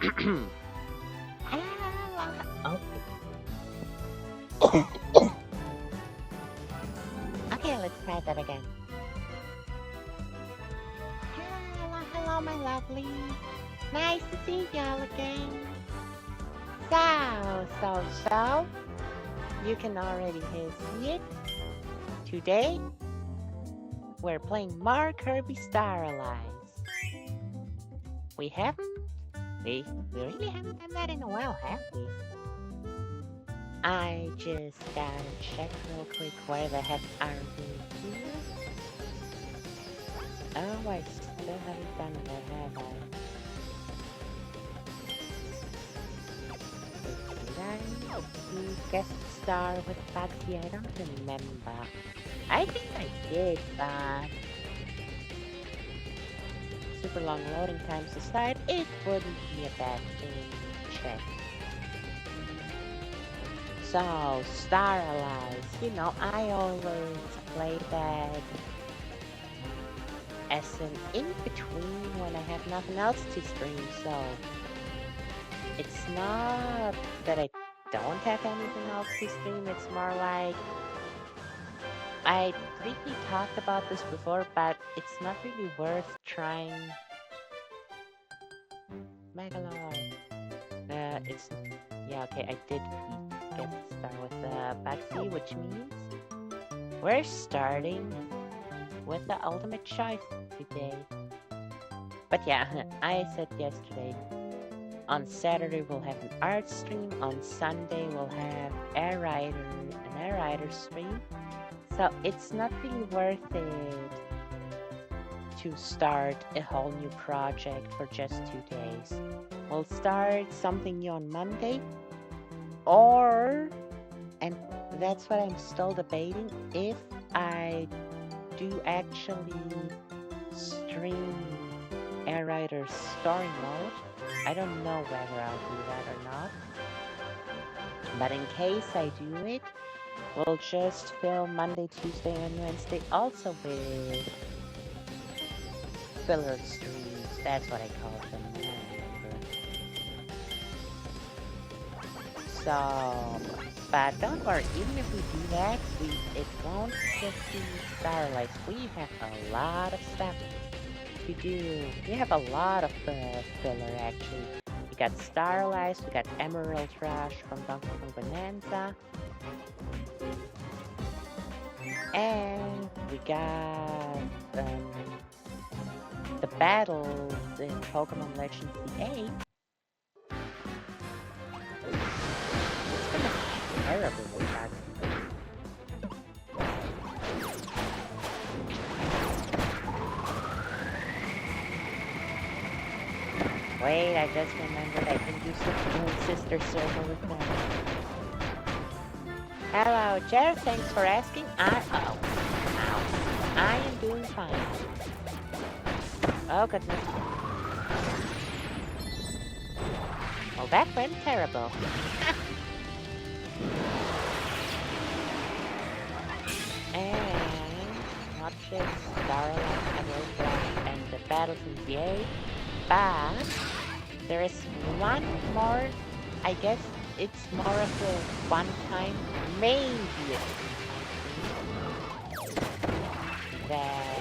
Oh. Okay, let's try that again. Hello, hello, my lovely. Nice to see y'all again. So, you can already see it. Today, we're playing more Kirby Star Allies. We really haven't done that in a while, have we? I just gotta check real quick where the heck are we here? Oh, I still haven't done that, have I? Did I do guest star with Bugsy? I don't remember. I think I did, but super long loading times to start, it wouldn't be a bad thing to check. So, Star Allies, you know, I always play that as an in-between when I have nothing else to stream, so it's not that I don't have anything else to stream, it's more like I briefly talked about this before, but it's not really worth trying. Megalon. Yeah, okay, I did guess start with Bugsy, which means we're starting with the ultimate choice today. But yeah, I said yesterday, on Saturday we'll have an art stream, on Sunday we'll have an air rider stream. So it's not really worth it to start a whole new project for just 2 days. We'll start something new on Monday, and that's what I'm still debating, if I do actually stream Air Rider story mode. I don't know whether I'll do that or not, but in case I do it, we'll just film Monday, Tuesday, and Wednesday also with filler streams. That's what I call them. So, but don't worry, even if we do that, it won't just be Starlight. We have a lot of stuff to do. We have a lot of filler, actually. We got Starlight, we got Emerald Rush from Donkey Kong Bonanza. And we got the battles in Pokemon Legends C8. It's been a terrible week, Wait, I just remembered I can do Sister Circle with them. Hello, Jeff. Thanks for asking. I am doing fine. Oh, goodness. Well, that went terrible. And not just Starlight and the battles in VA, but there is one more. I guess it's more of a one-time, maybe that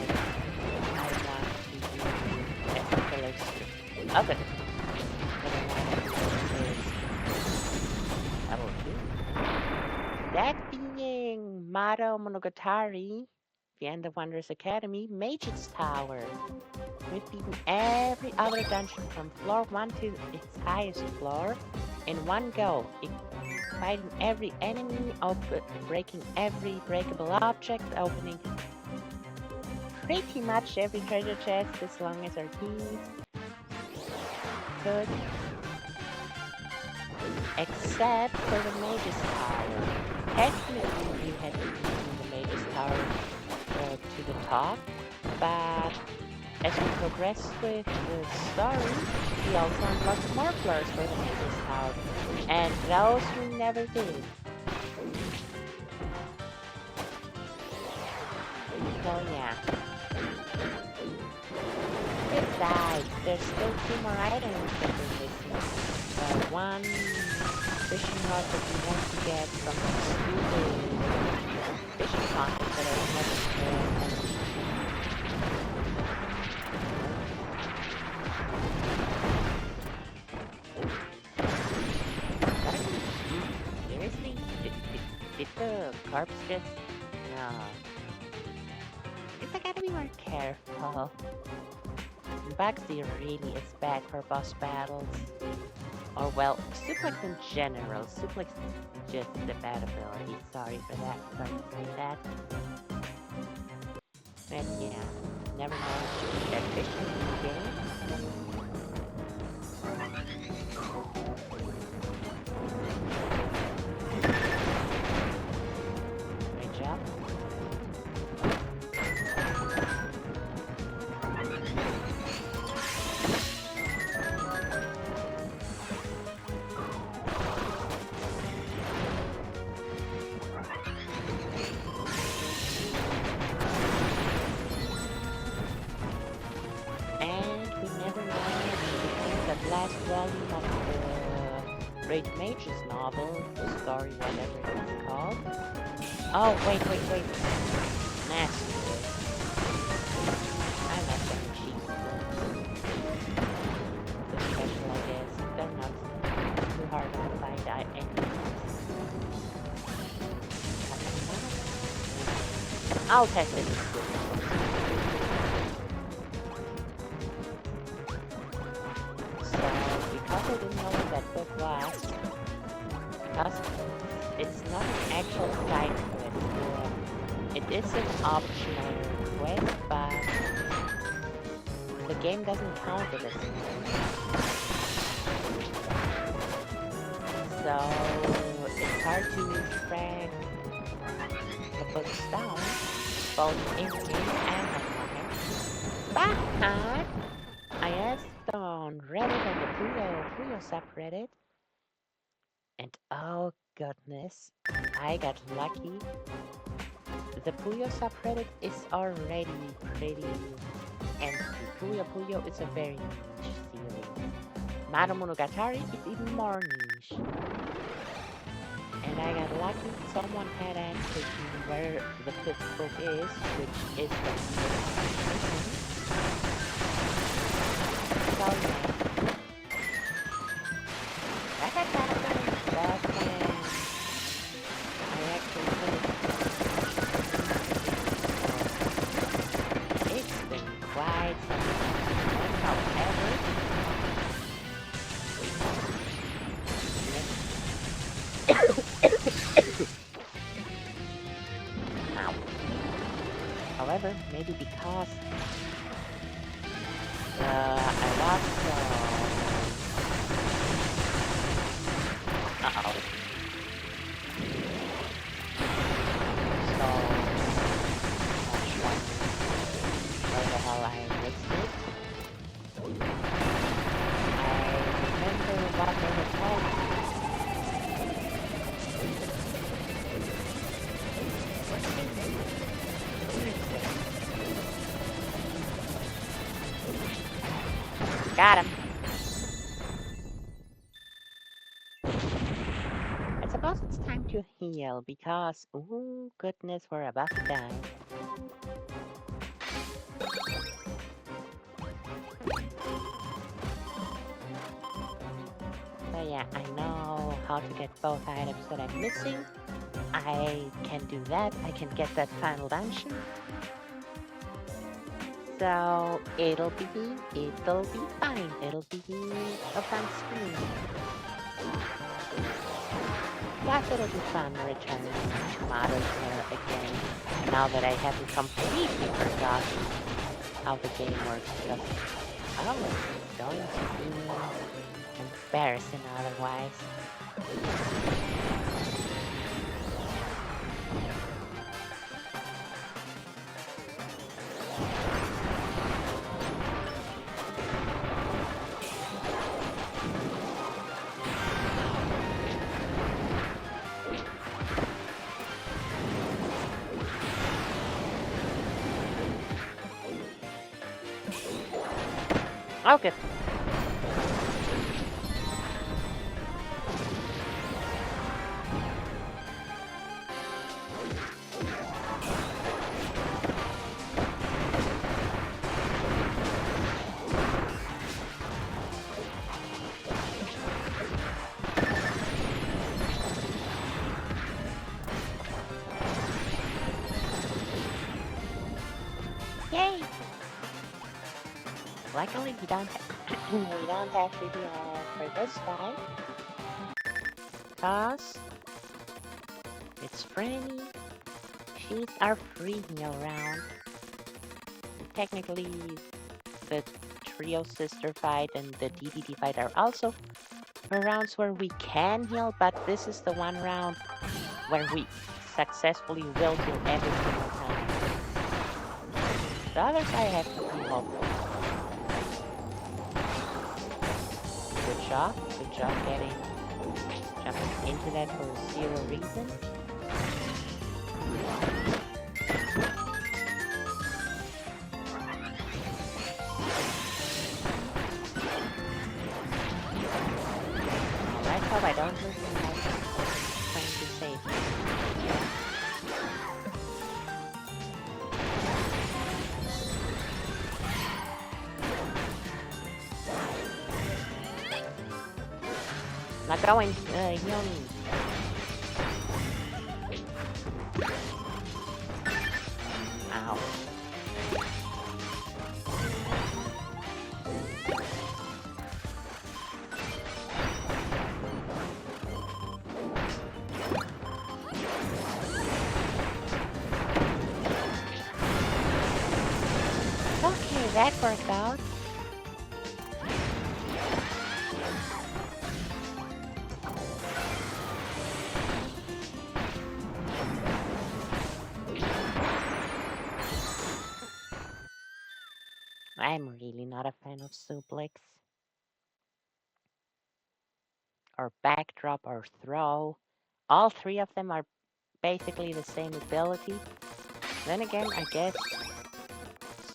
I want to do as a filler stream. Oh, good. That being Mado Monogatari, the End of Wonders Academy, Mage's Tower. We've beaten every other dungeon from floor 1 to its highest floor in one go, fighting every enemy, breaking every breakable object, opening pretty much every treasure chest as long as our keys could, except for the Mage's Tower. Technically, we had to bring the Mage's Tower to the top, but as we progressed with the story, we also unlocked more floors for the Mage's Tower, and those we never did. So yeah. Besides, there's still 2 more items that we're missing. one fishing rod that you want to get from the stupid fishing contest that I never seriously? Did the carps just... No. I guess I gotta be more careful. Bugsy really is bad for boss battles. Or well, Suplex in general. Suplex is just a bad ability. Sorry for that. Sorry to say that. But yeah, never managed to get that fish in the game. Great job. Last volume of the Great Mage's novel, the story, whatever it's called. Oh, wait. Nasty. I love them cheap. The special, I guess. They're not too hard to find anyways. I'll test it. Because I didn't know what that book was, because it's not an actual side quest, it is an optional quest, but the game doesn't count it as one. So it's hard to track the books down, both in-game and online. But I asked on Reddit and the Puyo subreddit, and oh goodness, I got lucky. The Puyo subreddit is already pretty empty. Puyo is a very niche series. Monogatari is even more niche. And I got lucky, someone had answered me where the fifth book is, which is the so yeah. That had happened, but I actually finished. It's been quite some time, however. However, maybe because I lost uh-oh. So where the hell I missed it? I remember what they had told me. Got him. I suppose it's time to heal because, ooh, goodness, we're about to die. So yeah, I know how to get both items that I'm missing. I can do that. I can get that final dungeon. So it'll be fine. It'll be a fun stream. Plus it'll be fun returning to Monogatari again. Now that I haven't completely forgotten how the game works. Because it's going to be embarrassing otherwise. Okay. Yay! Luckily, we don't we don't have to be for this fight, cause it's Franny. She's our free heal round. Technically, the trio sister fight and the DDD fight are also rounds where we can heal, but this is the one round where we successfully will heal every single time. The other side has to be hopeful. Good job jumping into that for zero reason. Let's hope I don't lose my life trying to save you. Not going, heal me. Ow. Okay, that worked out. I'm really not a fan of suplex or backdrop or throw. All three of them are basically the same ability. Then again, I guess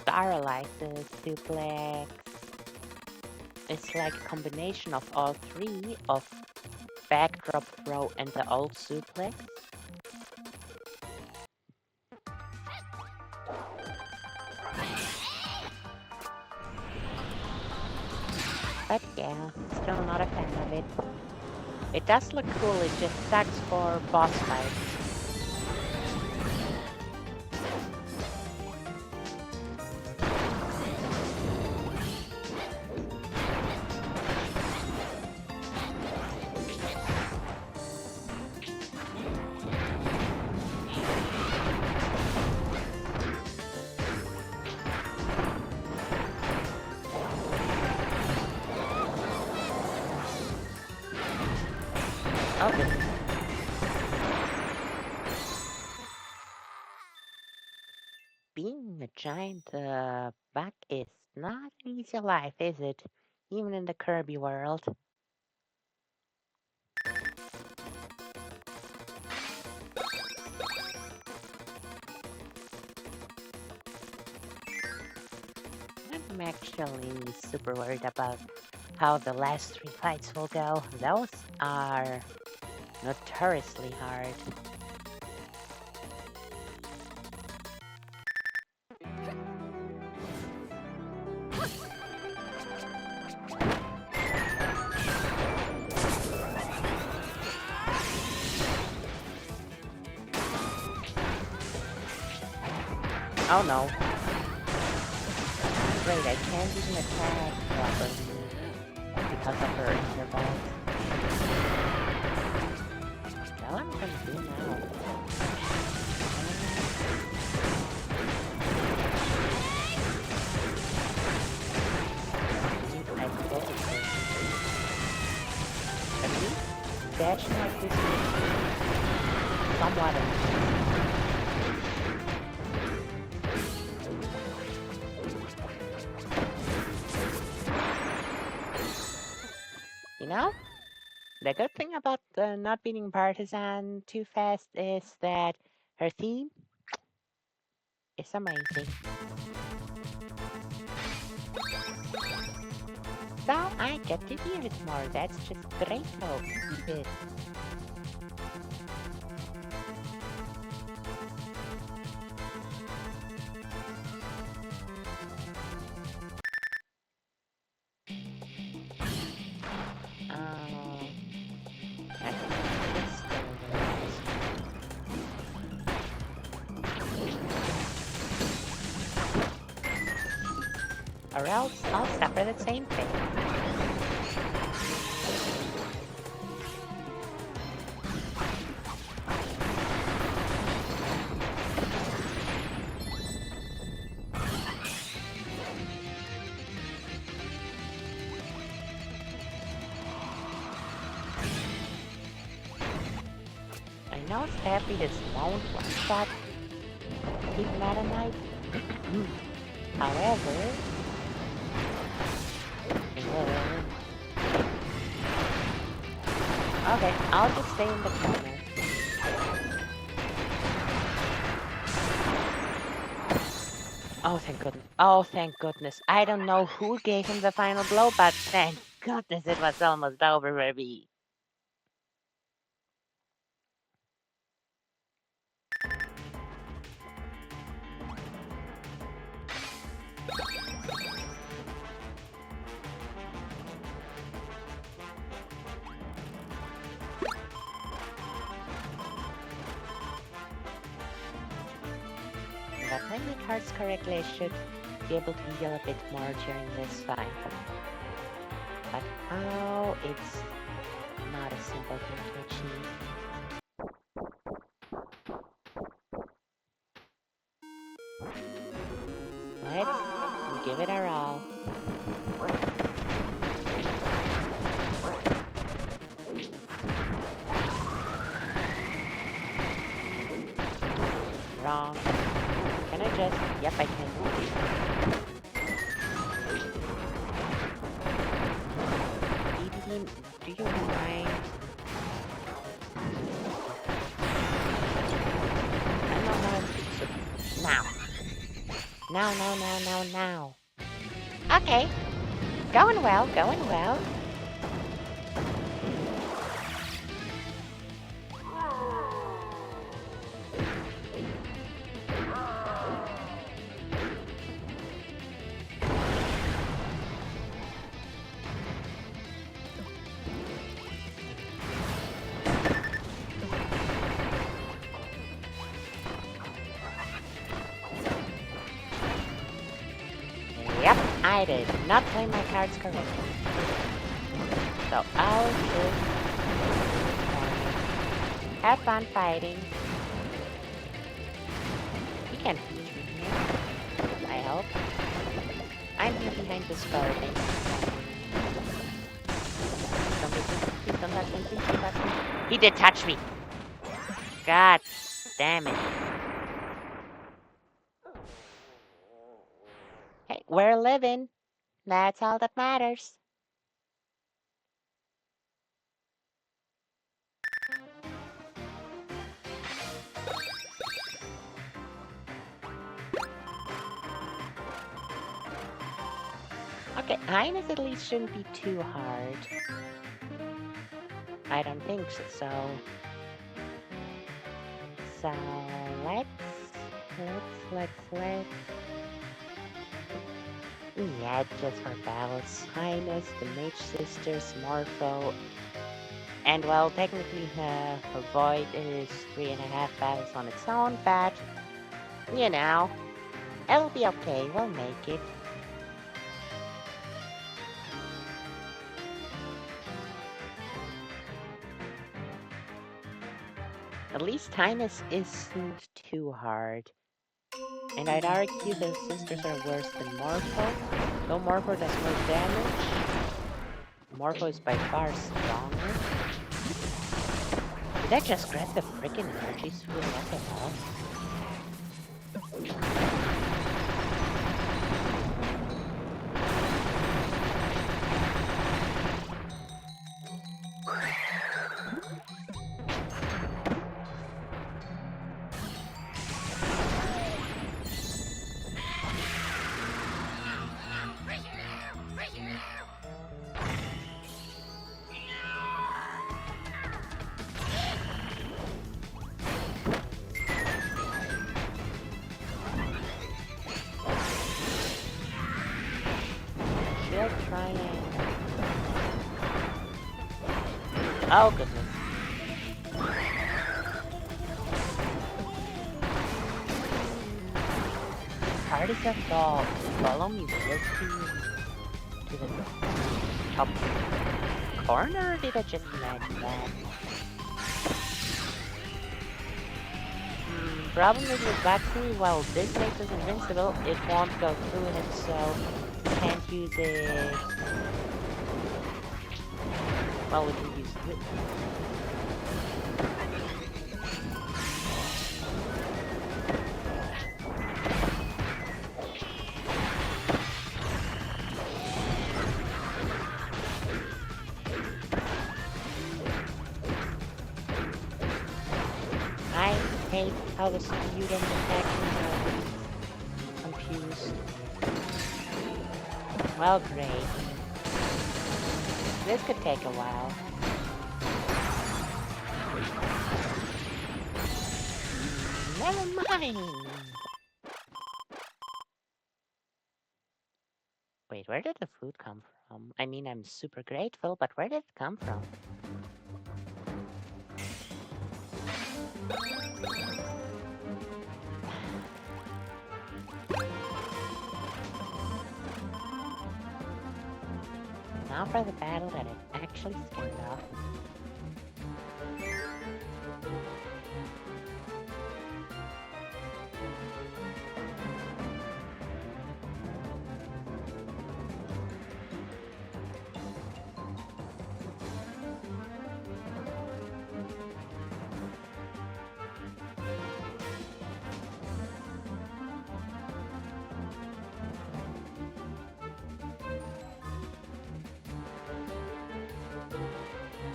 Starlighted, suplex. It's like a combination of all three of backdrop, throw, and the old suplex. But yeah, still not a fan of it. It does look cool, it just sucks for boss fights. Okay. Being a giant bug is not an easy life, is it? Even in the Kirby world. I'm actually super worried about how the last three fights will go. Those are notoriously hard. Oh no. Great, I can't even attack properly because of her interval. Well, I'm gonna do now. I told her. At least dashing like this is somewhat amazing. You know, the good thing about not beating Partisan too fast is that her theme is amazing. So I get to hear it more. That's just great. Hope. It. I think it's still or else I'll suffer the same fate. I know Stampede is won't one-shot Big Meta Knight. However, okay, I'll just stay in the corner. Oh, thank goodness. Oh, thank goodness. I don't know who gave him the final blow, but thank goodness it was almost over for me. If I play my cards correctly, I should be able to heal a bit more during this fight. But oh, it's not a simple thing to achieve. Let's give it our all. Wrong. Can I just... Yep, I can. BB, do you mind? I don't know how to... Now. Now. Okay. Going well, going well. Yep, I did not play my cards correctly. So I'll just have fun fighting. You can teach me here, I hope. I'm here behind this building. Please don't touch me, please don't touch me. He did touch me! God damn it. Hey, we're living. That's all that matters. Okay, Highness at least shouldn't be too hard. I don't think so. So let's. Yeah, just for battles. Highness, the Mage Sisters, Morpho, and well, technically, Void is 3.5 battles on its own, but you know, it'll be okay. We'll make it. At least Highness isn't too hard. And I'd argue the sisters are worse than Morpho. Though Morpho does more damage, Morpho is by far stronger. Did I just grab the frickin' energy sphere? What the hell? Oh, goodness. parties of dogs. Follow me here to the top corner. Did I just imagine that? Problem is with Baxley, while this makes us invincible, it won't go through it, so we can't use it. Well, we can use it. I hate how the speed and attack are confused. Well, great. This could take a while. Never mind. Wait, where did the food come from? I mean, I'm super grateful, but where did it come from? Now for the battle that I'm actually scared of.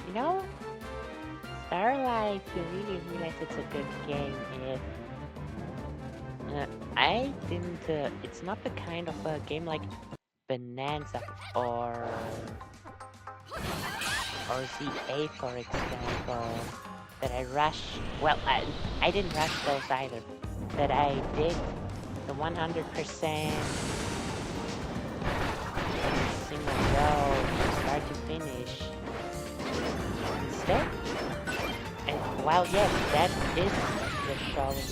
You know, Starlight, you really realize it's a good game if... I didn't... it's not the kind of a game like Bonanza or ZA, for example, that I rush... Well, I didn't rush those either. That I did the 100% single go, start to finish. Instead, and while yes, that is the showing.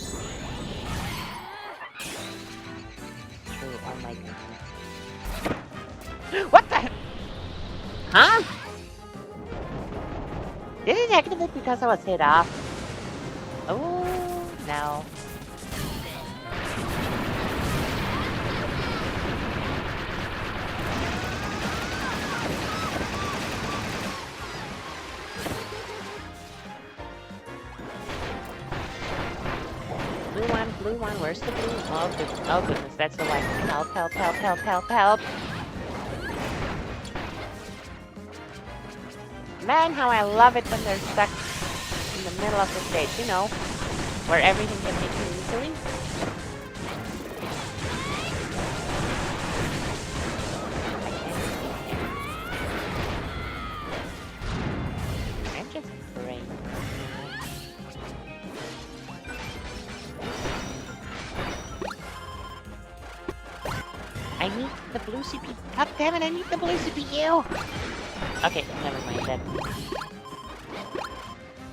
True, oh my god. What the? Huh? Did it activate because I was hit off? Oh, no. Blue one, where's the blue? Oh goodness, that's the one. Help, help, help, help, help, help. Man, how I love it when they're stuck in the middle of the stage, you know, where everything can hit you easily. I'm just praying. I need the blue CPU. God damn it, I need the blue CPU! Okay, never mind that.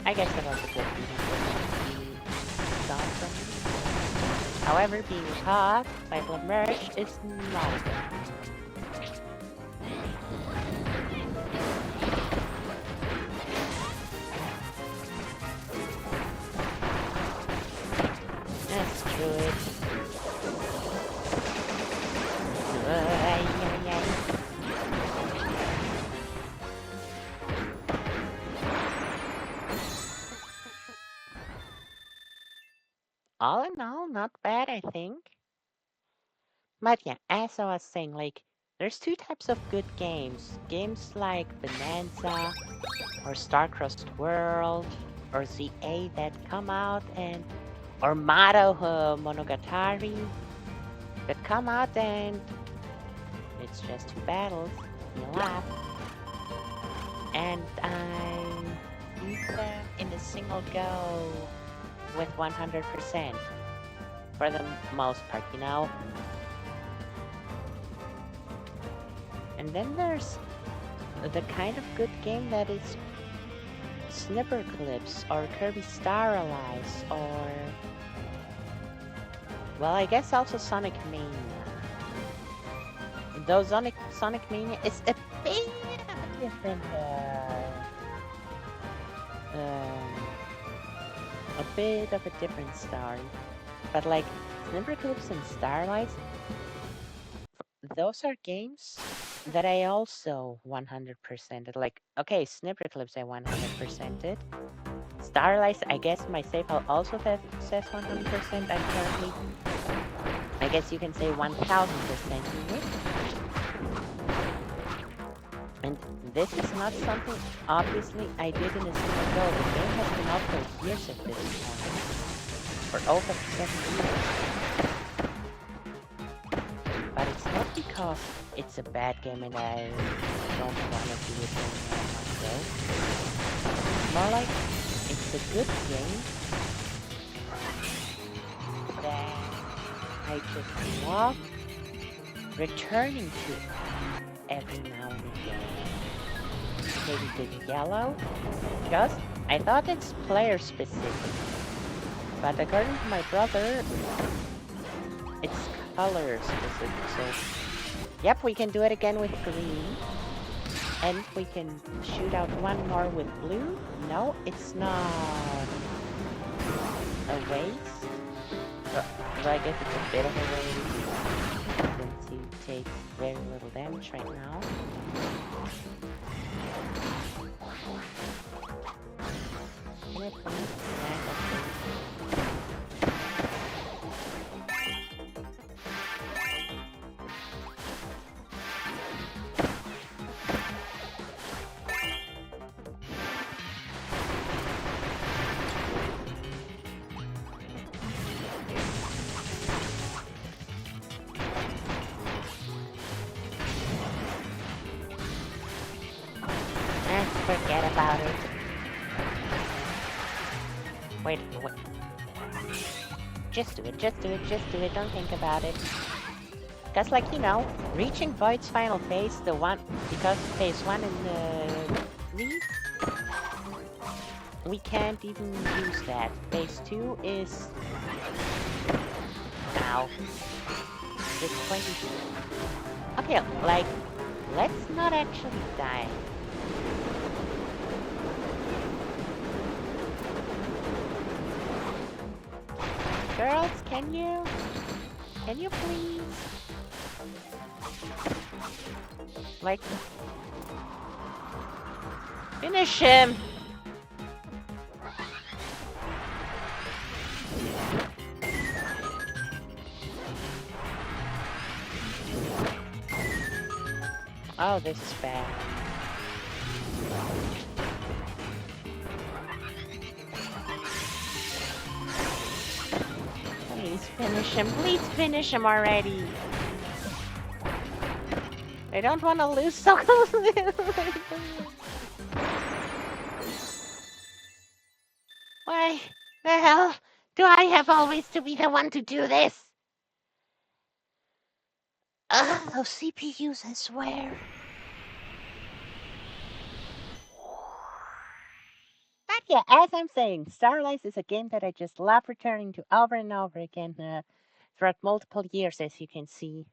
I guess that was a good beating. However, being caught by Blood Merge is not good. Let's do it. All in all, not bad, I think. But yeah, as I was saying, like, there's two types of good games. Games like Bonanza, or Star-Crossed World, or ZA that come out, and or Mario Monogatari that come out, and it's just two battles. You laugh. And I beat them in a single go with 100% for the most part, you know. And then there's the kind of good game that is Snipper Clips or Kirby Star Allies or Well, I guess also Sonic Mania. Though Sonic Mania is a bit of a different, a bit of a different story. But like Snipperclips and Starlight, those are games that I also 100%ed. Like, okay, Snipperclips I 100%ed. Starlight, I guess my save file also says 100%. I'm currently, I guess you can say 1000% in it. And this is not something, obviously, I did in a single go. The game has been out for years at this point. For over 7 years. But it's not because it's a bad game and I don't want to do it in one go. It's more like it's a good game that I just love returning to every now and again. Maybe the yellow, because I thought it's player specific. But according to my brother, it's color specific. So, yep, we can do it again with green. And we can shoot out one more with blue. No, it's not a waste. Well, I guess it's a bit of a waste since he takes very little damage right now. Can I please? Forget about it. Wait. Just do it, don't think about it. Because, like, you know, reaching Void's final phase, because phase 1 in the lead, we can't even use that. Phase 2 is now. It's 22. Okay, like, let's not actually die. Girls, can you please? Like, finish him! Oh, this is bad. Please finish him already. I don't want to lose so close. Why the hell do I have always to be the one to do this? Ugh, those CPUs, I swear. But yeah, as I'm saying, Starlight is a game that I just love returning to over and over again throughout multiple years, as you can see.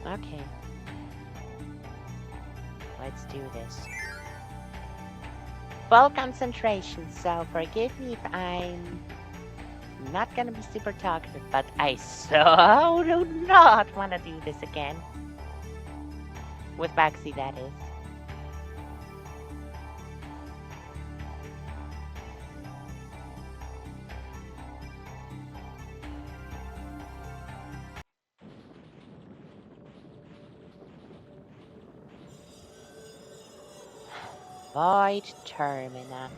Okay. Let's do this. Full concentration, so forgive me if I'm not gonna be super talkative, but I so do not want to do this again. With Baxi, that is. Void Termina.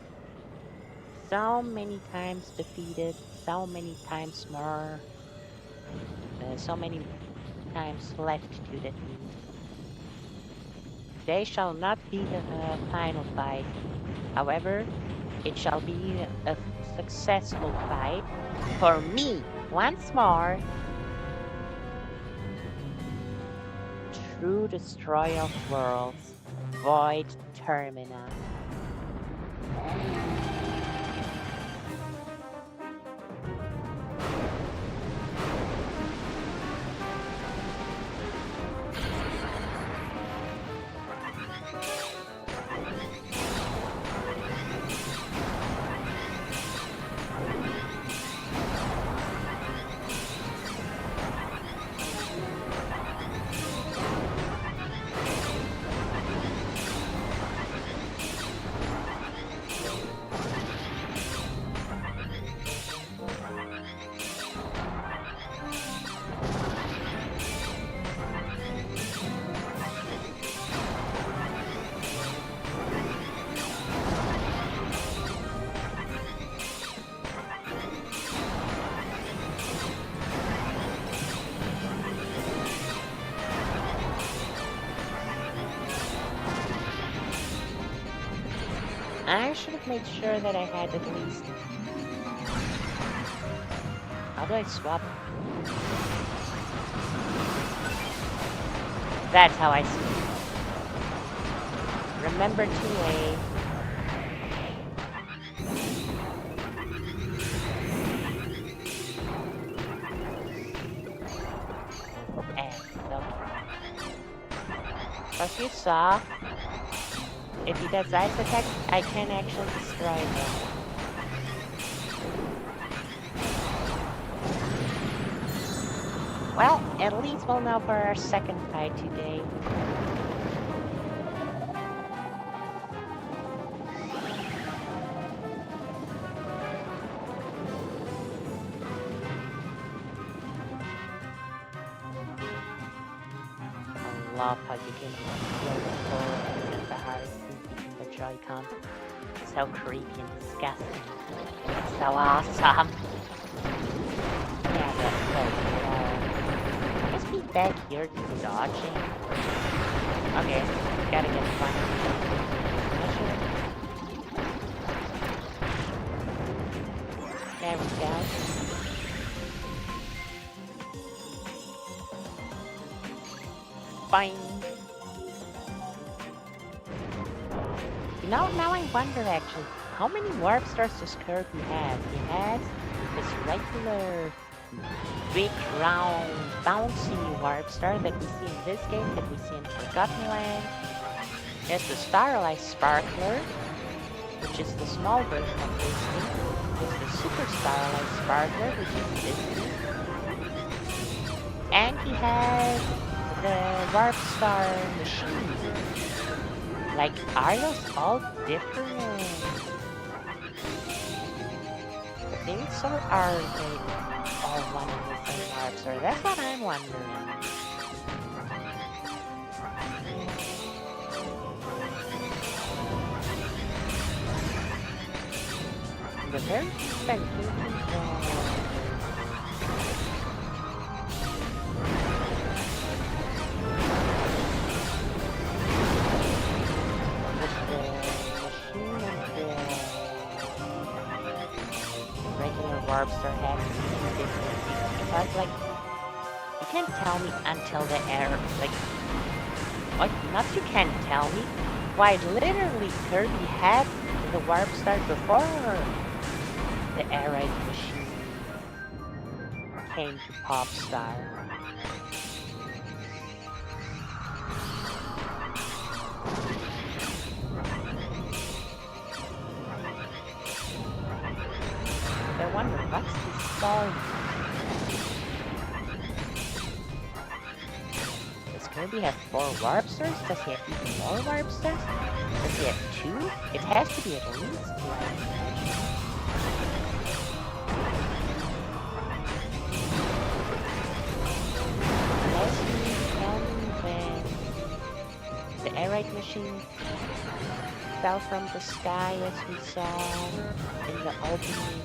So many times defeated, so many times more, so many times left to defeat. They shall not be the final fight. However, it shall be a successful fight for me once more. True Destroyer of Worlds, Void Termina. I should have made sure that I had at least... How do I swap? That's how I see it. Remember to wait. As you saw, if he does ice attack, I can actually destroy him. Well, at least we'll know for our second fight today. I love how you can feel the pull and the heart beating the Joy-Con. It's so creepy and disgusting. It's so awesome. Yeah, that's so cool. Just be back here dodging. Okay, gotta get fun. There we go. Fine. You know, now I wonder actually, how many warp stars does Kirby have? He has this regular big round bouncy warp star that we see in this game, that we see in Forgotten Land. There's the Starlight Sparkler, which is the small version of this thing. There's the Super Starlight Sparkler, which is this thing. And he has the warp star machine. Like, are those all different? Things or are they all one and the same warp star? That's what I'm wondering. The very expensive warp star has different because, like, you can't tell me until the error, like, what? Not you can't tell me. Why, literally, Kirby had the warp star before the air-raid machine came to Pop Star. I wonder, what's the story? Does Kirby have 4 warp stars? Does he have even more warp stars? Does he have 2? It has to be at least 2. Unless you tell me when the air-raid machine fell from the sky as we saw in the opening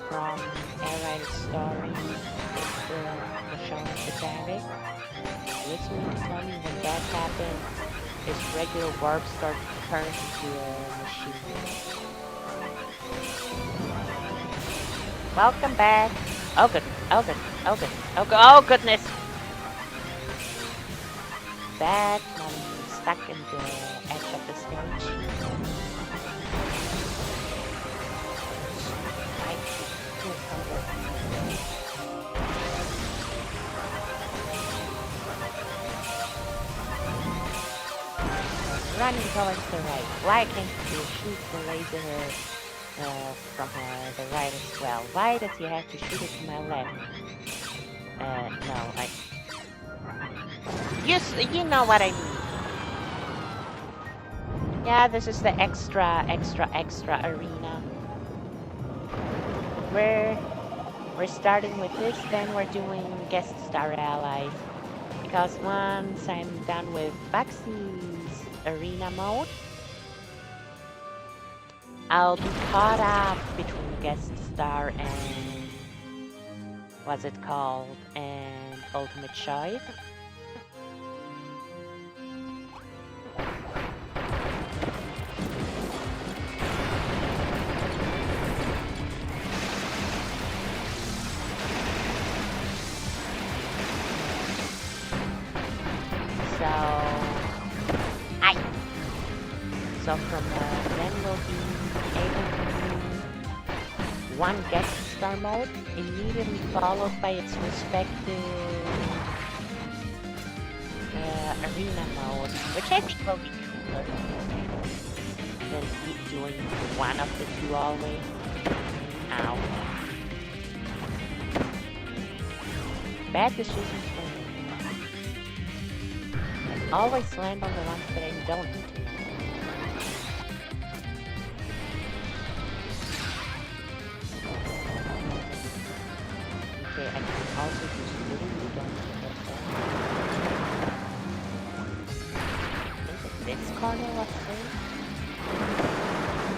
from air-raid story, the show of the direct. Unless you tell me when that happened, this regular warp star turned into a machine. Welcome back. Oh good. Oh good. Oh good. Oh good. Oh goodness. Bad moment. Stuck in the edge of the stage. Right. Running towards the right. Why can't you shoot the laser from the right as well? Why does he have to shoot it to my left? No, you know what I mean. Yeah, this is the extra arena. We're starting with this, then we're doing guest star allies. Because once I'm done with Baxy's arena mode, I'll be caught up between guest star and what's it called, and ultimate choice. So from then we'll be able to do one guest star mode, immediately followed by its respective arena mode, which I think will be cooler than keep doing one of the two always. Ow. Bad decisions for me. I always land on the ones that I don't need to. Okay, I can also use blue damage. I think this corner was free.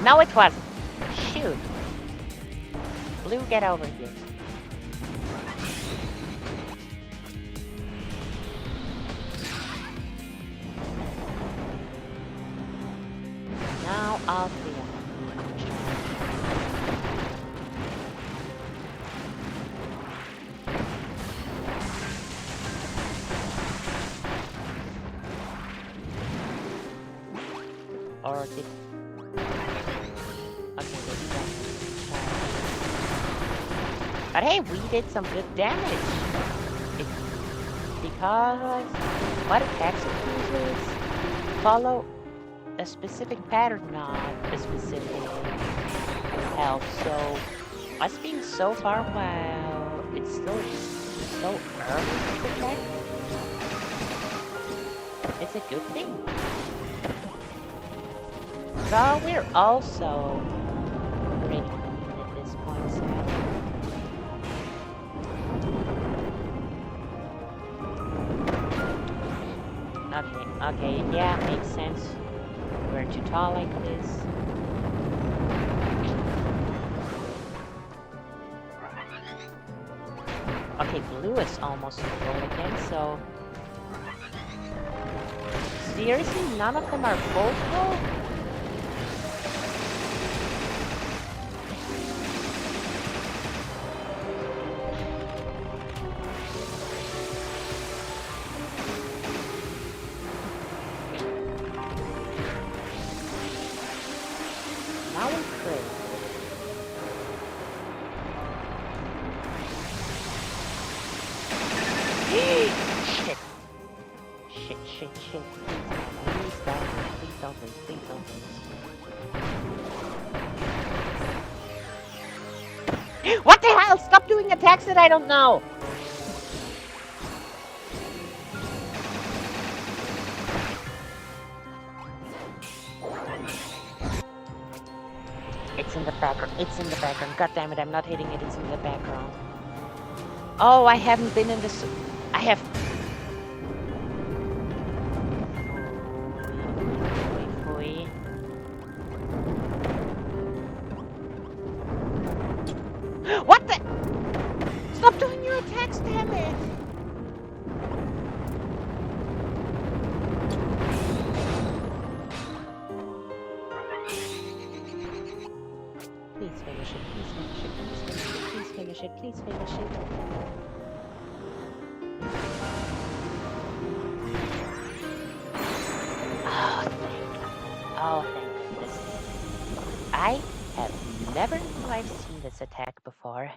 No, it wasn't. Shoot. Blue, get over here. Now all three of them. Or did... Okay, let's go. But hey, we did some good damage. Because what attacks it uses follow a specific pattern, not a specific health. So us being so far while it's still so early to protect, it's a good thing. So we're also pretty clean at this point, so. Okay, yeah, makes sense. We're too tall like this. Okay, blue is almost full again, so... Seriously, none of them are full? Shit. Please don't lose. What the hell? Stop doing attacks that I don't know! It's in the background. God damn it, I'm not hitting it. It's in the background. Oh, I haven't been in this... I have... What the? Stop doing your attacks, damn it! Please finish it, please finish it, please finish it, please finish it, please finish it. Oh, thank goodness. Oh, thank goodness. I have never in my life seen this attack before.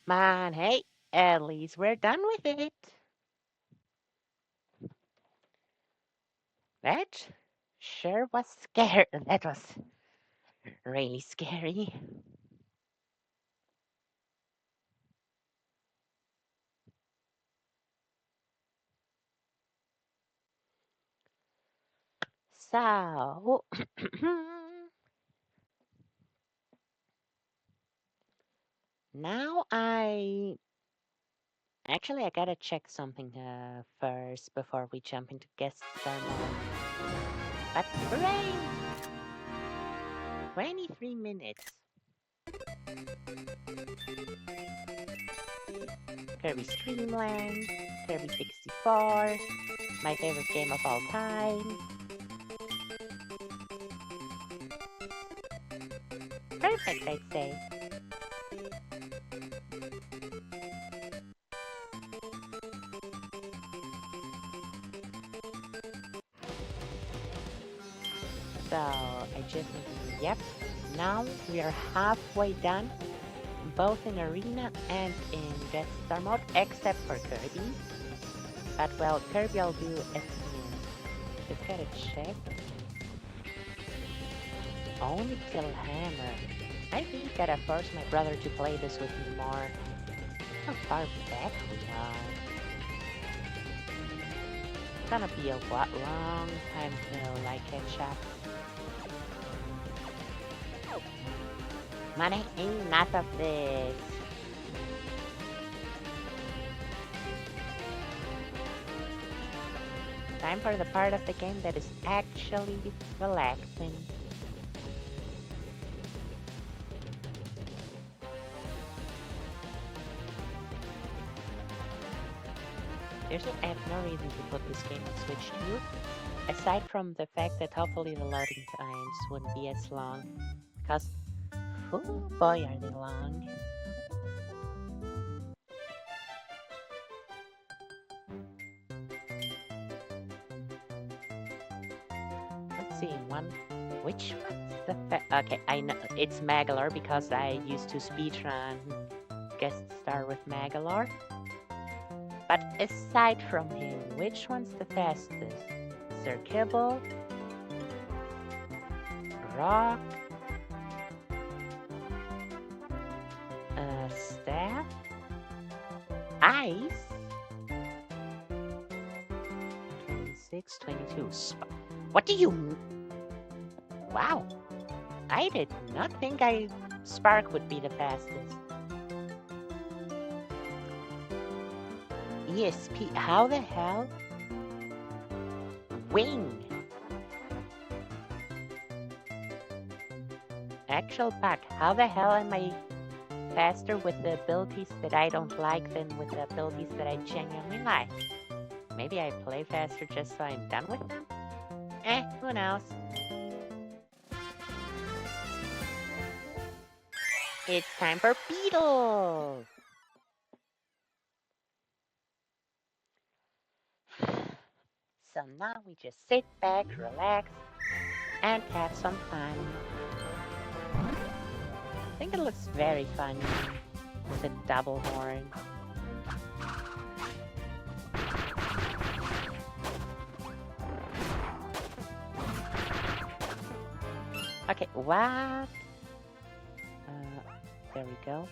Man, hey, at least we're done with it. That sure was scary. That was really scary. So, now I gotta check something first before we jump into guest star mode. But hooray! 23 minutes. Kirby Streamland, Kirby 64, my favorite game of all time. Perfect, I'd say. So, I just yep. Now we are halfway done, both in Arena and in Guest Star mode, except for Kirby. But well, Kirby I'll do at the end. Just gotta check. Only kill Hammer. I really gotta force my brother to play this with me more. How far back we are. It's gonna be a long time till I catch up. Money, enough of this. Time for the part of the game that is actually relaxing. I have no reason to put this game on Switch 2, aside from the fact that hopefully the loading times wouldn't be as long, because, oh boy, are they long. Let's see, which one's the okay, I know, it's Magalor because I used to speedrun Guest Star with Magalor. But aside from him, which one's the fastest? Sir Kibble? Rock? Staff? Ice? 26, 22. What do you... Wow. I did not think Spark would be the fastest. ESP, how the hell? Wing. Actual pack, how the hell am I faster with the abilities that I don't like than with the abilities that I genuinely like? Maybe I play faster just so I'm done with them? Who knows? It's time for Beetles! So now we just sit back, relax, and have some fun. I think it looks very fun with a double horn. Okay, what? There we go.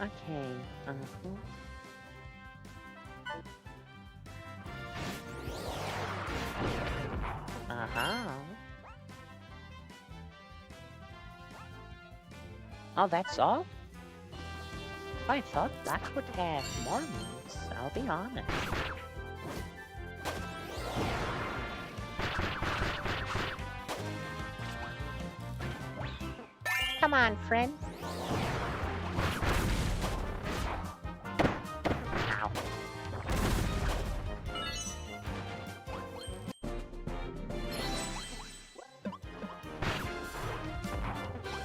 Okay, Oh, that's all? I thought Black would have more moves, I'll be honest. Come on, friend. Ow.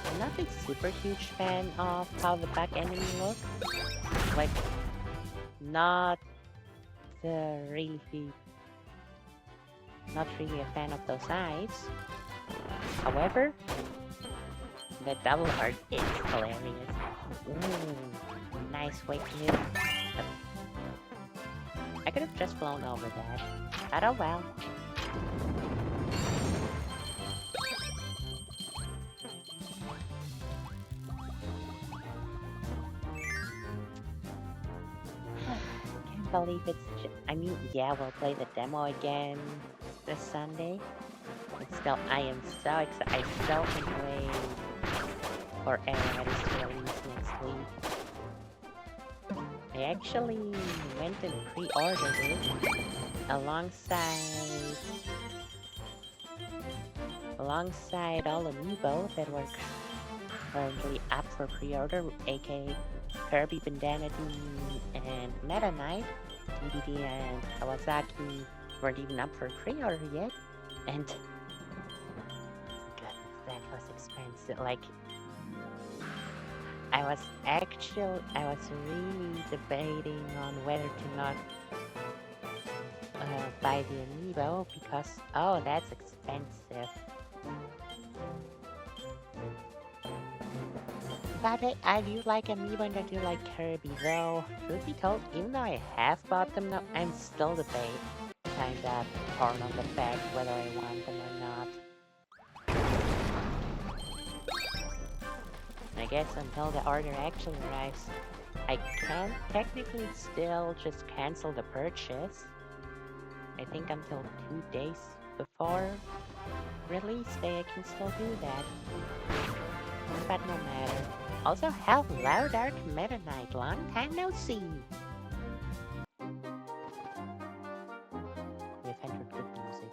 I'm not a super huge fan of how the back enemy look. Like, not really, not really a fan of those eyes. However, the double heart is hilarious. Ooh, nice way to hit. I could have just flown over that. But oh well. Can't believe it's I mean, yeah, we'll play the demo again this Sunday. But still, I am so excited. I so can wait for everybody to release next week. I actually went and pre-ordered it alongside all amiibo that were currently up for pre-order, aka Kirby, Bandana Demon, and Meta Knight. DDD and Kawasaki weren't even up for pre-order yet, and goodness, that was expensive. Like, I was really debating on whether to not buy the amiibo because, oh, that's expensive. But I do like amiibo and I do like Kirby, though. Truth be told, even though I have bought them now, I'm still kinda torn on the fact whether I want them or not. I guess until the order actually arrives, I can technically still just cancel the purchase. I think until 2 days before release day I can still do that. But no matter. Also, hello Dark Meta Knight, long time no see! We've entered good music.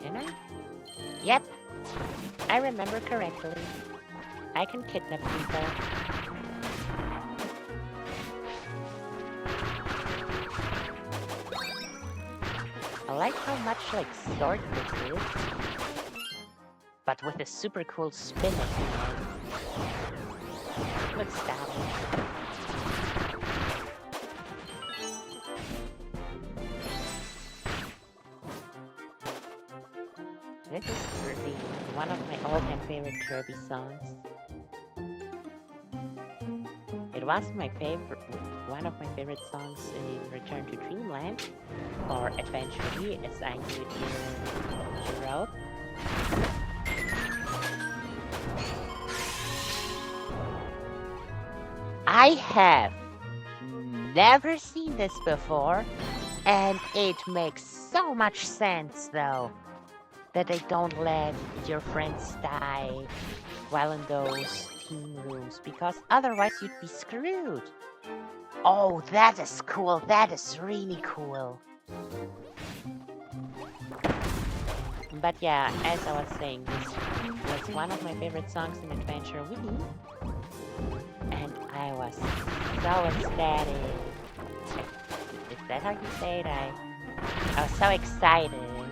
Can I? Yep, I remember correctly. I can kidnap people. I like how much like Sword this is, but with a super cool spin at the end. Looks stylish. This is Kirby, one of my all-time favorite Kirby songs. It was one of my favorite songs in Return to Dreamland, or Adventure V, as I knew it in she wrote. I have never seen this before, and it makes so much sense, though, that they don't let your friends die while in those team rooms, because otherwise you'd be screwed. Oh, that is cool. That is really cool. But yeah, as I was saying, this was one of my favorite songs in Adventure Wii, and I was so ecstatic. Is that how you say it? I was so excited and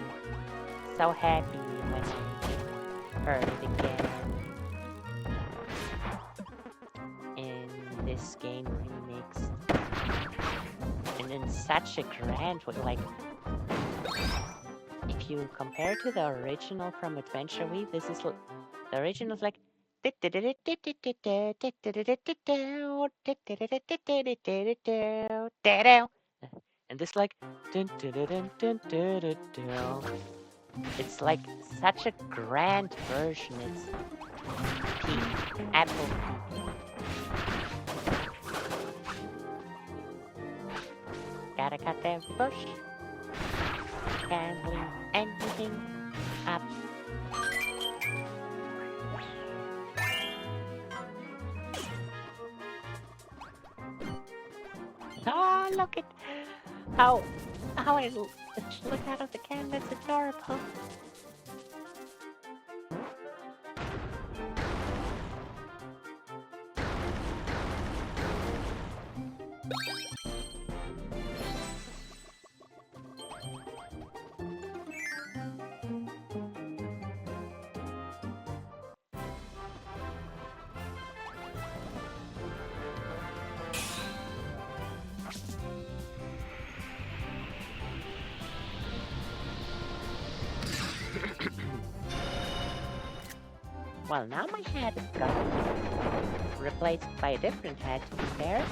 so happy when I heard it again in this game remix. And in such a grand way, like, if you compare to the original from Adventure Wii, this is the original is like and this like it's like such a grand version. It's peak, apple peak. Gotta cut that bush. Can't leave anything Oh, look at how how I look out of the can. That's adorable. Well, now my hat is gone. Replaced by a different hat, to be fair.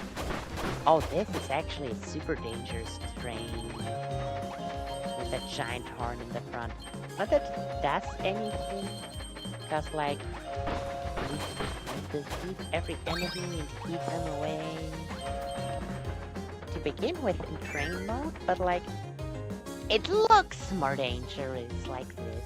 Oh, this is actually a super dangerous strain. With that giant horn in the front. Not that it does anything. Because, like, you defeat every enemy and keep them away. To begin with in train mode, but, like, it looks more dangerous like this.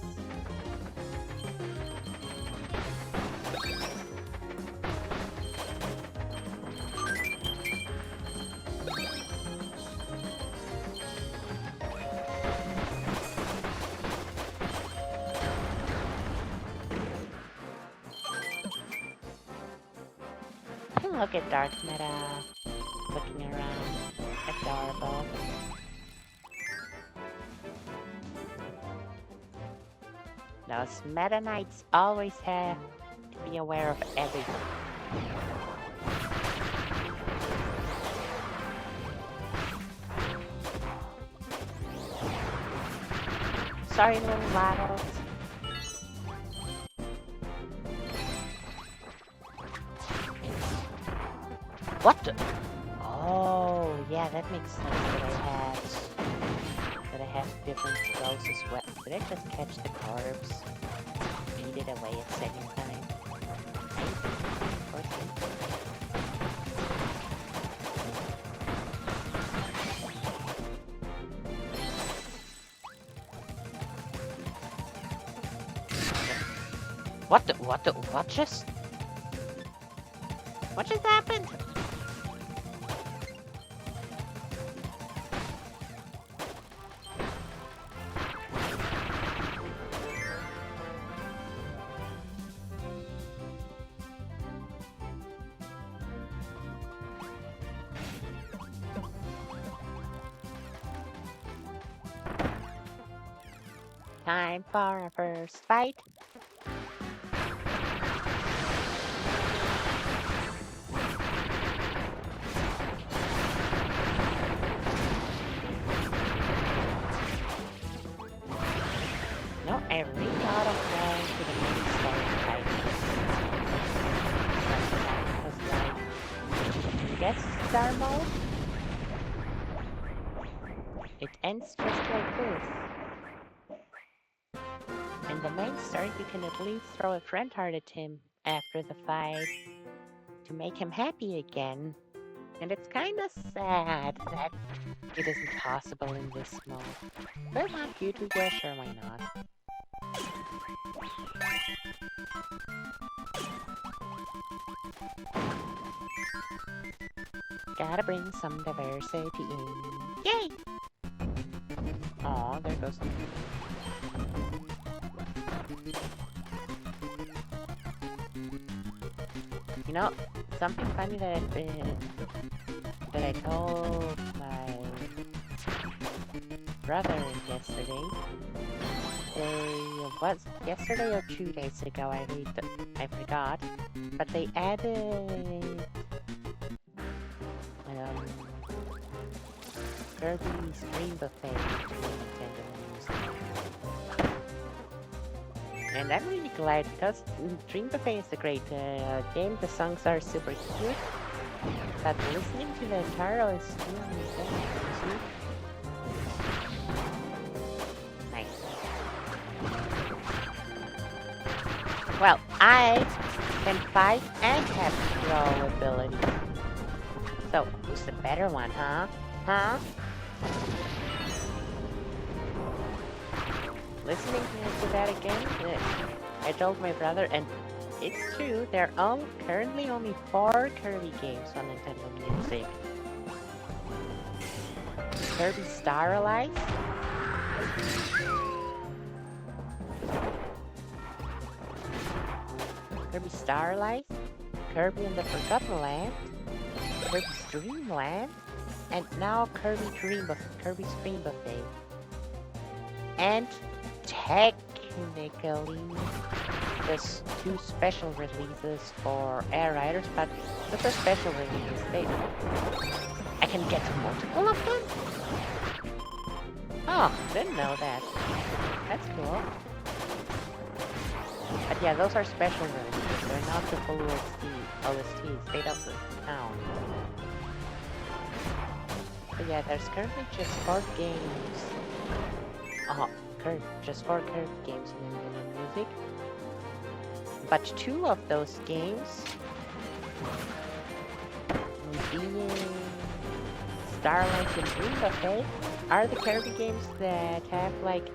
Look at Dark Meta looking around. Adorable. Those Meta Knights always have to be aware of everything. Sorry, little Waddles. What the? Oh, yeah, that makes sense that I have different throws as well. Did I just catch the corpse? Beat it away a second time? What just happened? Time for our first fight. No, I really thought of going to the main story fight. Because, like, guest star mode, it ends just like this. In the main story, you can at least throw a friend heart at him after the fight to make him happy again. And it's kind of sad that it isn't possible in this mode. If I want you to, yeah, sure, why not? Gotta bring some diversity in. Yay! Aw, there goes the... You know, something funny that I told my brother yesterday. It was yesterday or 2 days ago. I forgot, but they added Kirby's Dream Buffet to Nintendo Music. And I'm really glad because Dream Buffet is a great game. The songs are super cute, but listening to the entire is really good. Nice. Well, I can fight and have throw ability. So, who's the better one, huh? Huh? Listening to that again, I told my brother, and it's true, currently only 4 Kirby games on Nintendo Music. Kirby Star Allies. Kirby Star Allies, Kirby in the Forgotten Land, Kirby's Dream Land, and now Kirby's Dream Buffet. And technically, there's 2 special releases for Air Riders, but those are special releases. I can get multiple of them? Oh, didn't know that. That's cool. But yeah, those are special releases. They're not the full OSTs. They don't count. But yeah, there's currently just 4 games. Just 4 current games in music. But 2 of those games, being Starlight and Dream Buffet, are the Kirby games that have like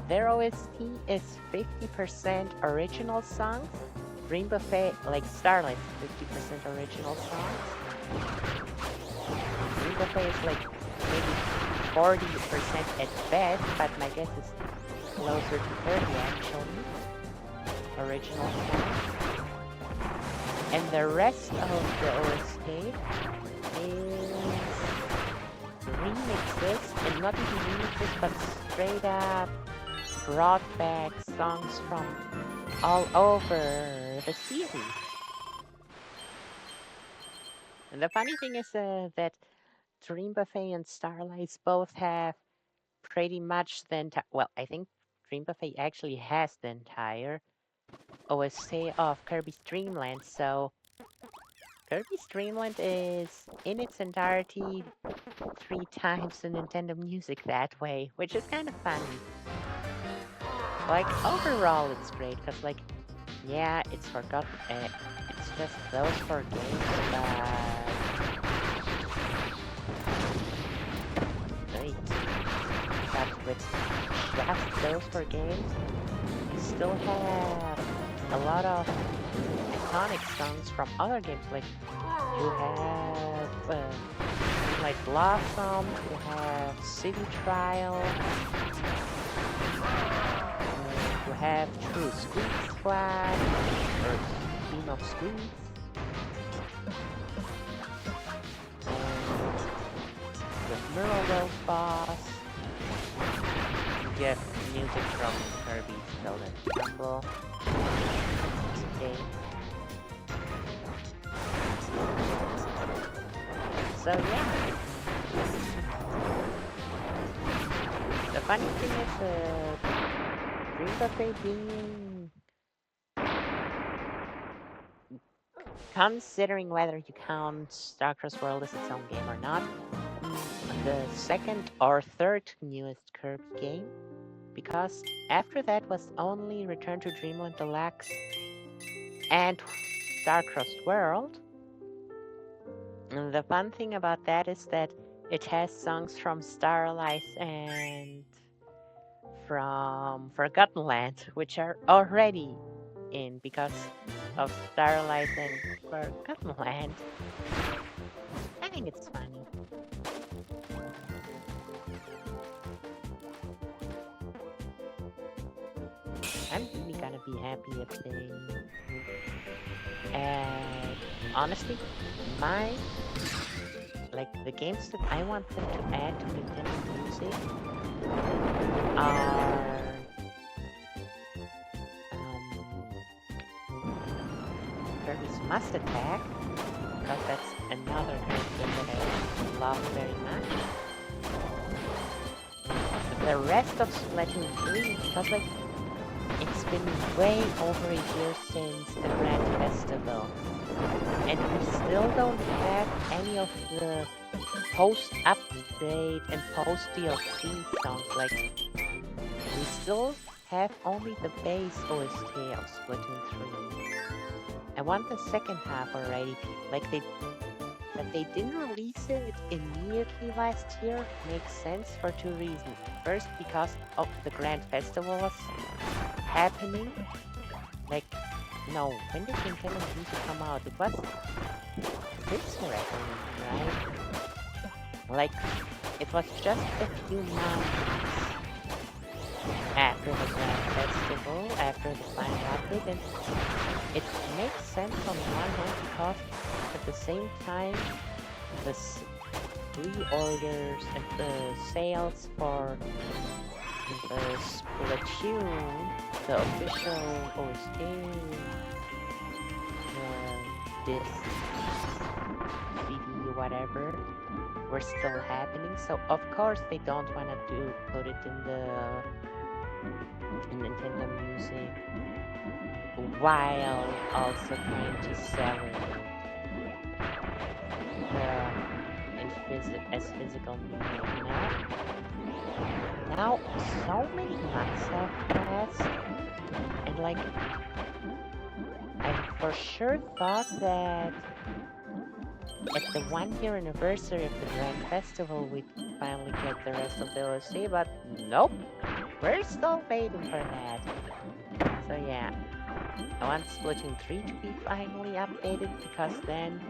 their OST is 50% original songs. Dream Buffet, like Starlight, 50% original songs. Dream Buffet is like maybe 40% at best, but my guess is closer to 30 actually. Original songs. And the rest of the OST is remixes, and not even remixes, but straight up brought back songs from all over the series. And the funny thing is that Dream Buffet and Starlight both have pretty much the entire, well, I think Dream Buffet actually has the entire OST of Kirby's Dream Land, so Kirby's Dream Land is in its entirety 3 times the Nintendo music that way, which is kind of funny. Like, overall it's great, because like, yeah, it's forgotten, it's just those 4 games, but with just those 4 games, you still have a lot of iconic songs from other games, like you have like Blossom, you have City Trial, you have True Squeaks Flag, or Team of Squeaks, and with Mirror World Boss, you have music from Kirby's Golden Temple. Okay. So yeah. The funny thing is Dream Buffet being, considering whether you count Starcross World as its own game or not, the 2nd or 3rd newest Kirby game, because after that was only Return to Dreamland Deluxe and Starcross World. And the fun thing about that is that it has songs from Starlight and from Forgotten Land, which are already in because of Starlight and Forgotten Land. I think it's funny. I'm really gonna be happy if they... And honestly, the games that I want them to add to Nintendo Music are Kirby's Must Attack, because that's another Kirby game that I love very much. The rest of Splatoon 3, because like it's been way over a year since the Grand Festival, and we still don't have any of the post-update and post-DLC songs. Like, we still have only the base OST of Splatoon 3. I want the second half already. Like, that they didn't release it immediately last year makes sense for 2 reasons. First, because of the Grand Festival was happening. Like, no, when did Nintendo Music come out? It was this year, I believe, right? Like, it was just a few months after the Grand Festival, after the final update, and it makes sense on one hand because at the same time the pre-orders and the sales for the Splatoon, the official OST, disc, CD, whatever, were still happening. So of course they don't want to put it in Nintendo Music while also trying to sell it as physical media, you know? Now, so many months have passed, and like, I for sure thought that at the 1-year anniversary of the Grand Festival we'd finally get the rest of the OST, but nope, we're still waiting for that. So yeah, I want Splatoon 3 to be finally updated, because then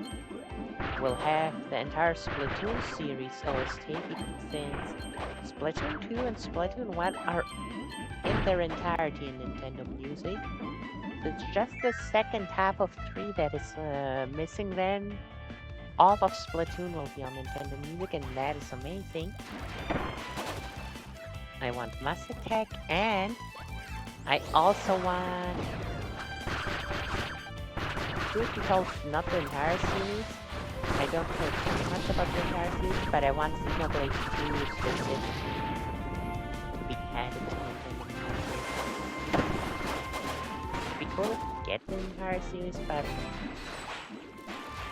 we'll have the entire Splatoon series OST, since Splatoon 2 and Splatoon 1 are in their entirety in Nintendo Music. So it's just the second half of 3 that is missing then. All of Splatoon will be on Nintendo Music, and that is amazing. I want Mass Attack, and I also want... Truth be told, not the entire series. I don't care too much about the entire series, but I want Xenoblade 2 specifically to be added to Nintendo Music. It'd be cool if we get the entire series, but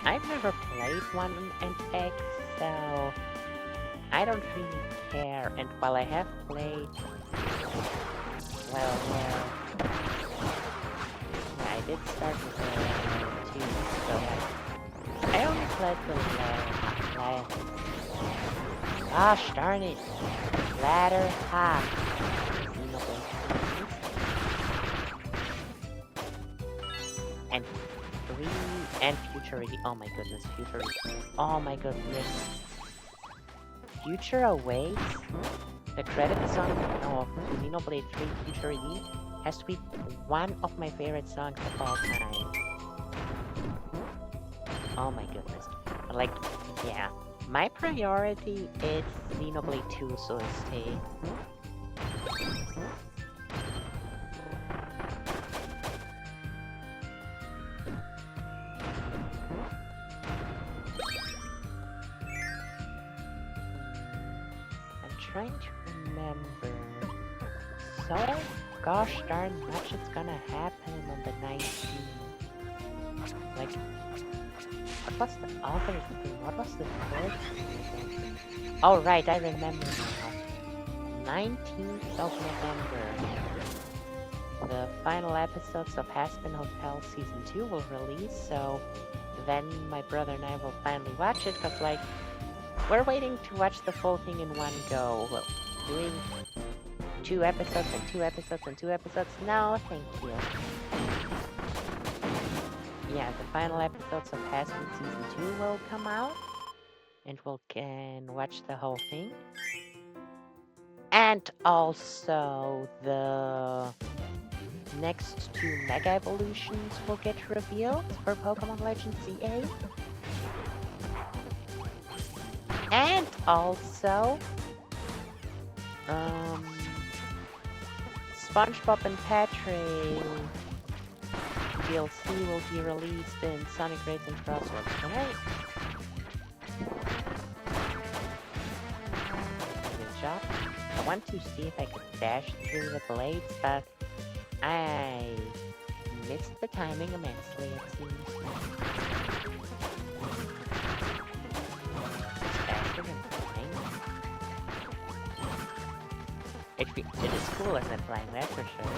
I've never played 1 and X, so I don't really care. And while I have played, well, yeah, I did start with 2, so I only played the last. Gosh darn it! Latter half. And 3 and Futurity. Oh my goodness, Futurity. Oh my goodness. Future Awaits, the credit song of Xenoblade 3 Futurity, has to be one of my favorite songs of all time. Oh my goodness. Like, yeah. My priority is Xenoblade 2's OST. Trying to remember. So gosh darn much it's gonna happen on the 19th. Like, what was the other thing? What was the third thing? Oh right, I remember now. 19th of November. The final episodes of Haspin Hotel Season 2 will release, so then my brother and I will finally watch it, because like, we're waiting to watch the full thing in one go. Well, doing 2 episodes and 2 episodes and 2 episodes? No, thank you. Yeah, the final episodes of Haspin Season 2 will come out, and we can watch the whole thing. And also, the next 2 Mega Evolutions will get revealed for Pokemon Legends CA. And also, SpongeBob and Patrick DLC will be released in Sonic Racing Crossroads, right? Good job. I want to see if I could dash through the blades, but I missed the timing immensely, it seems. It is cooler than flying, that's for sure.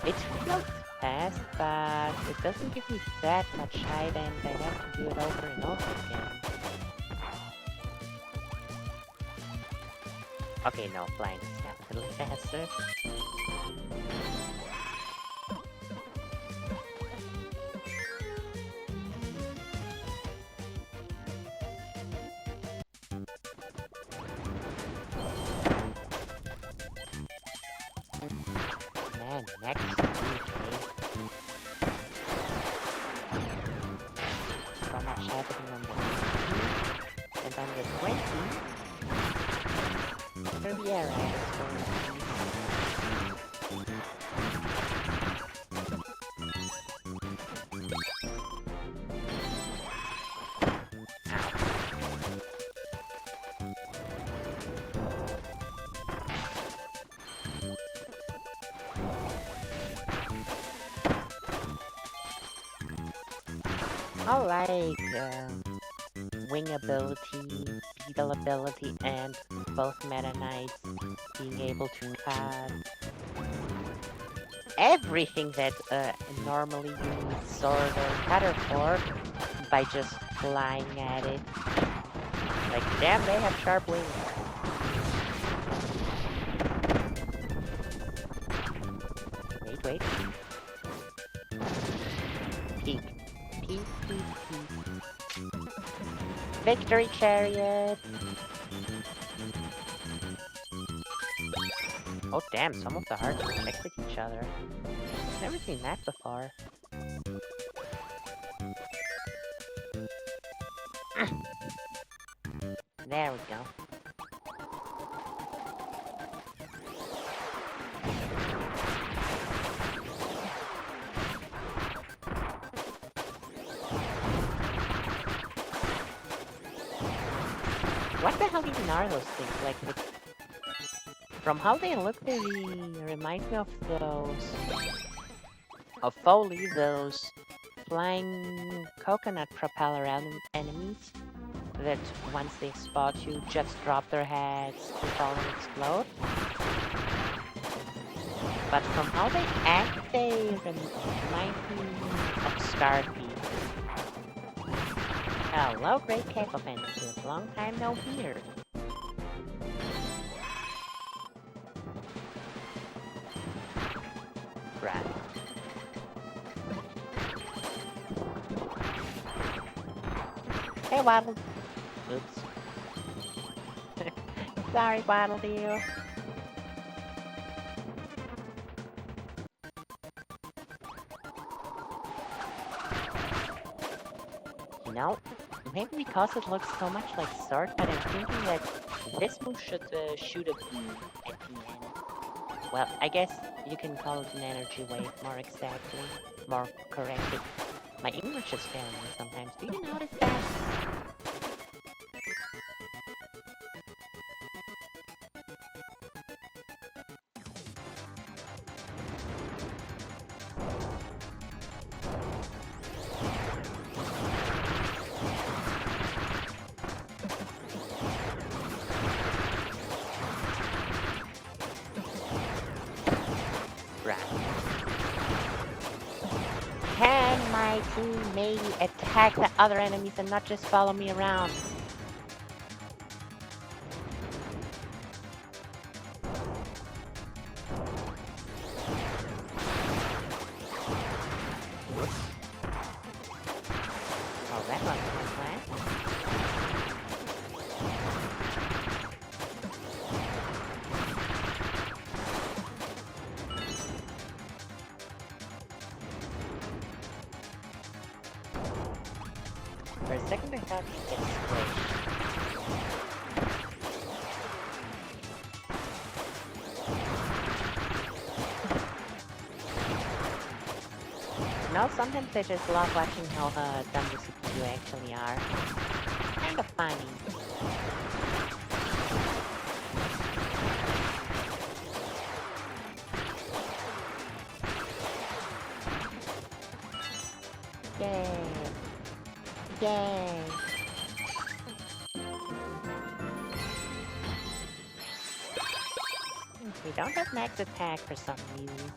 It feels fast, but it doesn't give me that much height, and I have to do it over and over again. Okay, no, flying is definitely faster. number 18, and on the 20, Kirby Air Ride is going to I like wing ability, beetle ability, and both Meta Knights being able to cut everything that normally you need sword or cutter for by just flying at it. Like, damn, they have sharp wings. Wait. Peek. Peek. Victory Chariot! Oh damn, some of the hearts connect with each other. Never seen that before. There we go. What the hell even are those things? Like, from how they look, they remind me of those... of Foley, those flying coconut propeller enemies that once they spot you, just drop their heads to fall and explode. But from how they act, they remind me of Scarpy. Hello, great cape offensive. Long time no hear. Right. Hey, Waddle. Oops. Sorry, Waddle Deal. You know, maybe because it looks so much like Sword, but I'm thinking that this move should shoot a beam at the end. Well, I guess you can call it an energy wave more exactly, more correctly. My English is failing me sometimes. Do you notice that? Can my team maybe attack the other enemies and not just follow me around? Oh, that wasn't my plan. For a second I thought he'd get squished. No, sometimes I just love watching how dumb the CPU actually are. Kind of funny. Yay! Yay! We don't have max attack for some reason.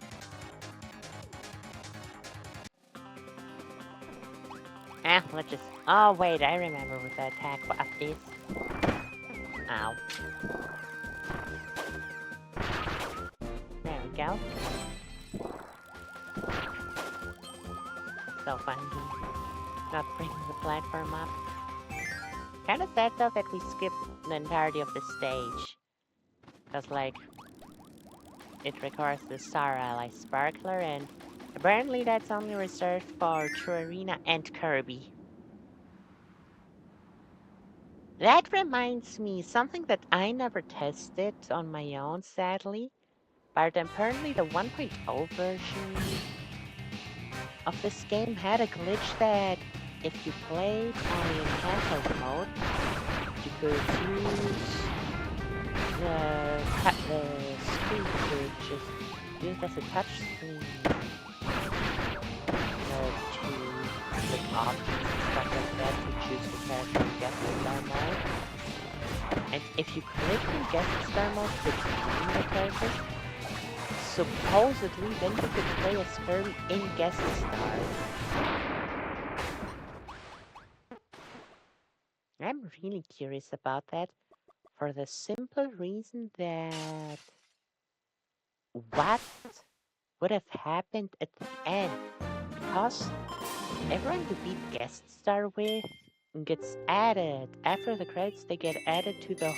Let's just... Oh, wait, I remember what the attack buff is. Ow. There we go. So funny. Not bringing the platform up. Kinda sad though that we skipped the entirety of the stage. Cause like... it requires the Star Ally Sparkler, and apparently that's only reserved for True Arena and Kirby. That reminds me, something that I never tested on my own, sadly, but apparently the 1.0 version of this game had a glitch that if you played on in handheld mode, you could use the screen to just use it as a touch screen to click options and stuff like that to choose the character in guest star mode. And if you click in guest star mode between the characters, supposedly then you could play as Kirby in guest star. I'm really curious about that for the simple reason that what would have happened at the end? Because everyone you beat guest star with gets added. After the credits, they get added to the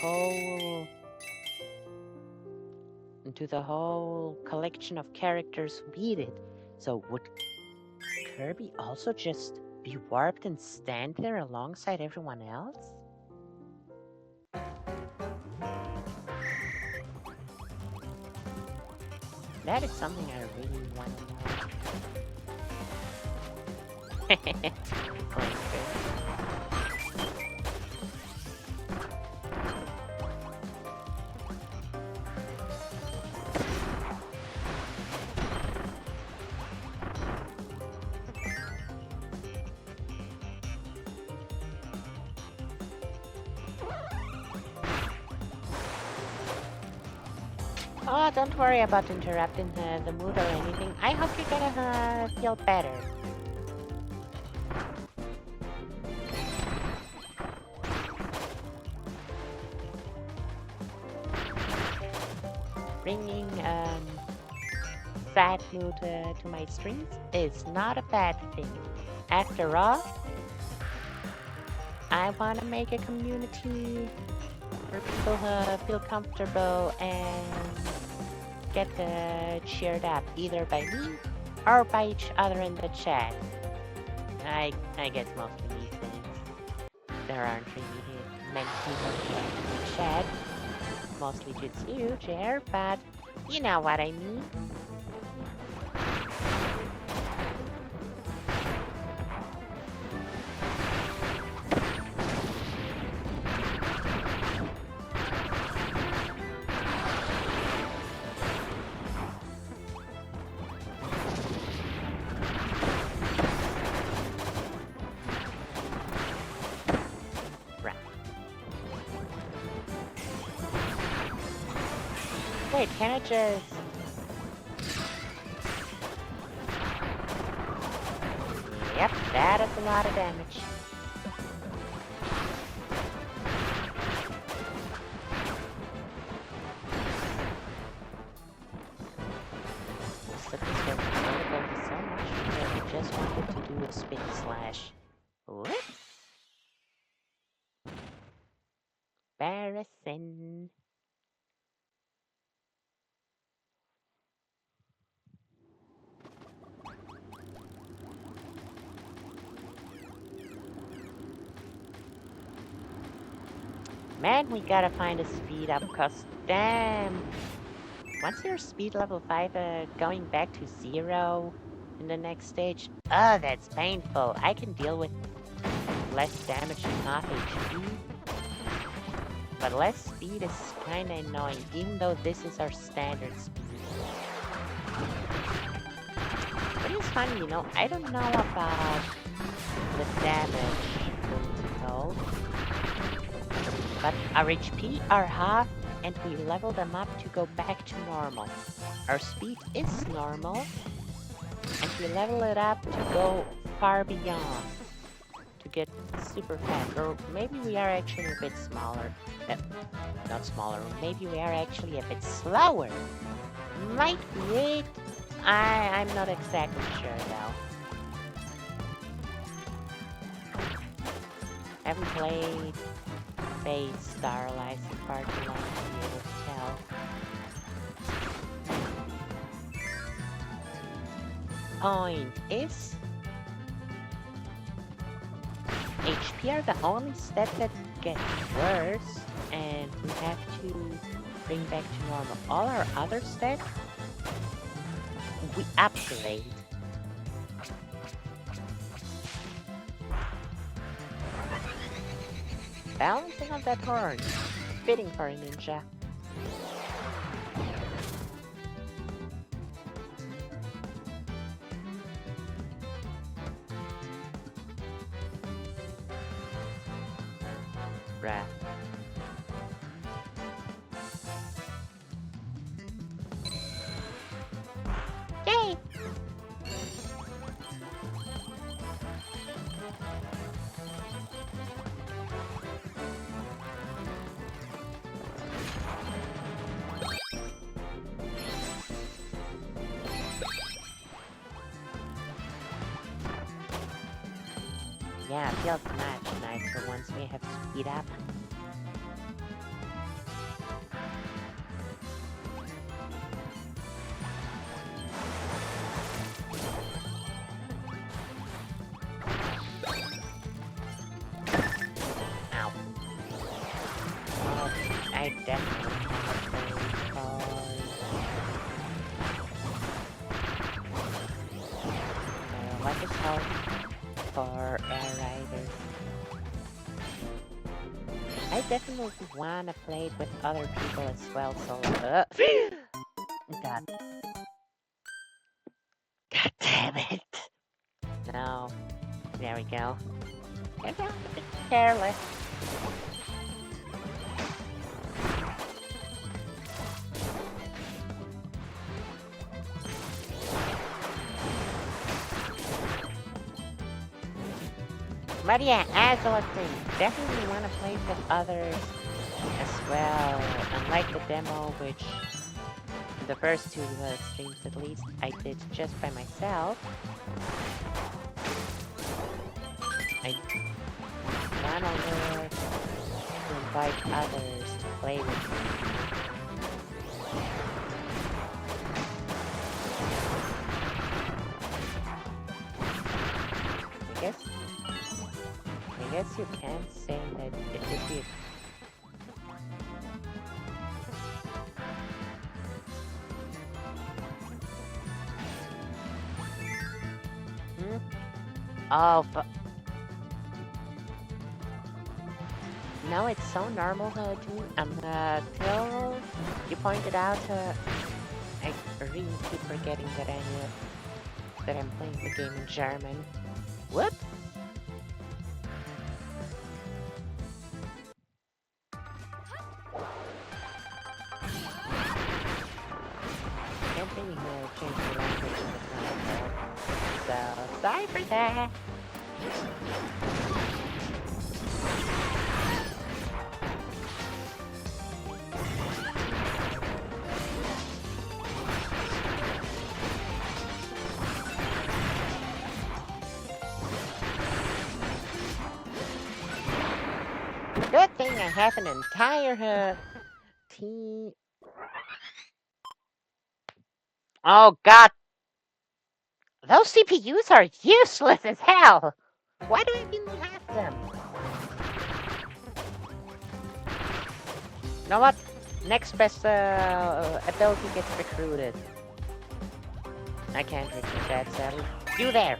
whole collection of characters who beat it. So would Kirby also just be warped and stand there alongside everyone else? That is something I really want to know. Oh, don't worry about interrupting the mood or anything. I hope you're gonna feel better. Bringing sad mood to my streams is not a bad thing. After all, I want to make a community where people feel comfortable and get cheered up either by me or by each other in the chat. I guess mostly me since there aren't really many people in the chat. Mostly just you, Jer, but you know what I mean. Wait, can I just... Yep, that is a lot of damage. This took this game so much that I just wanted to do a spin slash. Whoops. Embarrassing. Man, we gotta find a speed up, cause damn. Once you're speed level 5, going back to 0 in the next stage, that's painful. I can deal with less damage and half HP, but less speed is kinda annoying, even though this is our standard speed. But it's funny, you know, I don't know about the damage, truth be told. But our HP are half, and we level them up to go back to normal. Our speed is normal, and we level it up to go far beyond, to get super fast. Or maybe we are actually a bit smaller. Not smaller, maybe we are actually a bit slower. Might be it. I'm not exactly sure though. Haven't played Phase Starlight far too long to be able to tell. Point is HP here the only stat that gets worse, and we have to bring back to normal. All our other stats, we upgrade. Balancing on that horn. Fitting for a ninja. Bruh. Yay! Yeah, it feels much nicer once we have speed up. Ow. Oh, I definitely what is called for air riders. I definitely wanna play it with other people as well, so God. God damn it. No. There we go. Maybe I'm a bit careless. But yeah, as I was saying, definitely want to play with others as well. Unlike the demo, which the first two streams at least, I did just by myself. I wanna learn to invite others to play with me. I guess you can say that it would be Oh, but no, it's so normal till you pointed out. I really keep forgetting that I'm playing the game in German. Whoops. Can't really change the language in the console. So sorry for that. Good thing I have an entire team. Oh God, those CPUs are useless as hell. Why do I even have them? You know what? Next best ability gets recruited. I can't recruit that, sadly. You there!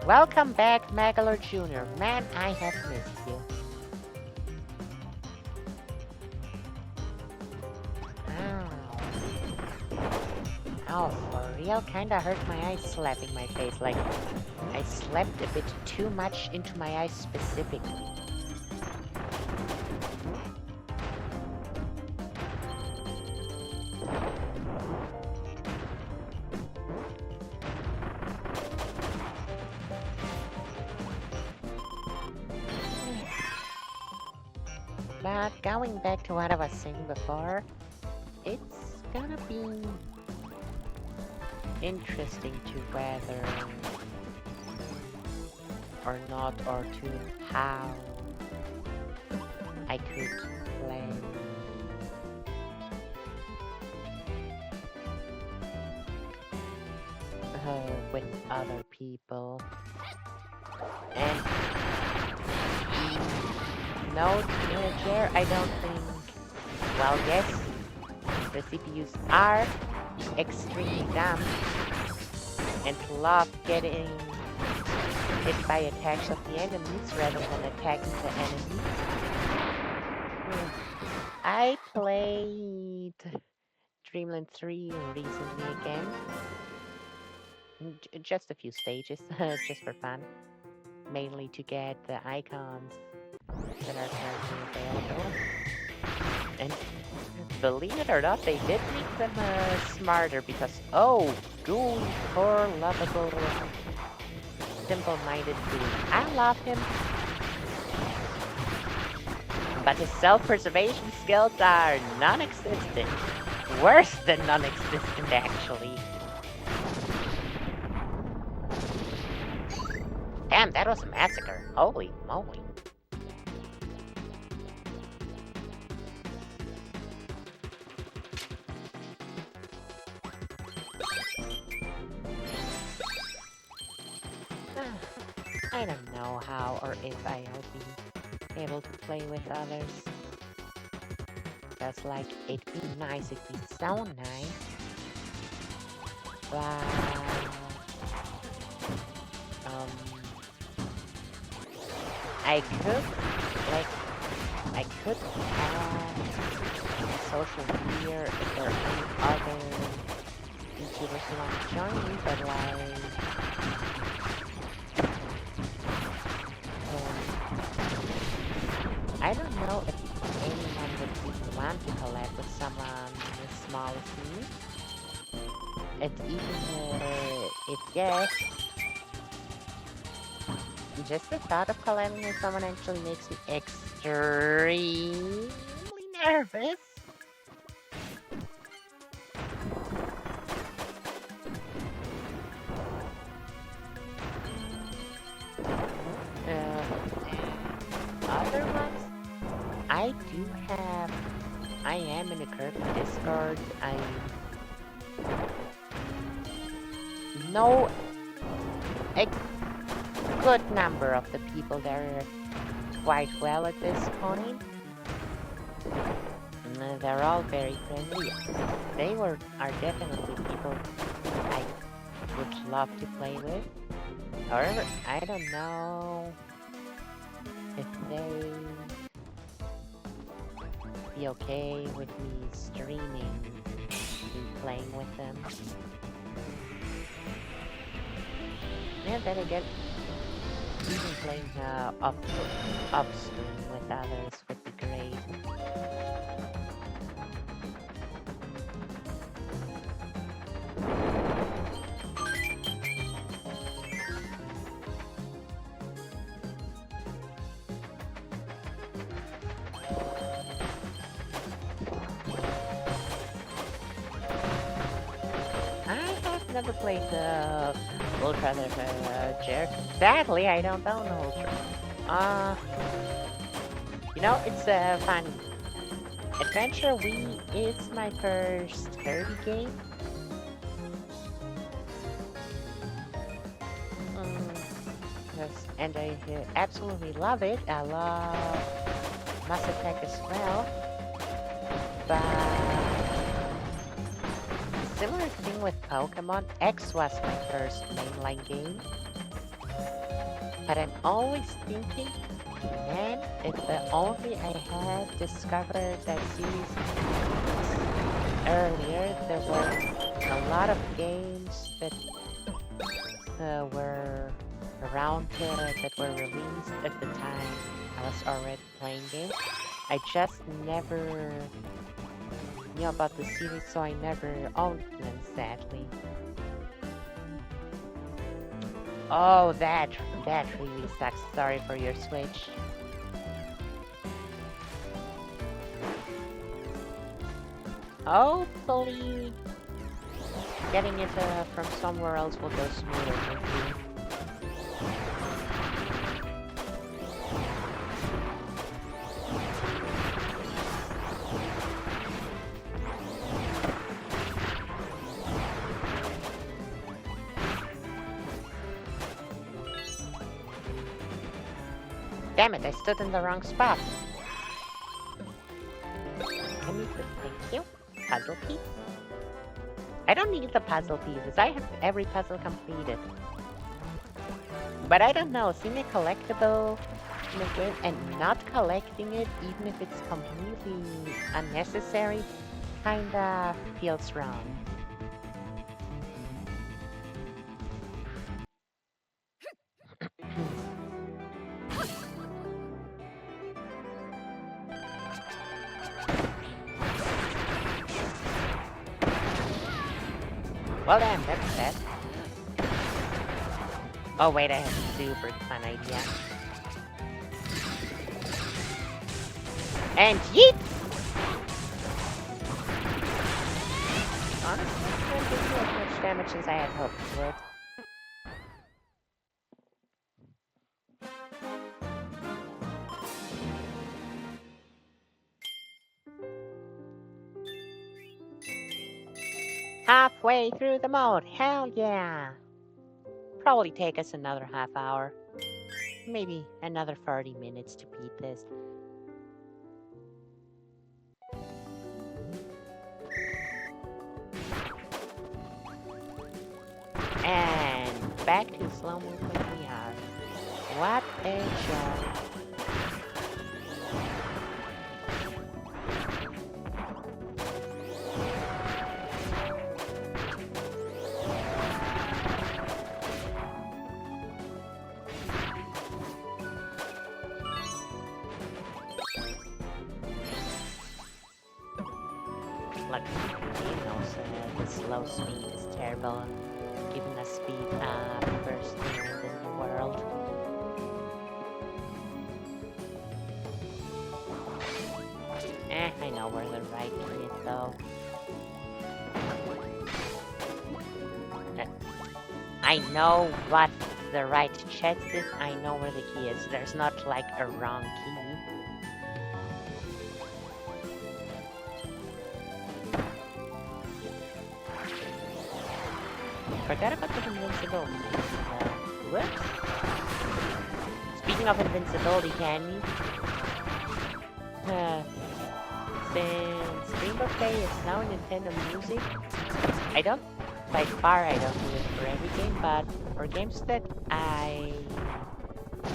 Welcome back, Magalor Jr. Man, I have missed you. Oh, for real? Kinda hurt my eyes slapping my face. Like, I slapped a bit too much into my eyes specifically. But going back to what I was saying before, it's gonna be interesting to whether or not, or to how I could play with other people. And no chair, I don't think. Well, yes, the CPUs are extremely dumb and love getting hit by attacks of the enemies rather than attacking the enemies. I played Dreamland 3 recently again. Just a few stages, just for fun. Mainly to get the icons that are currently available. And believe it or not, they did make them smarter because, oh, gooey, poor, lovable, simple-minded gooey. I love him. But his self-preservation skills are non-existent. Worse than non-existent, actually. Damn, that was a massacre. Holy moly. I don't know how or if I'll be able to play with others. Because, like, it'd be nice, it'd be so nice. But, I could have social media if there are any other YouTubers who want to join me, but like, I don't know if anyone would even want to collab with someone as small as me. And even if yes, just the thought of collabing with someone actually makes me extremely nervous. Other ones, I am in a current Discord. I know a good number of the people there quite well at this point. They're all very friendly. They are definitely people I would love to play with. However, I don't know if they be okay with me streaming and playing with them. And then again, even playing upstream with others would be great. Never played Ultra Jerk. Sadly, I don't own Ultra. You know, it's a fun adventure. Wii is my first Kirby game. Yes, and I absolutely love it. I love Mass Effect as well. But similar thing with Pokemon, X was my first mainline game. But I'm always thinking, man, if only I had discovered that series earlier, there were a lot of games that were around that were released at the time I was already playing games. I just never knew about the series, so I never owned them, sadly. Oh, that really sucks. Sorry for your Switch. Hopefully, getting it from somewhere else will go smoother with you. Damn it, I stood in the wrong spot. Let me put, thank you. Puzzle piece. I don't need the puzzle pieces. I have every puzzle completed. But I don't know, seeing a collectible in a game and not collecting it, even if it's completely unnecessary, kinda feels wrong. Well then, that's that. Oh wait, I have a super fun idea. And yeet! Honestly, it didn't do as much damage as I had hoped it would. Halfway through the mode, hell yeah! Probably take us another half hour. Maybe another 30 minutes to beat this. And back to slow movement we are. What a show. Like, he knows the slow speed is terrible, giving us speed first in the world. I know where the right key is though. I know what the right chest is, I know where the key is. There's not like a wrong key. Forgot about the invincibility. Whoops. Speaking of invincibility, Candy. Since Rainbow Play is now Nintendo Music, by far I don't do it for every game, but for games that I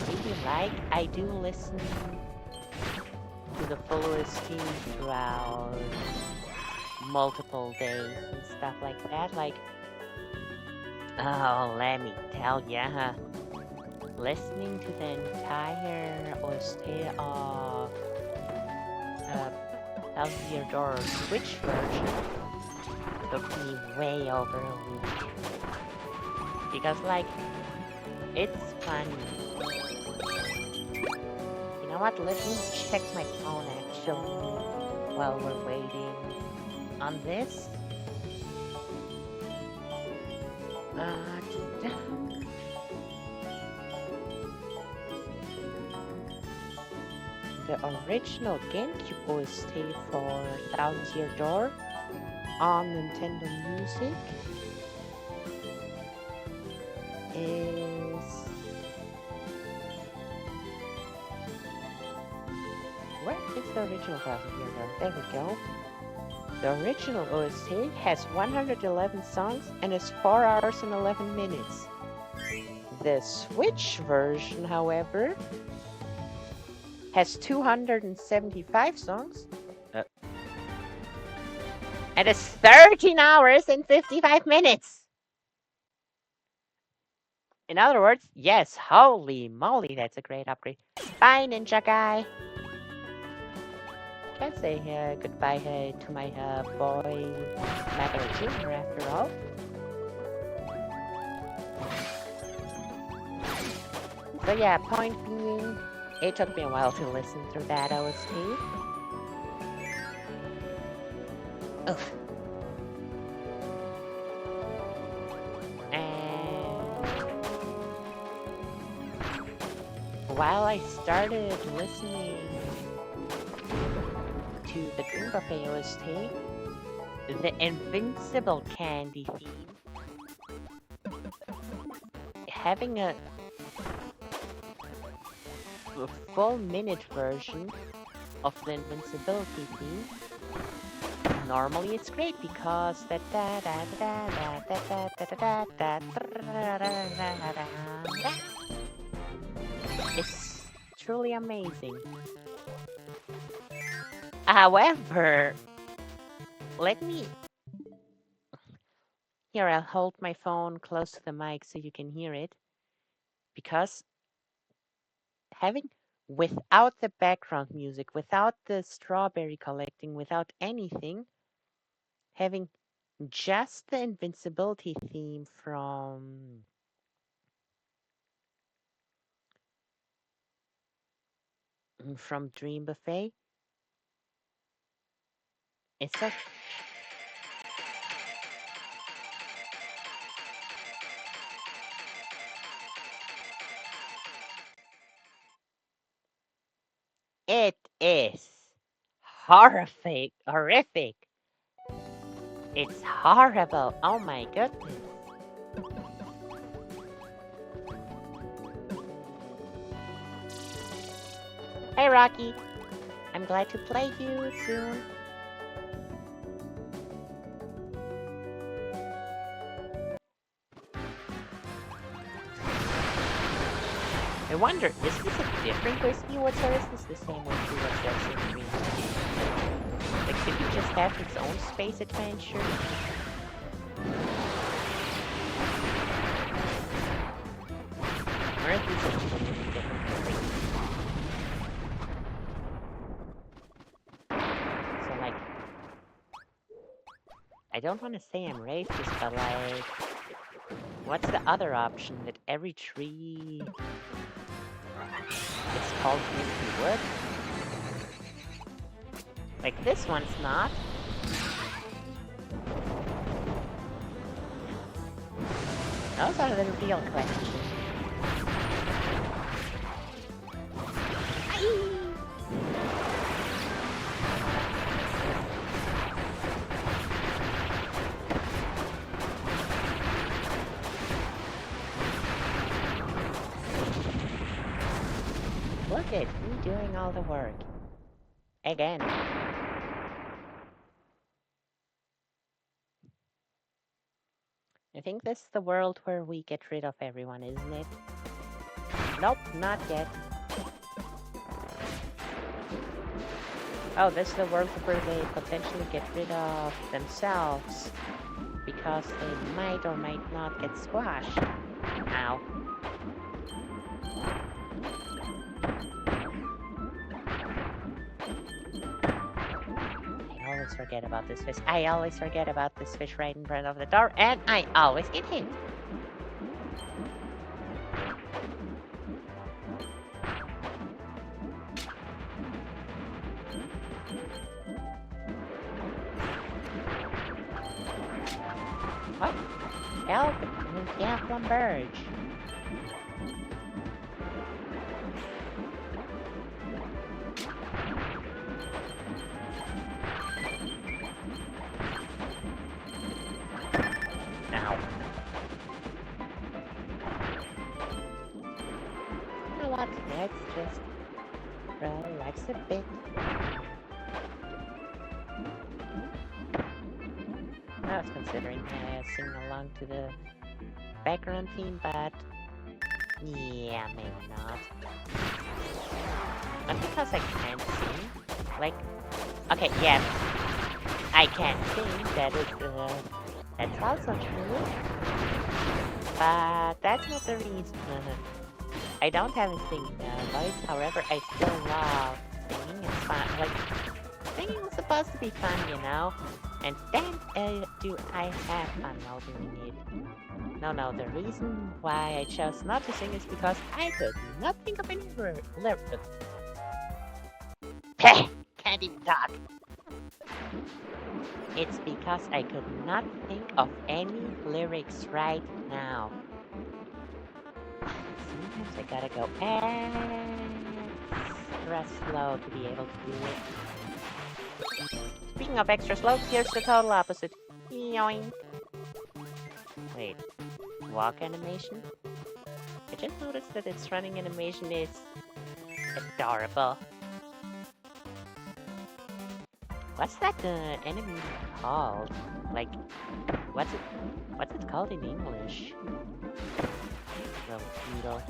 really like, I do listen to the full OST throughout multiple days and stuff like that. Like, oh, let me tell ya, listening to the entire OST of Thousand Year Door Switch version took me way over a week. Because, like, it's funny. You know what? Let me check my phone actually while we're waiting on this. The original GameCube OST for Thousand Year Door on Nintendo Music is... Where is the original Thousand Year Door? There we go. The original OST has 111 songs and is 4 hours and 11 minutes. The Switch version, however, has 275 songs and it's 13 hours and 55 minutes. In other words, yes, holy moly, that's a great upgrade. Bye, Ninja Guy. Can't say goodbye to my boy Maverick Jr. after all. So yeah, point being, it took me a while to listen through that OST. Oof. And while I started listening to the Green Buffet OST, the Invincible Candy theme, having a a full minute version of the invincibility theme, normally it's great because it's truly amazing. However, let me here, I'll hold my phone close to the mic so you can hear it, because having without the background music, without the strawberry collecting, without anything, having just the invincibility theme from Dream Buffet, it's a it is horrific. It's horrible. Oh my goodness. Hey Rocky, I'm glad to play you soon. I wonder, is this a different whiskey woods or is this the same whiskey woods that's in Green? Like, could it just have its own space adventure? Or is this a different thing? So, like, I don't want to say I'm racist, but like, what's the other option? That every tree is called whiskey wood? Like, this one's not. Those are the real questions. Look at me doing all the work. Again. I think this is the world where we get rid of everyone, isn't it? Nope, not yet. Oh, this is the world where they potentially get rid of themselves because they might or might not get squashed. Ow. I always forget about this fish. I always forget about this fish right in front of the door, and I always get hit. What? Help! Yeah, from Burge. Ow. You know what? Let's just relax a bit. I was considering singing along to the background theme, but yeah, maybe not. And because I can't sing, like, okay, yes, I can sing, that's also true, but that's not the reason. I don't have a singing voice, however, I still love singing. It's fun. Like, singing is supposed to be fun, you know? And then, do I have fun while doing it? No, the reason why I chose not to sing is because I could not think of any lyrics. Can't even talk. It's because I could not think of any lyrics right now. Sometimes I gotta go extra slow to be able to do it. Speaking of extra slow, here's the total opposite. Yoink. Wait, walk animation? I just noticed that its running animation is adorable. What's that enemy called? Like, what's it called in English? Well, beetle.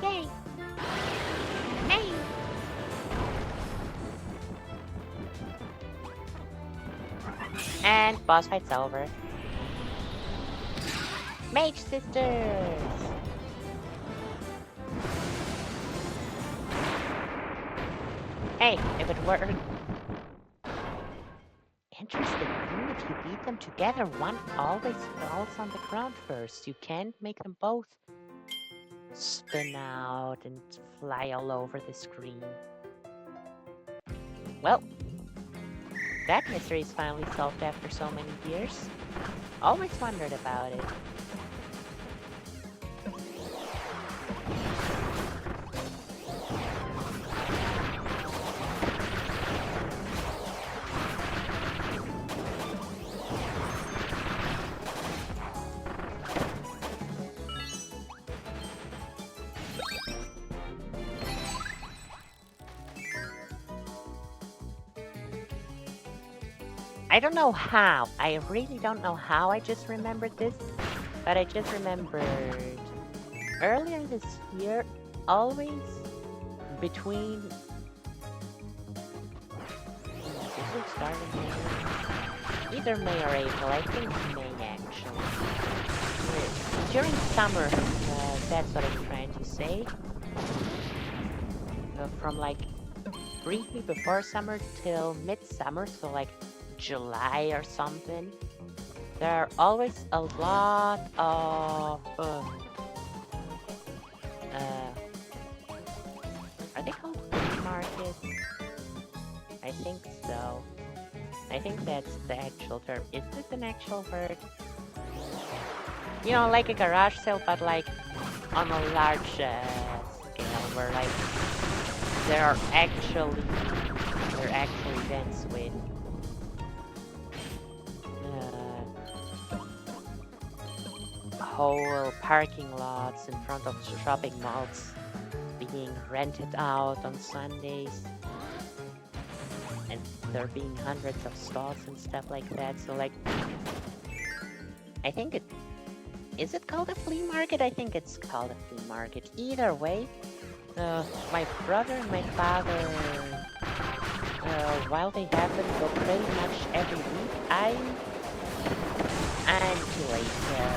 Yay! Hey! And boss fight's over. Mage Sisters! Hey, if it worked. Interesting thing, if you beat them together, one always falls on the ground first. You can't make them both spin out and fly all over the screen. Well, that mystery is finally solved after so many years. Always wondered about it. I don't know how. I really don't know how I just remembered this, but I just remembered earlier this year, always between. This week started either May or April. I think May actually. During summer, that's what I'm trying to say. From like briefly before summer till midsummer, so like July or something, there are always a lot of are they called flea markets? I think so. I think that's the actual term. Is this an actual word? You know, like a garage sale, but like on a large scale, where like there are actually events with whole parking lots in front of shopping malls being rented out on Sundays, and there being hundreds of stalls and stuff like that. So like, I think is it called a flea market? I think it's called a flea market. Either way, my brother and my father, while they happen to go pretty much every week, I'm uninterested.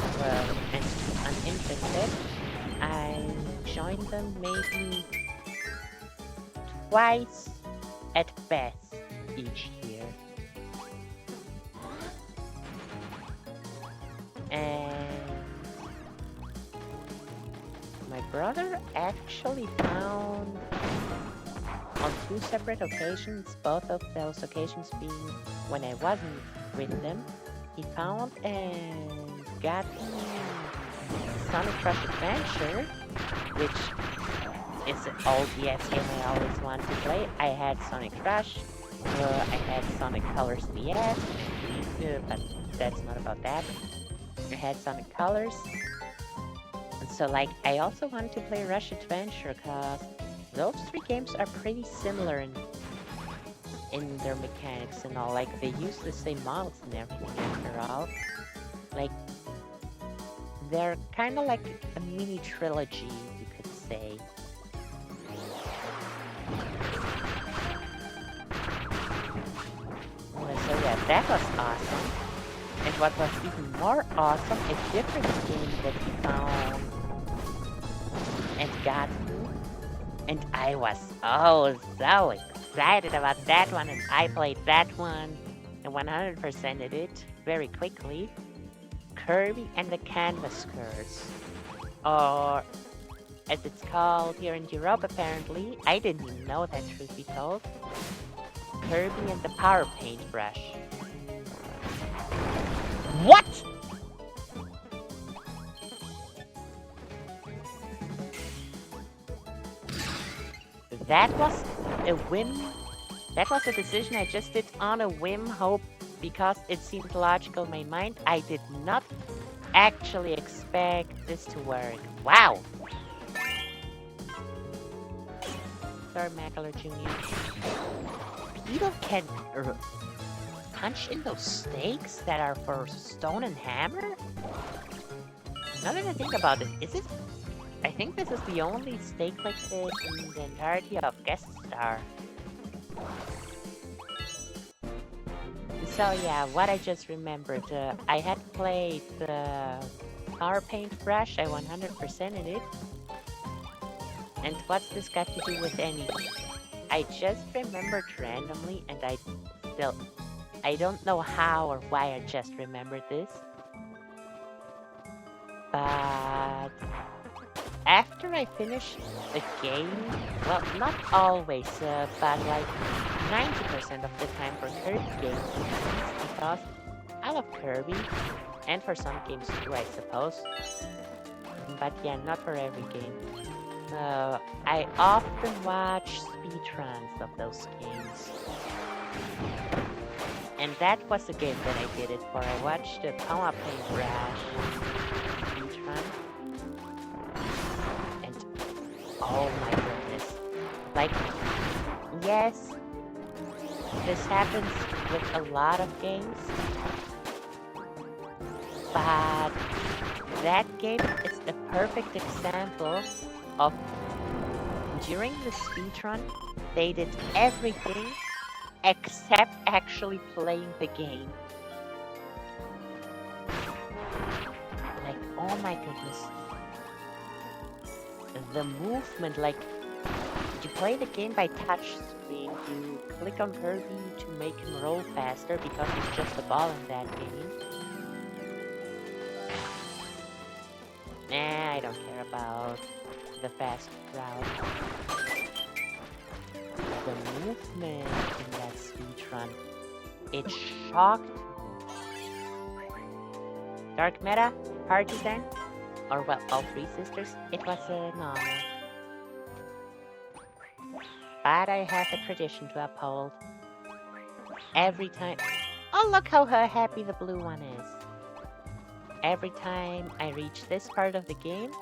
I joined them maybe twice at best each year. And my brother actually found on 2 separate occasions, both of those occasions being when I wasn't with them, he found and got me Sonic Rush Adventure, which is an old DS game I always wanted to play. I had Sonic Rush, I had Sonic Colors DS, but that's not about that. I had Sonic Colors, and so like I also wanted to play Rush Adventure because those 3 games are pretty similar in their mechanics and all. Like they use the same models and everything after all. Like they're kind of like a mini trilogy, you could say. So yeah, that was awesome. And what was even more awesome, a different game that he found and got me. And I was so excited about that one, and I played that one and 100%ed it very quickly. Kirby and the Canvas Curse. Or as it's called here in Europe apparently. I didn't even know that, truth be told. Kirby and the Power Paintbrush. What?! That was a whim. That was a decision I just did on a whim, hope, because it seemed logical in my mind. I did not actually expect this to work. Wow! Sorry, Macular Jr. People can punch in those stakes that are for stone and hammer? Now that I think about it, is it? I think this is the only stake like this in the entirety of Guest Star. So yeah, what I just remembered, I had played the Power Paintbrush, I 100%ed it. And what's this got to do with anything? I just remembered randomly, and I don't know how or why I just remembered this. But after I finish a game, well, not always, but like 90% of the time for Kirby games, because I love Kirby, and for some games too, I suppose. But yeah, not for every game. I often watch speedruns of those games. And that was the game that I did it for. I watched the Power Paintbrush speedrun. And oh my goodness. Like, yes, this happens with a lot of games. But that game is a perfect example of during the speedrun, they did everything except actually playing the game. Like, oh my goodness. The movement, like, you play the game by touch screen, you click on Kirby to make him roll faster because he's just a ball in that game. Nah, I don't care about the fast route. The movement in that speedrun, it shocked me. Dark Meta, Partisan, or well, all three sisters, it was an honor. But I have a tradition to uphold. Every time... Oh, look how happy the blue one is. Every time I reach this part of the game,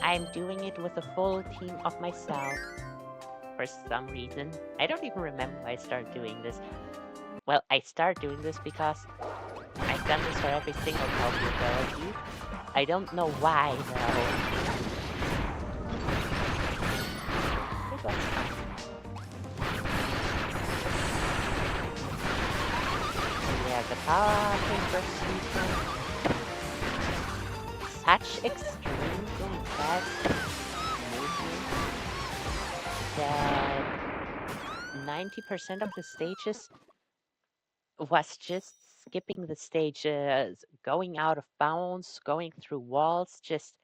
I'm doing it with a full team of myself. For some reason. I don't even remember why I started doing this. Well, I start doing this because I've done this for every single Call ability. I don't know why, though. It was fun. Yeah, the Power Paintbrush speedrun. Such extreme and fast movement that 90% of the stages was just skipping the stages, going out of bounds, going through walls, just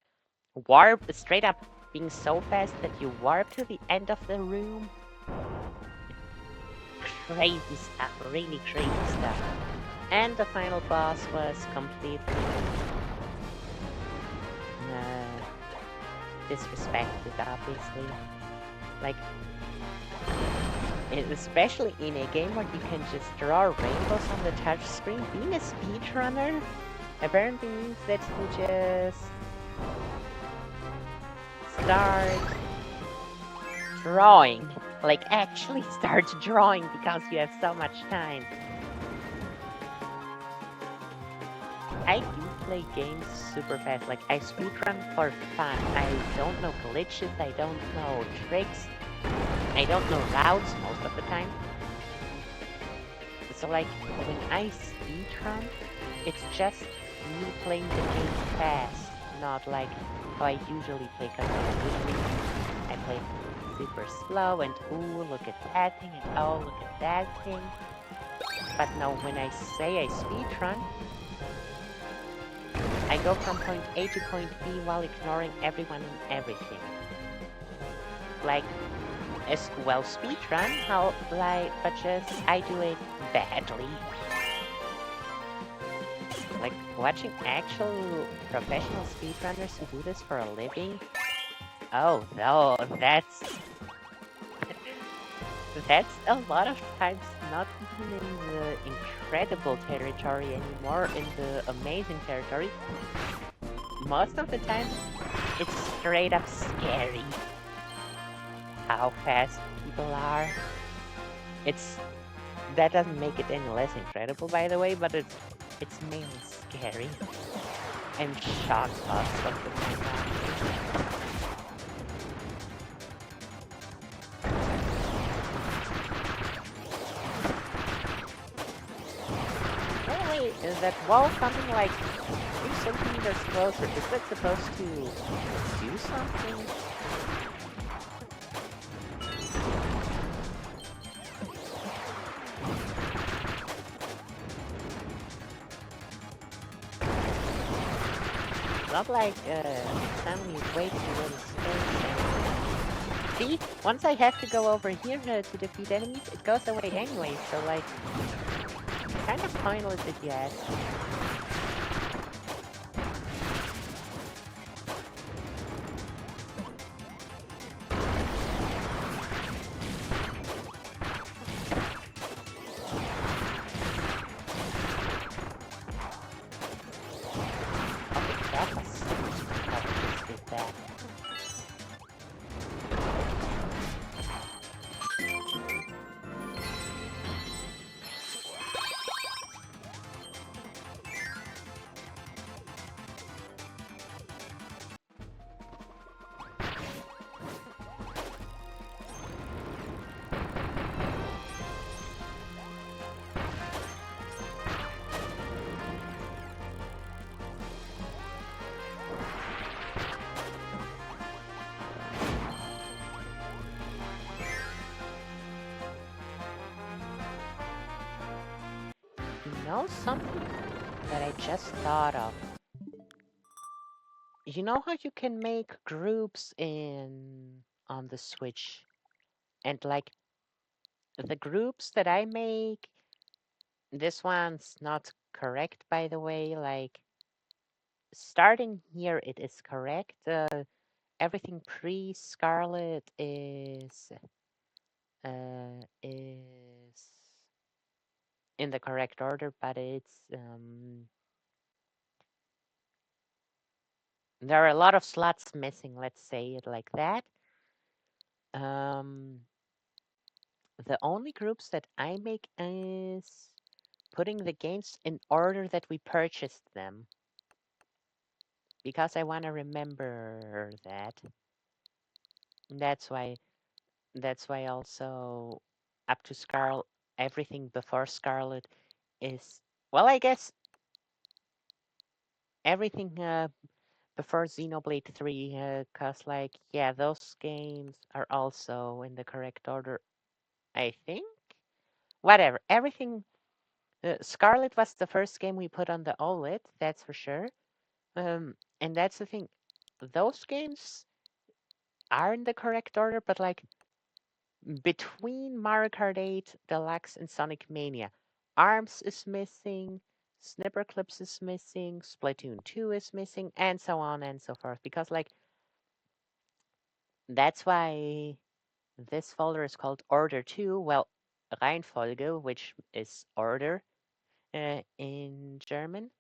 warp, straight up being so fast that you warp to the end of the room. Crazy stuff, really crazy stuff. And the final boss was completely disrespected, obviously. Like, especially in a game where you can just draw rainbows on the touchscreen, being a speedrunner apparently means that you just start drawing. Like, actually start drawing because you have so much time. I do play games super fast. Like, I speedrun for fun. I don't know glitches, I don't know tricks. I don't know routes most of the time. So like, when I speedrun, it's just me playing the game fast, not like how I usually play, because I play super slow and ooh, look at that thing, and oh, look at that thing. But no, when I say I speedrun, I go from point A to point B while ignoring everyone and everything. Like, as well speedrun, how, like, but just, I do it badly. Like, watching actual professional speedrunners who do this for a living? Oh, no, that's a lot of times not even in the incredible territory anymore, in the amazing territory. Most of the time, it's straight up scary how fast people are. That doesn't make it any less incredible, by the way, but it's mainly scary. I'm shocked most of the time. Oh wait, is that wall coming like 2 centimeters closer? Is that supposed to do something? Not like family is waiting a little space. See, once I have to go over here to defeat enemies, it goes away anyway, so like, kind of pointless if you ask. You know something that I just thought of? You know how you can make groups on the Switch? And like, the groups that I make, this one's not correct, by the way, like, starting here it is correct. Everything pre-Scarlet is in the correct order, but it's there are a lot of slots missing, let's say it like that. The only groups that I make is putting the games in order that we purchased them, because I want to remember that. That's why also up to Scarlet, everything before Scarlet is, well, I guess everything before Xenoblade 3, cause like, yeah, those games are also in the correct order, I think. Whatever, everything. Scarlet was the first game we put on the OLED, that's for sure. And that's the thing. Those games are in the correct order, but like, between Mario Kart 8 Deluxe and Sonic Mania, ARMS is missing, Snipper Clips is missing, Splatoon 2 is missing, and so on and so forth. Because like, that's why this folder is called Order 2. Well, Reihenfolge, which is order in German.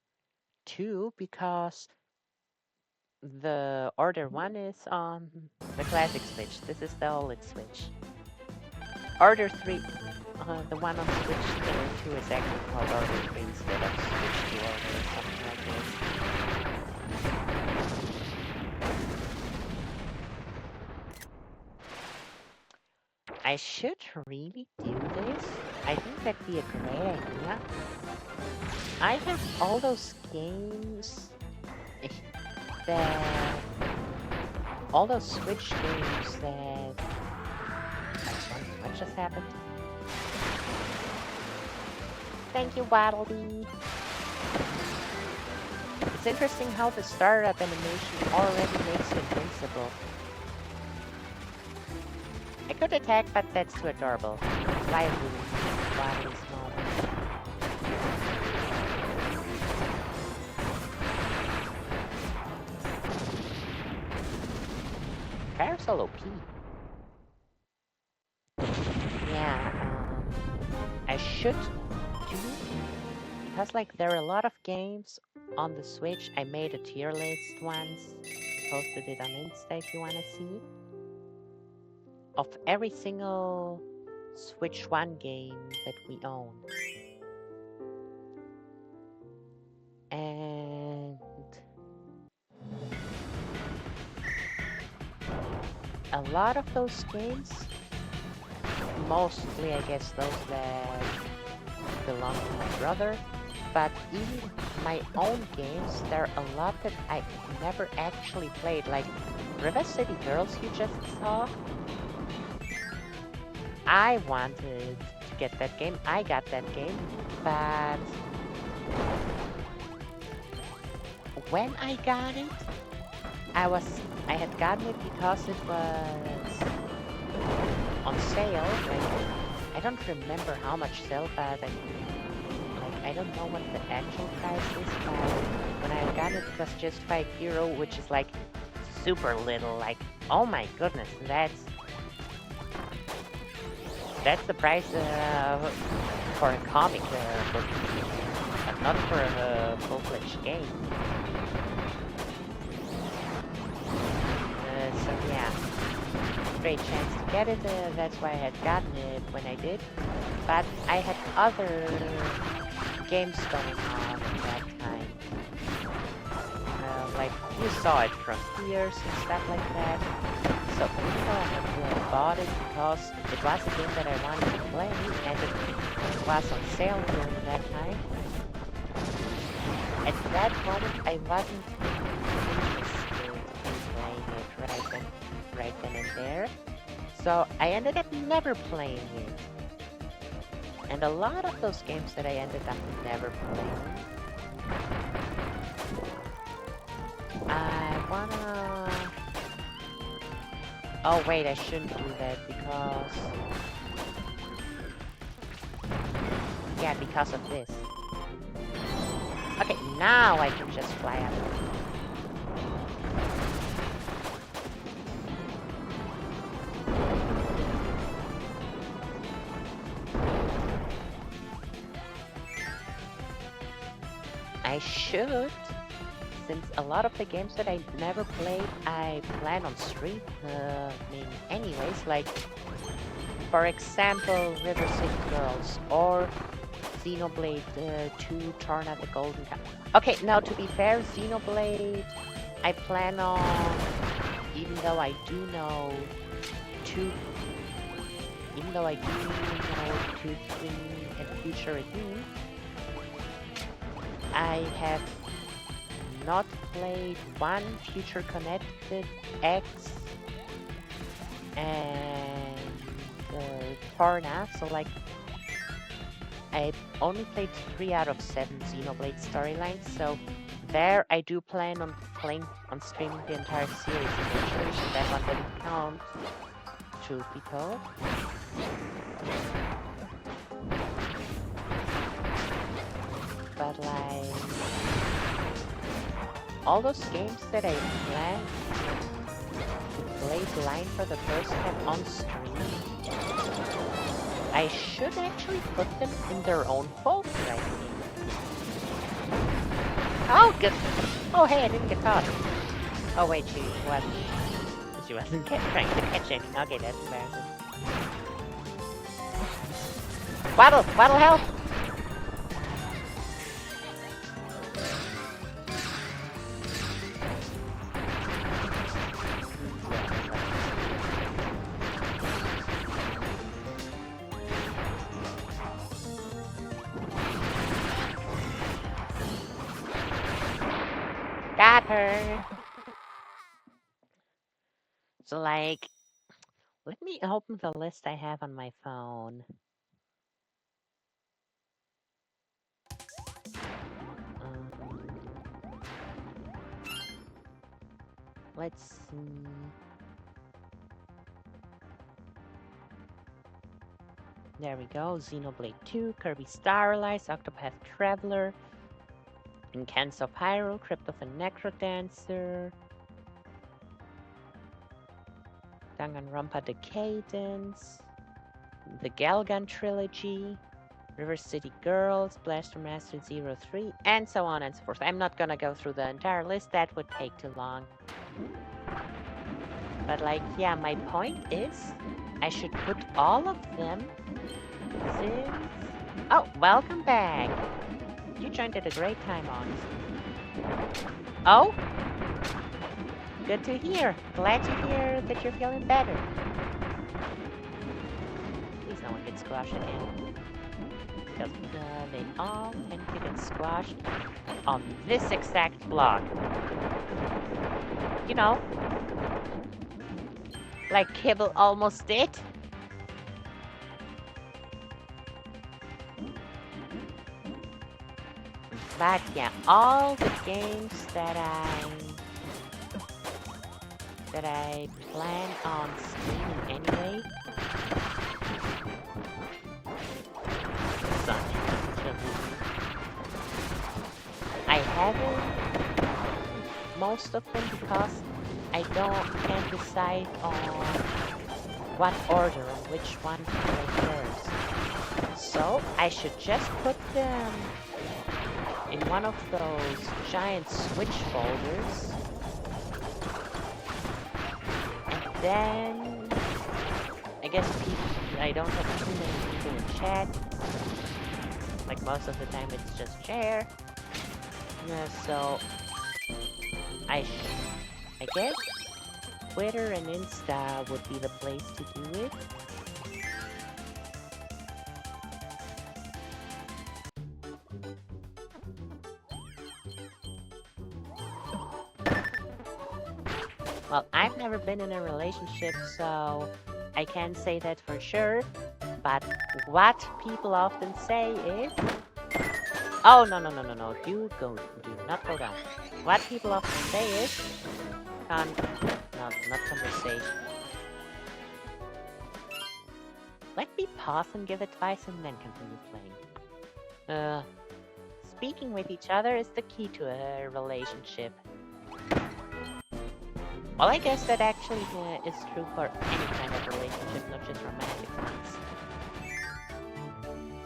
2, because the Order 1 is on the Classic Switch. This is the OLED Switch. Order 3, the one on Switch 2 is actually called Order 3 instead of Switch 2 Order or something like this. I should really do this. I think that'd be a great idea. I have all those games all those Switch games that... What just happened? Thank you, Waddle Dee. It's It's interesting how the startup animation already makes you invincible. I could attack, but that's too adorable. Wildly small. Carousel OP. Yeah, I should do, because like there are a lot of games on the Switch. I made a tier list once, posted it on Insta if you want to see, of every single Switch 1 game that we own. And a lot of those games, mostly I guess those that belong to my brother, but even my own games, there are a lot that I never actually played, like River City Girls you just saw. I wanted to get that game, I got that game, but when I got it, I had gotten it because it was on sale. Like, I don't remember how much sale, but I don't know what the actual price is, but when I got it, it was just €5, which is like super little. Like, oh my goodness, that's the price for a comic book, but not for a full-fledged game. So yeah, great chance to get it. That's why I had gotten it when I did. But I had other games going on at that time. Like you saw it from peers and stuff like that. So even though I had bought it because it was a game that I wanted to play and it was on sale during that time, at that moment I wasn't interested in playing it right then and there. So I ended up never playing it. And a lot of those games that I ended up never playing, I wanna... Oh wait, I shouldn't do that because... Yeah, because of this. Okay, now I can just fly up. I should, since a lot of the games that I never played, I plan on streaming anyways, like, for example, River City Girls, or Xenoblade 2 Torna the Golden Cow. Okay, now to be fair, Xenoblade, I plan on, even though I do know 2, 3, and Future Redeem, I have not played 1 Future Connected X and Torna, so like I only played 3 out of 7 Xenoblade storylines, so there I do plan on streaming the entire series eventually, so that one didn't count, truth be told. But like, all those games that I plan to play blind for the first time on stream, I should actually put them in their own folder, I think. Oh, good. Oh, hey, I didn't get caught. Oh, wait, she wasn't trying to catch anything. Okay, that's embarrassing. Waddle, help! Got her! So, like, let me open the list I have on my phone. Let's see. There we go. Xenoblade 2, Kirby Star Allies, Octopath Traveler, Incanto Pyro, Crypt of the Necrodancer, Danganronpa Decadence, the Galgun Trilogy, River City Girls, Blaster Master 03, and so on and so forth. I'm not gonna go through the entire list, that would take too long. But like, yeah, my point is, I should put all of them since... Oh, welcome back! You joined at a great time, honestly. Oh? Good to hear. Glad to hear that you're feeling better. Please no one gets squashed again. Because they all tend to get squashed on this exact block. You know, like Kibble almost did. But yeah, all the games that I plan on streaming anyway. I haven't most of them because I can't decide on what order on which one to play first. So I should just put them in one of those giant switch folders, and then I guess I don't have too many people in chat. Like most of the time, it's just share. So I guess Twitter and Insta would be the place to do it. Well, I've never been in a relationship, so I can't say that for sure. But what people often say is... Oh, no. Do not go down. What people often say is... not conversation. Let me pause and give advice and then continue playing. Speaking with each other is the key to a relationship. Well, I guess that actually is true for any kind of relationship, not just romantic ones.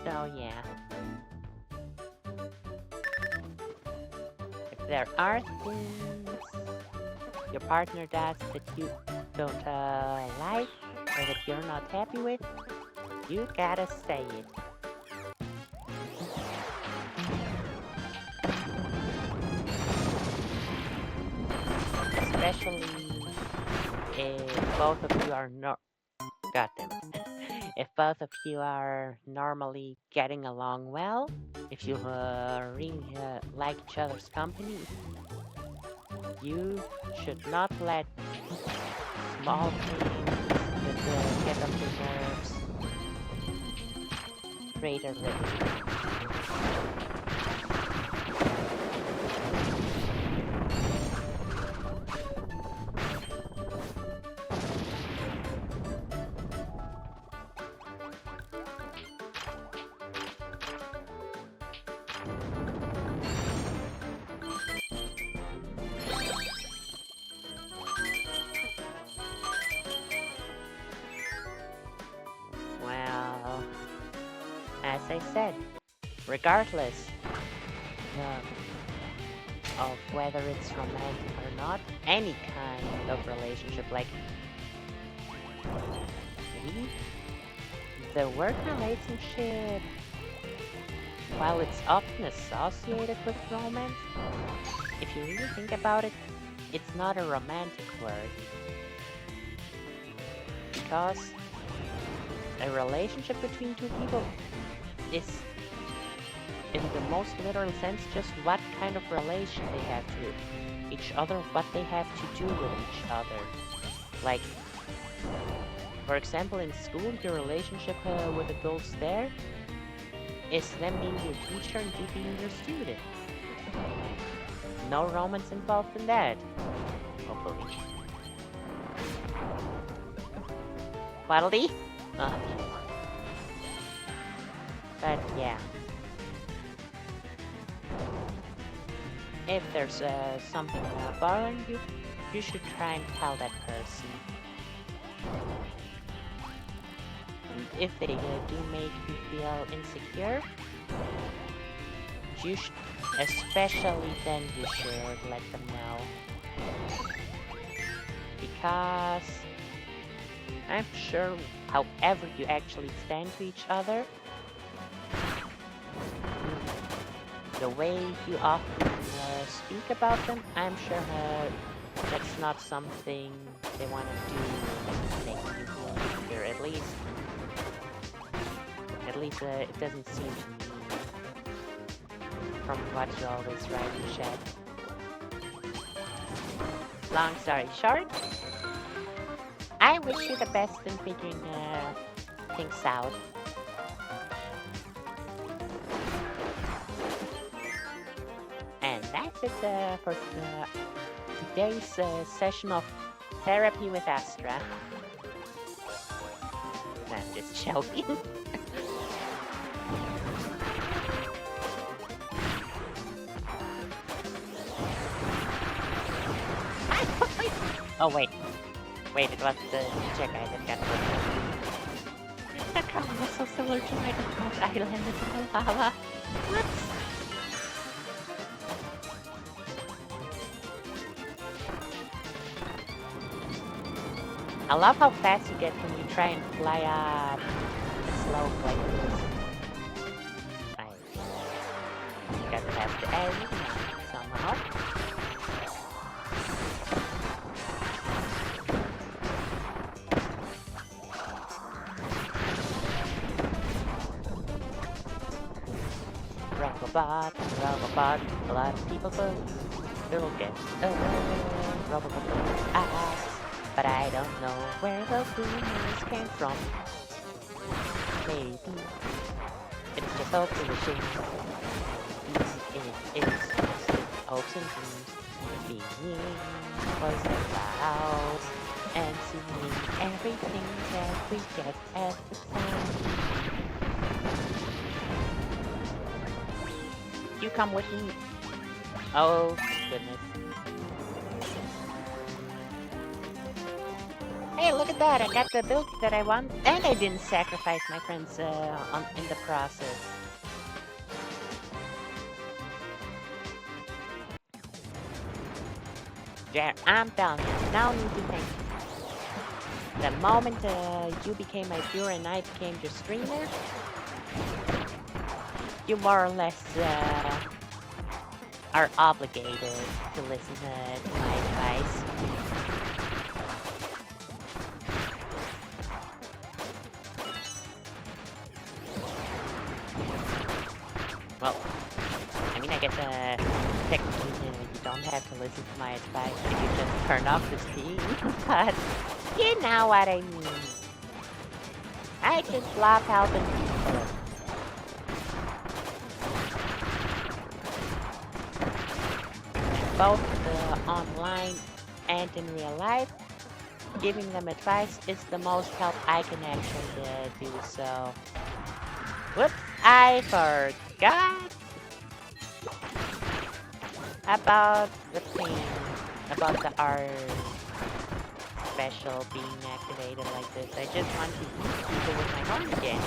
So, yeah. If there are things your partner does that you don't like, or that you're not happy with, you gotta say it. Especially if both of you are not... Goddamn. If both of you are normally getting along well, if you really like each other's company, you should not let small things that get on your nerves create a rift. As I said, regardless of whether it's romantic or not, any kind of relationship, like the work relationship, while it's often associated with romance, if you really think about it, it's not a romantic word. Because a relationship between two people is, in the most literal sense, just what kind of relation they have to each other, what they have to do with each other. Like, for example, in school, your relationship with adults there is them being your teacher and you being your student. No romance involved in that. Hopefully. Waddle-dee? Oh, but yeah. If there's something bothering you, you should try and tell that person. And if they do make you feel insecure, you should, especially then you should let them know. Because I'm sure however you actually stand to each other, the way you often speak about them, I'm sure that's not something they want to do to make you feel insecure. At least it doesn't seem to me from what you always write in chat. Long story short, I wish you the best in figuring things out. And that's it for today's session of therapy with Astra. I'm just joking. Oh wait, it was the check I that got put. That cover was so similar to my default island in the lava. What? I love how fast you get when you try and fly up a slope like this. I got past the edge somehow. Robobot, a lot of people will get Robobot ass, but I don't know where the rumors came from. Maybe it's just hopes and wishing. It is just hopes and dreams. Being was about and seeing everything that we get at the time. You come with me. Oh, goodness. Hey, look at that. I got the ability that I want. And I didn't sacrifice my friends in the process. Yeah, I'm telling you. Now need to thank you. The moment you became my viewer and I became your streamer, you more or less are obligated to listen to my advice. Well, I mean, I guess technically you don't have to listen to my advice if you just turn off the stream, but you know what I mean. I just love helping people. Both online and in real life, giving them advice is the most help I can actually do. So, whoops, I forgot about the thing, about the R special being activated like this. I just want to beat people with my horn again.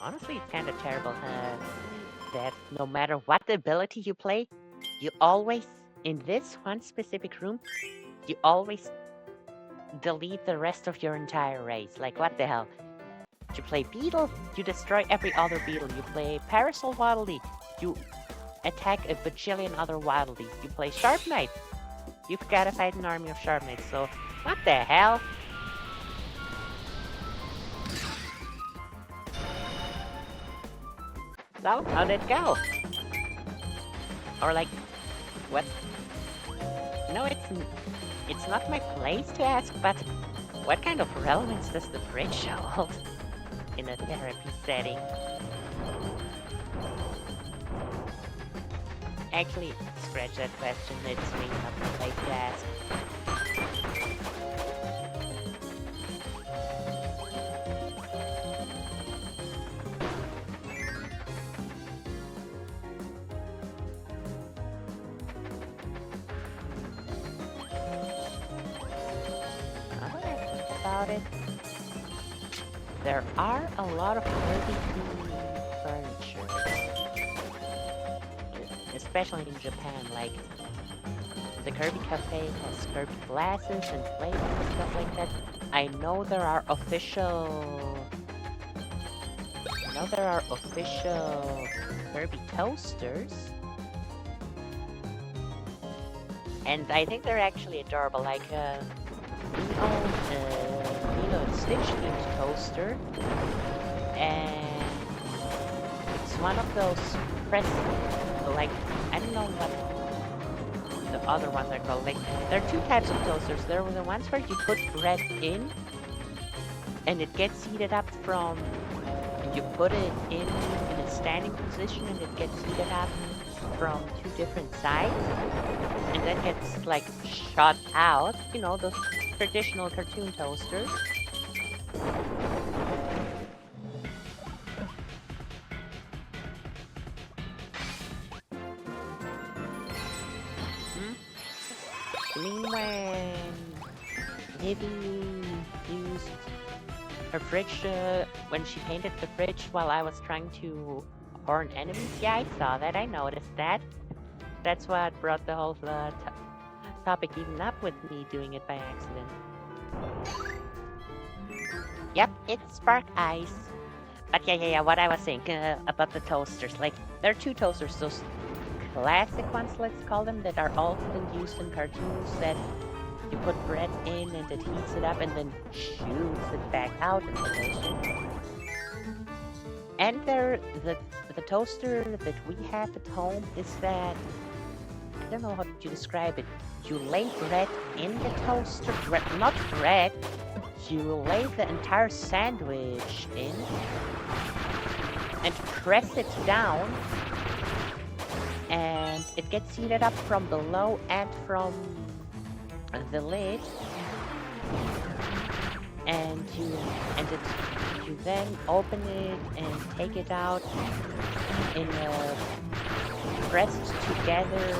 Honestly, it's kind of terrible that no matter what ability you play, you always, in this one specific room, you always delete the rest of your entire race. Like, what the hell? You play Beetle, you destroy every other Beetle. You play Parasol Waddle-Dee, you attack a bajillion other Waddle-Dees. You play Sharp Knight, you've got to fight an army of Sharp Knights. So, what the hell? So, how'd it go? Or like, what? No, it's not my place to ask, but what kind of relevance does the bridge hold? in a therapy setting. Actually, scratch that question. It's me, not like to ask. About it. There are a lot of Kirby themed furniture, especially in Japan. Like the Kirby Cafe has Kirby glasses and plates and stuff like that. I know there are official. Kirby toasters, and I think they're actually adorable. Like we own Lilo and Stitch themed toaster, and it's one of those press, like, I don't know what the other ones are called. Like, there are two types of toasters. There are the ones where you put bread in, and it gets heated up from, you put it in a standing position, and it gets heated up from two different sides, and then gets, like, shot out, you know, the traditional cartoon toasters. You mean when Libby used her fridge, when she painted the fridge while I was trying to horn enemies? Yeah, I saw that, I noticed that. That's what brought the whole topic even up with me doing it by accident. Yep, it's Spark Ice. But yeah, what I was saying about the toasters. Like, there are two toasters, those classic ones, let's call them, that are often used in cartoons, that you put bread in and it heats it up and then shoots it back out in the toaster. And the toaster that we have at home is that, I don't know how to describe it. You lay bread in the toaster, not bread, you lay the entire sandwich in and press it down, and it gets heated up from below and from the lid, and you then open it and take it out in a pressed together,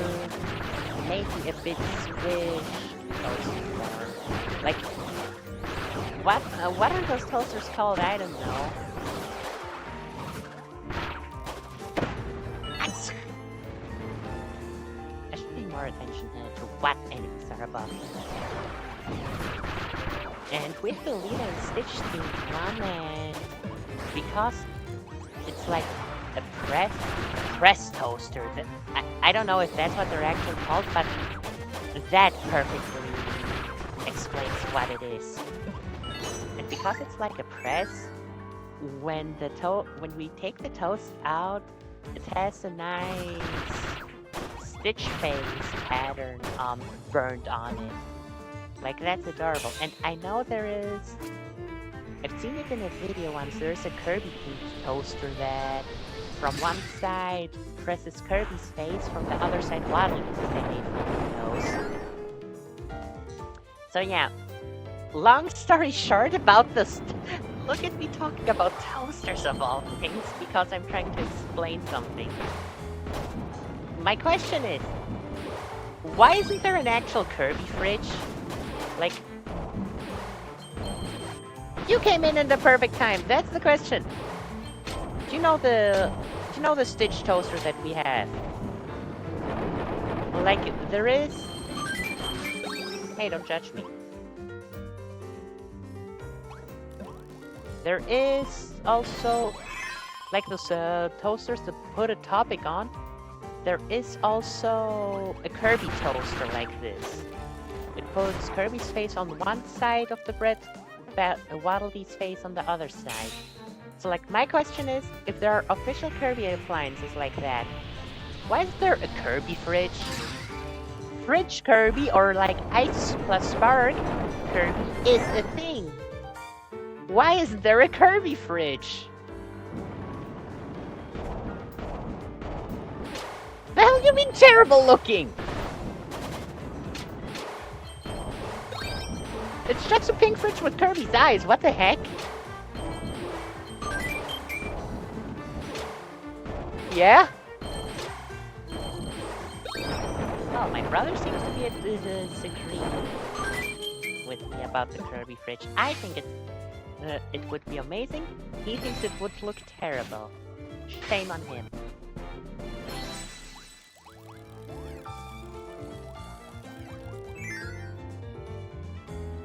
maybe a bit squish toaster form. Like, what are those toasters called? I don't know. I should pay more attention to what enemies are above. And with the Lilo and Stitch themed one, and because it's like a press toaster, I don't know if that's what they're actually called, but that perfectly explains what it is. And because it's like a press, when we take the toast out, it has a nice stitch face pattern burned on it. Like, that's adorable. And I know I've seen it in a video once, there's a Kirby themed toaster that from one side presses Kirby's face, from the other side Waddle's face. So yeah, long story short about this, look at me talking about toasters of all things, because I'm trying to explain something. My question is, why isn't there an actual Kirby fridge? Like, you came in the perfect time. That's the question. Do you know the Stitch toaster that we have? Like, there is. Hey, don't judge me. There is also, like, those toasters to put a topic on. There is also a Kirby toaster like this. It puts Kirby's face on one side of the bread, Waddle Dee's face on the other side. So, like, my question is, if there are official Kirby appliances like that, why is there a Kirby fridge? Fridge Kirby, or like Ice plus Spark Kirby, is a thing. Why isn't there a Kirby fridge? The hell you mean terrible looking? It's just a pink fridge with Kirby's eyes, what the heck? Yeah? Well, my brother seems to be disagreeing with me about the Kirby fridge. I think it would be amazing. He thinks it would look terrible. Shame on him.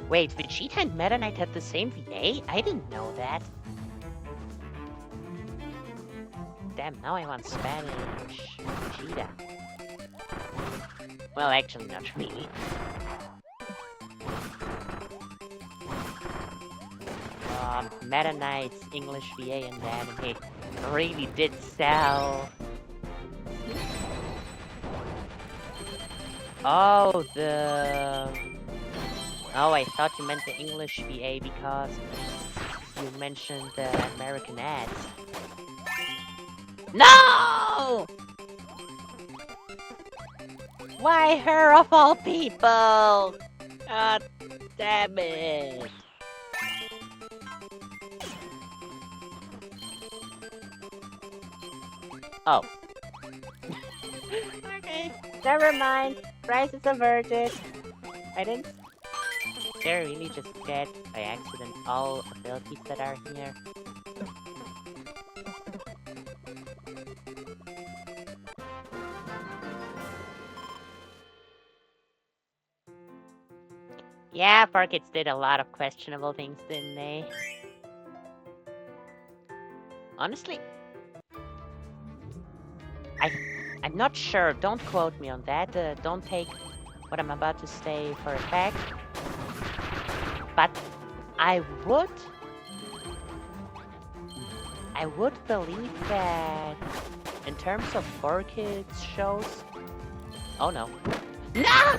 Wait, Vegeta and Meta Knight had the same VA? I didn't know that. Damn, now I want Spanish Vegeta. Well, actually, not really. Meta Knight's English VA in the anime really did sell. Oh, Oh, I thought you meant the English VA because you mentioned the American ads. No! Why her of all people? God damn it. Oh. Okay, never mind. Price is averted. I didn't... Did I really just get, by accident, all abilities that are here? Yeah, 4Kids did a lot of questionable things, didn't they? Honestly, I'm not sure. Don't quote me on that. Don't take what I'm about to say for a fact. But I would believe that in terms of 4Kids shows. Oh no! No!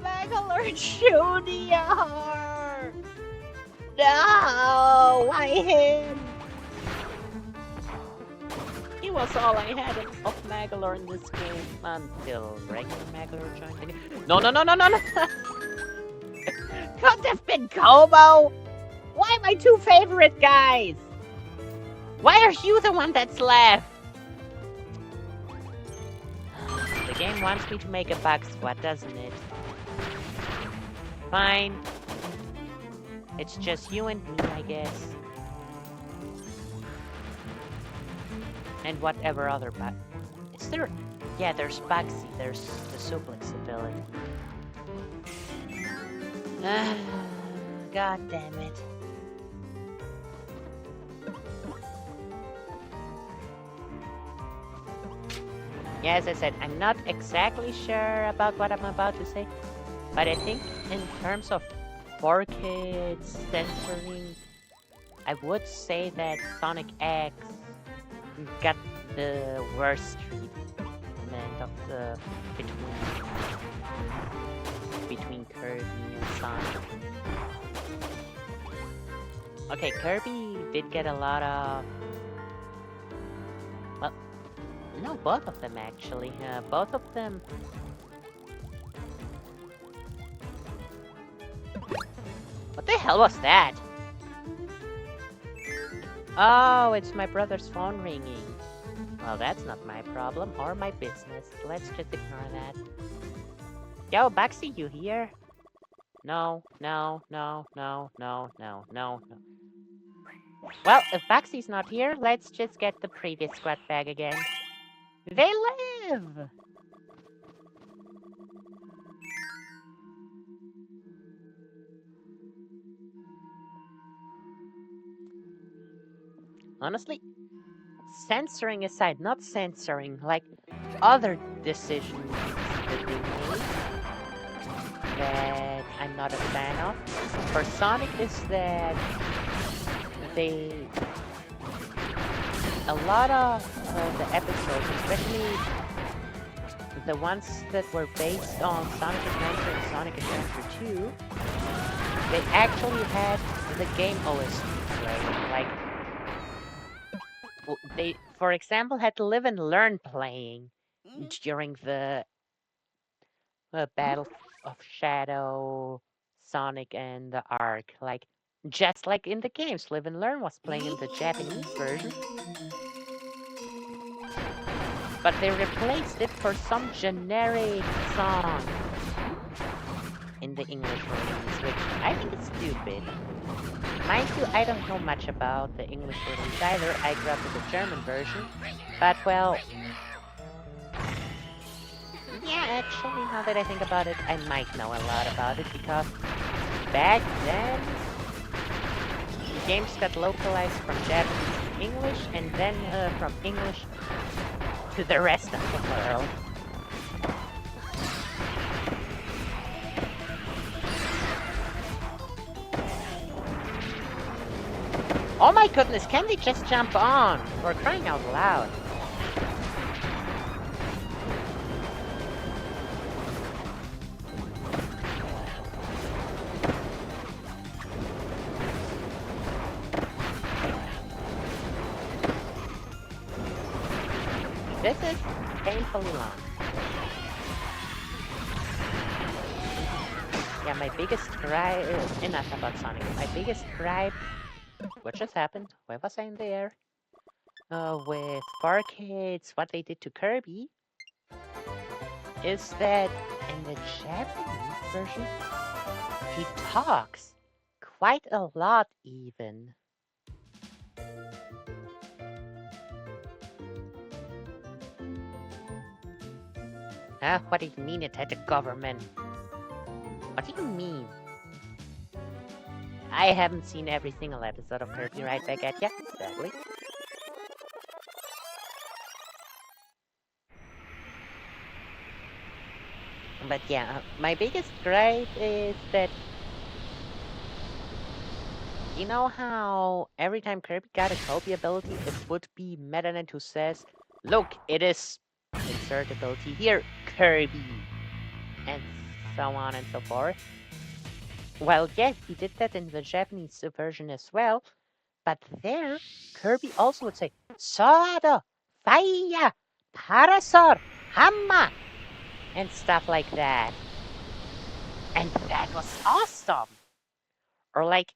Bangalore Junior! No! Why him? He was all I had of Magalore in this game until regular Magalore joined the game. No! Could have been Kobo! Why my two favorite guys? Why are you the one that's left? The game wants me to make a bug squad, doesn't it? Fine. It's just you and me, I guess. And whatever other bug. Is there... Yeah, there's Bugsy. There's the suplex ability. God damn it. Yeah, as I said, I'm not exactly sure about what I'm about to say. But I think in terms of 4Kids censoring, I would say that Sonic X got the worst treatment of the between Kirby and Sonic. Okay, Kirby did get a lot of... Well, no, both of them actually. Both of them... What the hell was that? Oh, it's my brother's phone ringing. Well, that's not my problem or my business. Let's just ignore that. Yo, Bugsy, you here? No. Well, if Bugsy's not here, let's just get the previous squad back again. They live! Honestly, censoring aside, not censoring, like other decisions that they made that I'm not a fan of. For Sonic is that a lot of the episodes, especially the ones that were based on Sonic Adventure and Sonic Adventure 2, they actually had the game OST playing. Like, they, for example, had Live and Learn playing during the Battle of Shadow, Sonic, and the Ark. Like, just like in the games, Live and Learn was playing in the Japanese version, but they replaced it for some generic song in the English release, which I think is stupid. Mind you, I don't know much about the English release either. I grew up with the German version, but well, yeah, actually, now that I think about it, I might know a lot about it because back then, games got localized from Japanese to English and then from English to the rest of the world. Oh my goodness, can they just jump on? We're crying out loud. This is painfully long. Yeah, my biggest gripe, enough about Sonic. My biggest gripe, what just happened? Where was I in the air? With Barcades, what they did to Kirby, is that in the Japanese version, he talks quite a lot even. What do you mean it had the government? What do you mean? I haven't seen every single episode of Kirby Right Back at Ya, sadly. But yeah, my biggest gripe is that, you know how every time Kirby got a Kobe ability, it would be Meta Knight who says, look, it is insert ability here, Kirby, and so on and so forth. Well, yeah, he did that in the Japanese version as well, but there, Kirby also would say, Sword, Fire, Parasol, Hammer, and stuff like that. And that was awesome! Or like,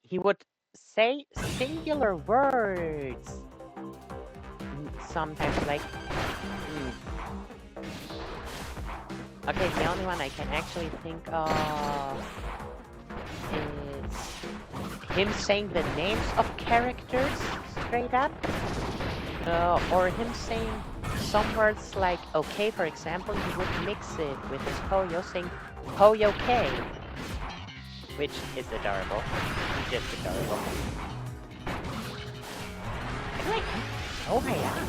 he would say singular words. Sometimes like, Okay, the only one I can actually think of is him saying the names of characters straight up. Or him saying some words like okay, for example, he would mix it with his Poyo saying Poyo-K, which is adorable. Just adorable. I'm like, oh my god.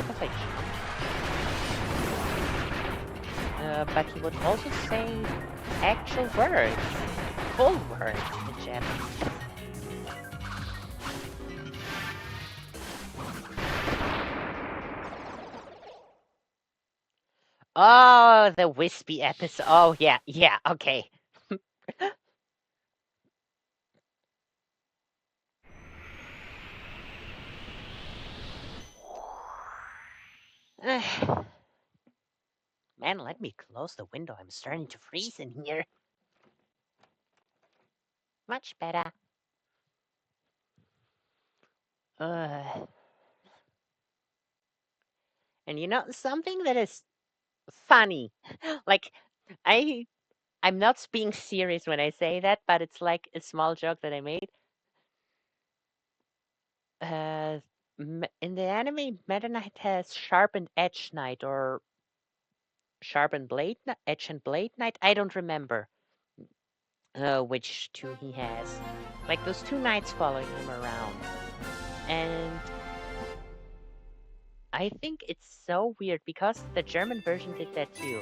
What's like, but he would also say actual words, full words in Japanese. Oh, the wispy episode. Oh, yeah, okay. Man, let me close the window. I'm starting to freeze in here. Much better. And you know, something that is funny. Like, I'm not being serious when I say that, but it's like a small joke that I made. In the anime, Meta Knight has sharpened Edge Knight or sharpened blade, Edge and Blade Knight. I don't remember which two he has. Like those two knights following him around, and I think it's so weird because the German version did that too.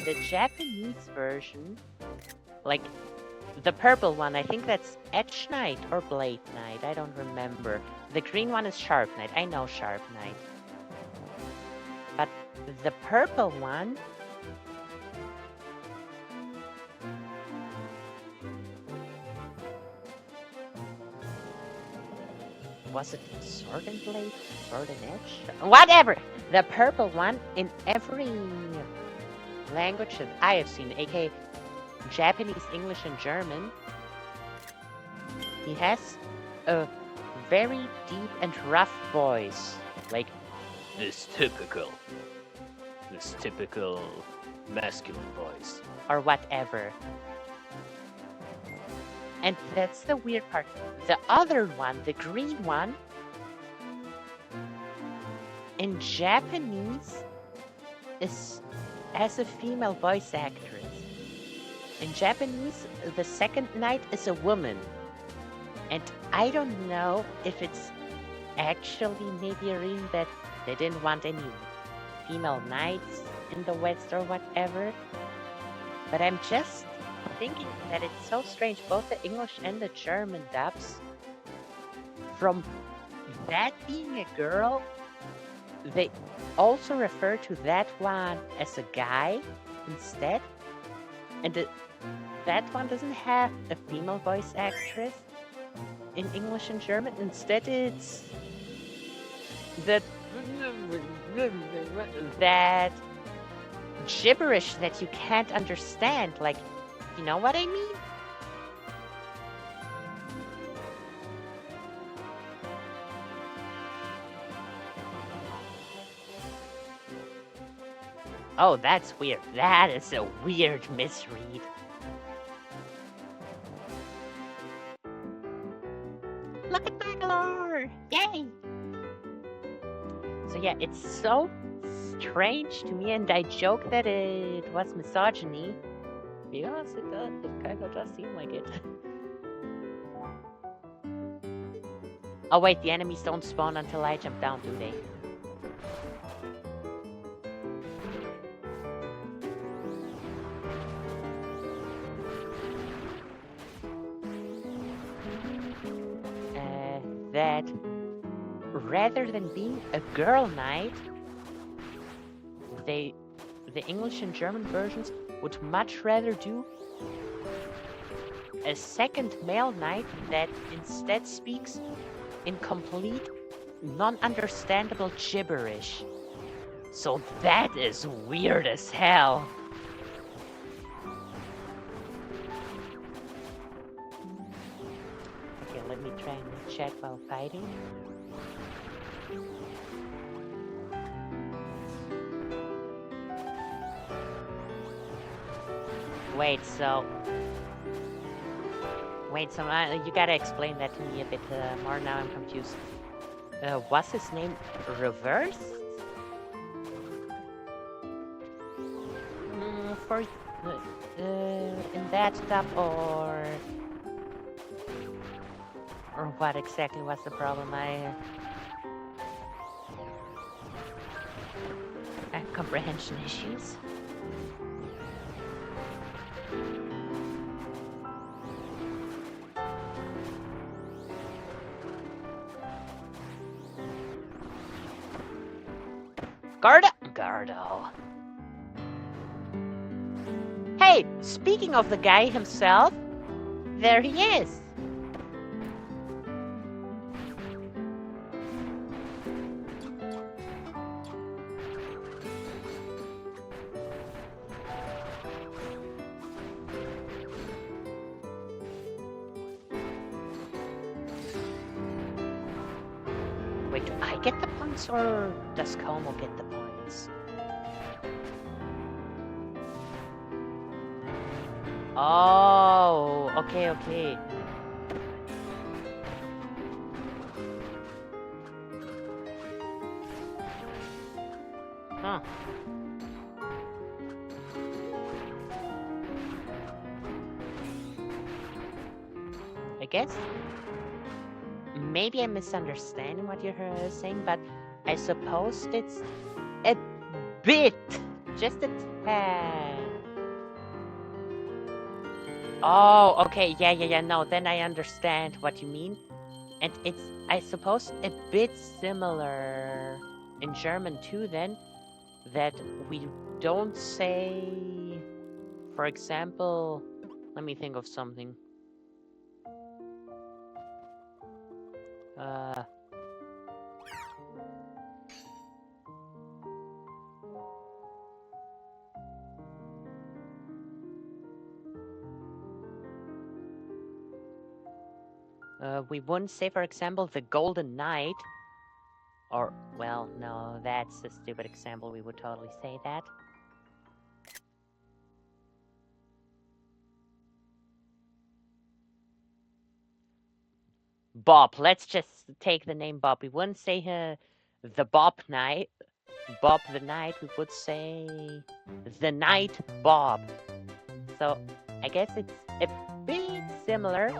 The Japanese version, like the purple one, I think that's Edge Knight or Blade Knight. I don't remember. The green one is Sharp Knight. I know Sharp Knight. But the purple one was it sword and blade? Sword and edge? Whatever! The purple one in every language that I have seen, aka Japanese, English, and German, he has a very deep and rough voice. Like, this typical masculine voice. Or whatever. And that's the weird part. The other one, the green one, in Japanese has a female voice actress. In Japanese, the second knight is a woman. And I don't know if it's actually maybe a reason that they didn't want any female knights in the West or whatever. But I'm just thinking that it's so strange, both the English and the German dubs, from that being a girl, they also refer to that one as a guy instead. And that one doesn't have a female voice actress in English and German. Instead, it's that gibberish that you can't understand. Like, you know what I mean? Oh, that's weird. That is a weird misread. Look at Bangalore! Yay! So yeah, it's so strange to me, and I joke that it was misogyny. Because it does, it kind of does seem like it. Oh wait, the enemies don't spawn until I jump down, do they? That rather than being a girl knight, the English and German versions would much rather do a second male knight that instead speaks in complete, non-understandable gibberish. So that is weird as hell. Okay, let me try and chat while fighting. Wait, so you gotta explain that to me a bit more. Now I'm confused. Was his name reversed? For in that dub, or what exactly was the problem? I have comprehension issues. Gardo. Hey, speaking of the guy himself, there he is. Wait, do I get the points or does Como get the points? Oh, okay. Huh. I guess maybe I'm misunderstanding what you're saying, but I suppose it's a bit, just a tad. Oh, okay, yeah, no, then I understand what you mean. And it's, I suppose, a bit similar in German too, then, that we don't say, for example, let me think of something. We wouldn't say, for example, the Golden Knight. Or, well, no, that's a stupid example. We would totally say that. Bob. Let's just take the name Bob. We wouldn't say the Bob Knight. Bob the Knight. We would say the Knight Bob. So I guess it's a bit similar,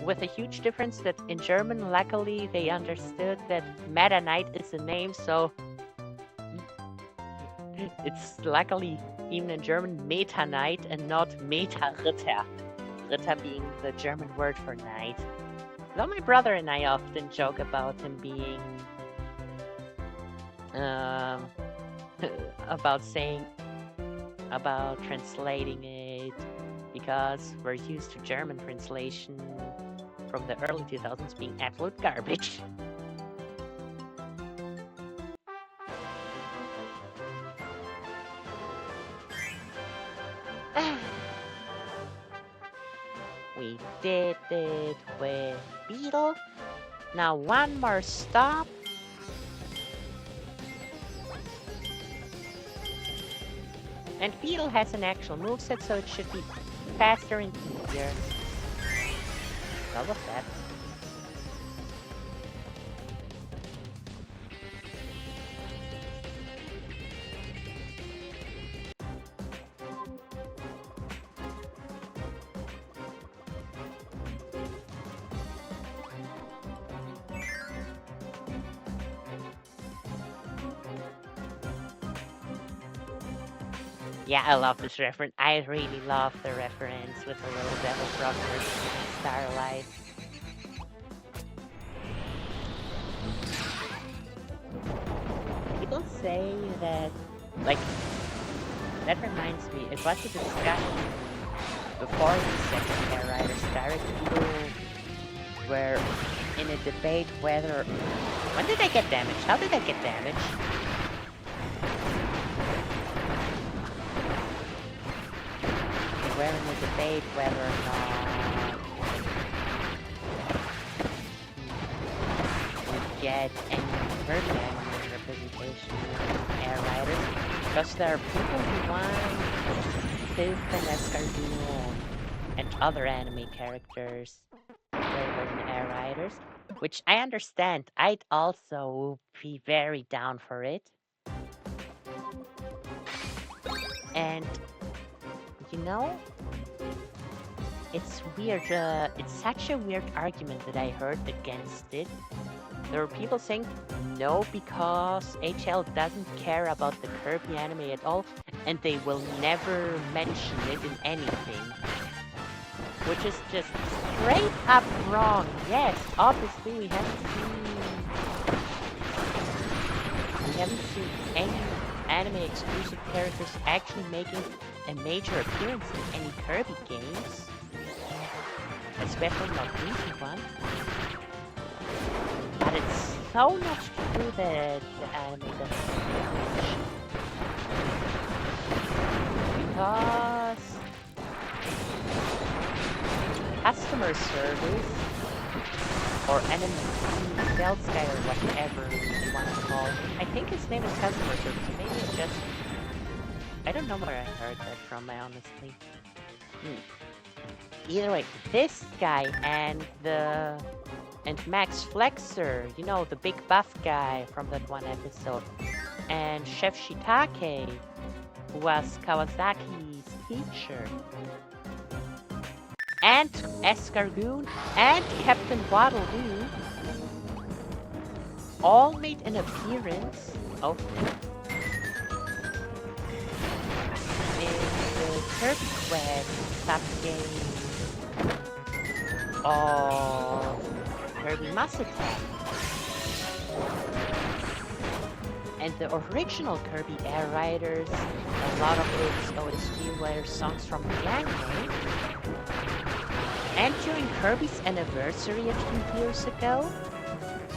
with a huge difference that in German, luckily, they understood that Meta Knight is a name, so it's luckily even in German Meta Knight and not Meta Ritter. Ritter being the German word for knight. Though my brother and I often joke about him being about translating it, because we're used to German translation from the early 2000s being absolute garbage. We did it with Beetle. Now one more stop. And Beetle has an actual moveset, so it should be faster and easier. How was that? Yeah, I love this reference. I really love the reference with the little devil brothers Starlight. People say that, like, that reminds me, it was a discussion before the second Air Rider started. People were in a debate whether... When did I get damaged? How did I get damaged? We're in a debate whether or not we get any Kirby anime representation in Air Riders, because there are people who want Sif and Escargoon and other anime characters flavored in Air Riders, which I understand. I'd also be very down for it. And you know, it's weird. It's such a weird argument that I heard against it. There were people saying no, because HL doesn't care about the Kirby anime at all, and they will never mention it in anything. Which is just straight up wrong. Yes, obviously we haven't seen any anime exclusive characters actually making a major appearance in any Kirby games, especially not recent ones. But it's so not true that the anime doesn't change. Because customer service or enemy sales guy or whatever you want to call it. I think his name is customer service, so maybe it's just... I don't know where I heard that from, honestly. Either way, this guy and Max Flexer, you know, the big buff guy from that one episode, and Chef Shiitake, who was Kawasaki's teacher, and Escargoon, and Captain Waddle-Doo all made an appearance in the Kirby Quest sub-game of Kirby Mass Attack. And the original Kirby Air Riders, a lot of its OST were songs from the anime. And during Kirby's anniversary a few years ago,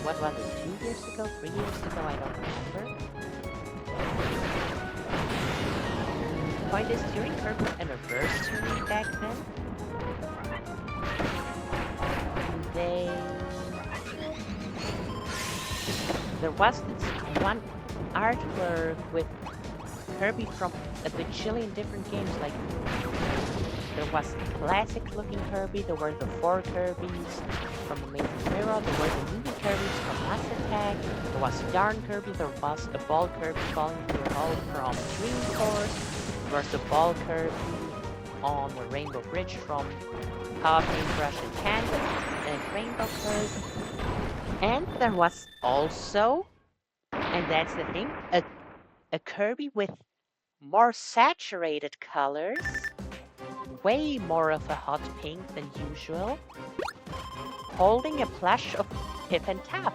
what was it, 2 years ago, 3 years ago, I don't remember. The point is, during Kirby's anniversary back then, they there was this one artwork with Kirby from a bajillion different games. Like there was classic looking Kirby, there were the 4 Kirbys from Amazing Mirror, there were the mini Kirbys from Mass Attack, there was Yarn Kirby, there was a ball Kirby falling through a hole from Dream Force, there was a ball Kirby on the Rainbow Bridge from Power Paintbrush and Canvas and Rainbow Kirby. And there was also, and that's the thing, a Kirby with more saturated colors, way more of a hot pink than usual, holding a plush of Pip and Tap.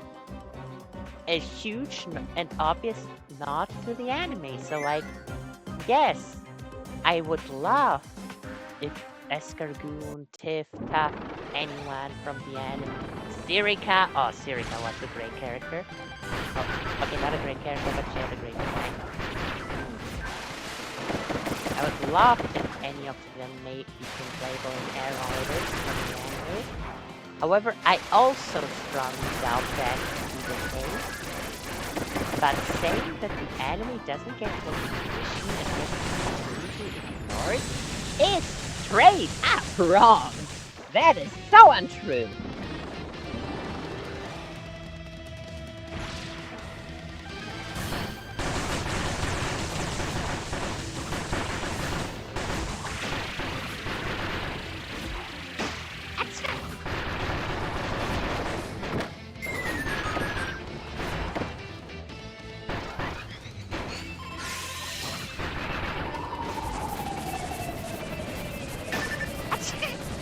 A huge and obvious nod to the anime. So like, yes, I would love if Escargoon, Tiff, Tap, anyone from the anime. Sirika, oh, Sirika was a great character. Oh, okay, not a great character, but she had a great design. I would love if any of them became playable in air riders from the anime. However, I also strongly doubt that to be the case. But saying that the anime doesn't get recognition and gets completely ignored is straight up wrong. That is so untrue.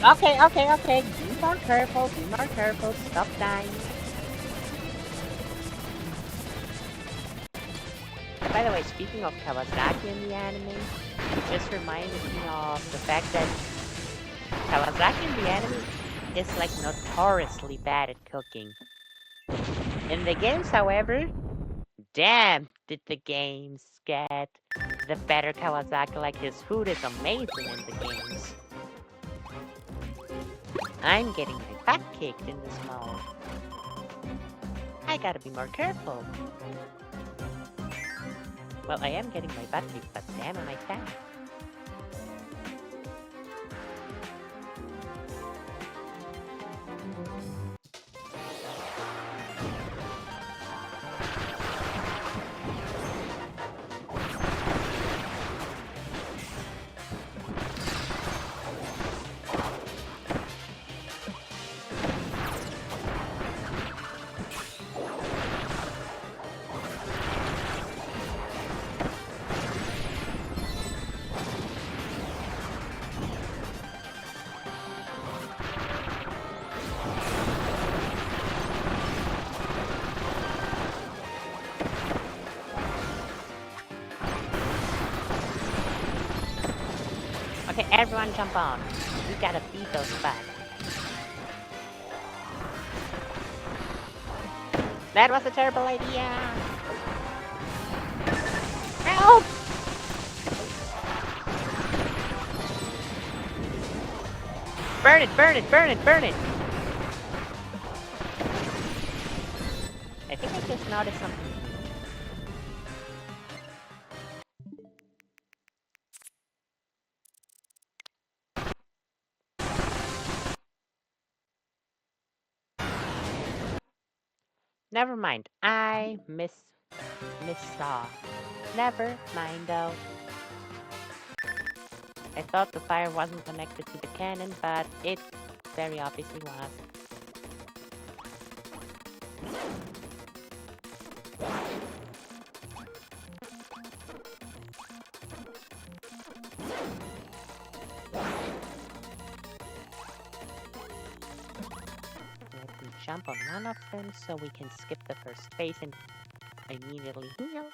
Okay. Be more careful. Stop dying. By the way, speaking of Kawasaki in the anime, it just reminded me of the fact that Kawasaki in the anime is like notoriously bad at cooking. In the games, however, damn did the games get the better Kawasaki, like his food is amazing in the games. I'm getting my butt kicked in this mode. I gotta be more careful. Well, I am getting my butt kicked, but damn am I fat. Okay, everyone jump on. We gotta beat those bugs. That was a terrible idea! Help! Burn it! I think I just noticed something. Never mind. I saw. Never mind though. I thought the fire wasn't connected to the cannon, but it very obviously was. Let me jump on one of them so we can skip the first phase and immediately heal.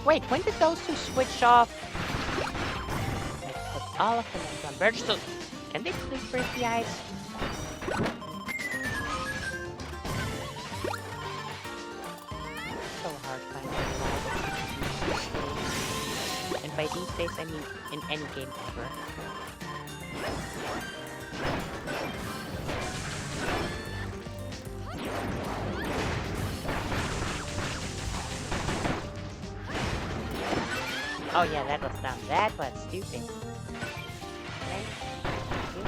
Wait, when did those two switch off? I All of them are gone. Birchstone, can they please break the ice? So hard finding reliable these days. And by these days, I mean in any game ever. Oh yeah, that was dumb. That was stupid. Thank you.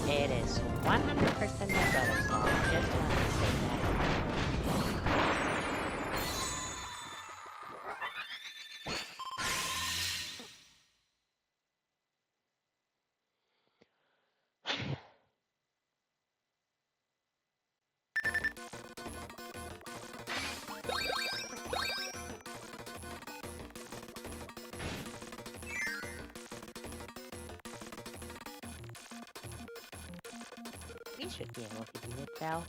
It is 100% my brother's fault. Just wanted to say that. We should be able to do it though.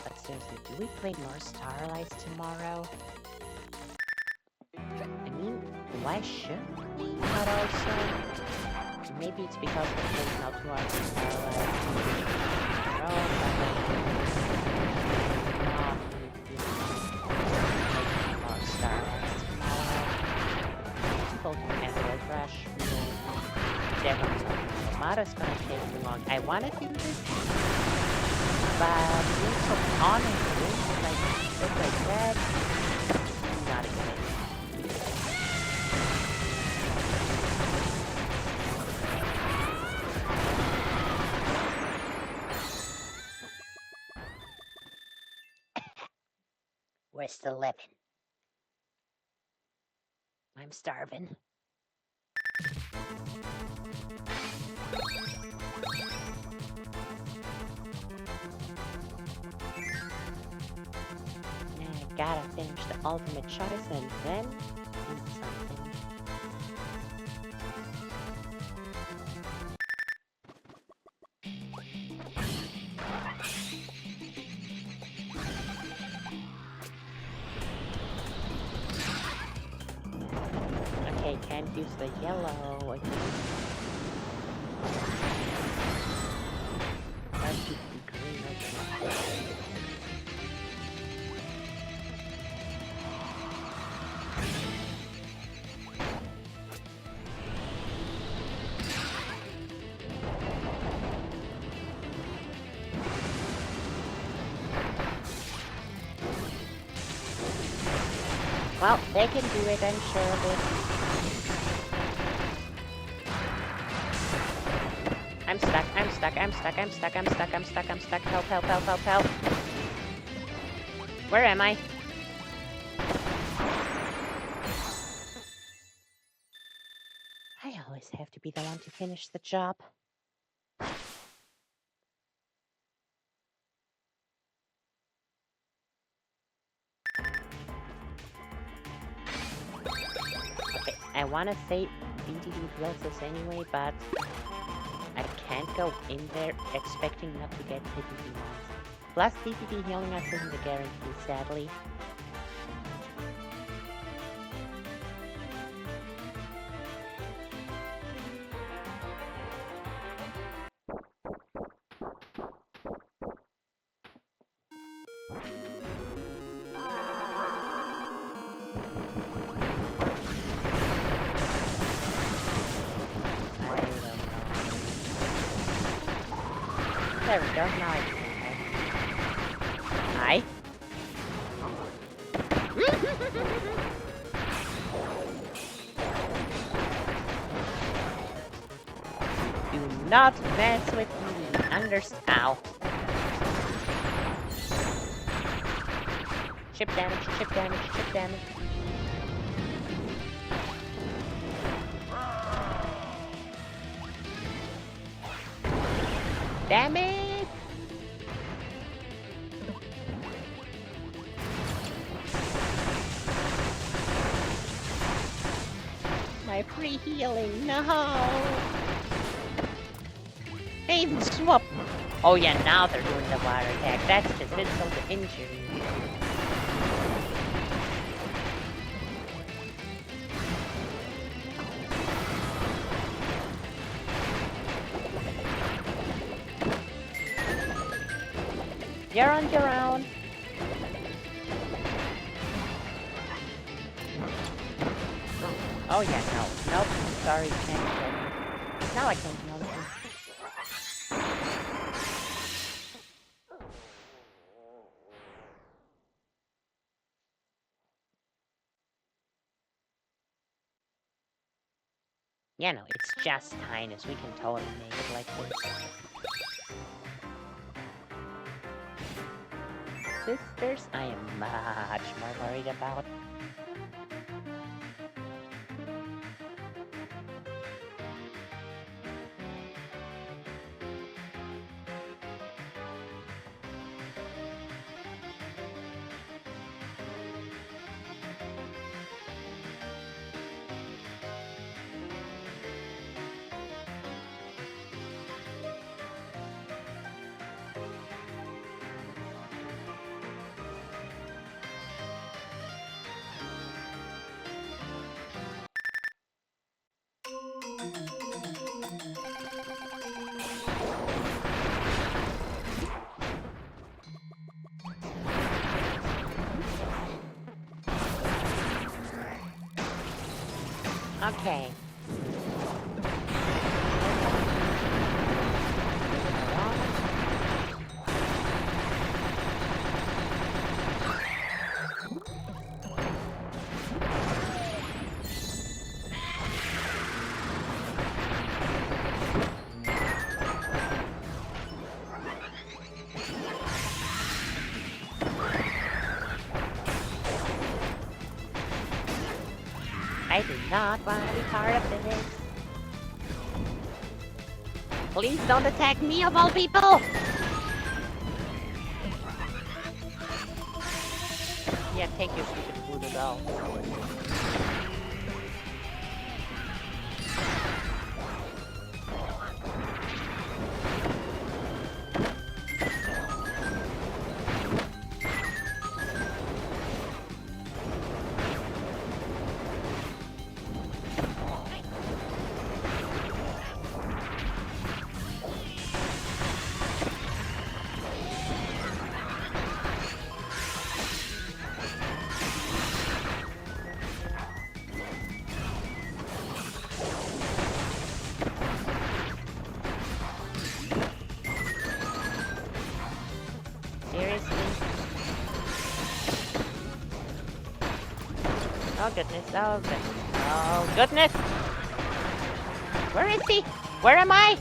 But seriously, do we play more Starlights tomorrow? I mean, why should we? But also, maybe it's because we're playing out to our Starlights tomorrow, but more Starlights tomorrow. People can Emerald Rush. Definitely. Tomorrow's gonna take too long. I wanna do this, but being so on and doing like stuff like that, not a good idea. We're still living. I'm starving. I gotta finish the ultimate choice and then do something. Okay, can't use the yellow again. Let's use the green again. Well, they can do it, I'm sure of it. I'm stuck, I'm stuck, I'm stuck, I'm stuck, I'm stuck, I'm stuck, I'm stuck. Help, help, help, help, help. Where am I? I always have to be the one to finish the job. want to say BTD heals us anyway, but I can't go in there expecting not to get BTD ones. Plus, DTD healing us isn't a guarantee, sadly. There we go, now I can. Hi. Do not mess with me. Ow. Chip damage, chip damage, chip damage. Damn it! My free healing, no! They even swap. Oh yeah, now they're doing the water attack. That's just insult to injury. You're on your own. Oh yeah, no. Nope. Sorry, can't kill me. Now I can't heal them. Yeah, no, it's just Highness. We can totally make it like this. Sisters, I am much more worried about. Okay. I do not want to be part of this. Please don't attack me of all people! Yeah, take your stupid voodoo doll. Oh goodness, oh goodness, oh goodness! Where is he? Where am I?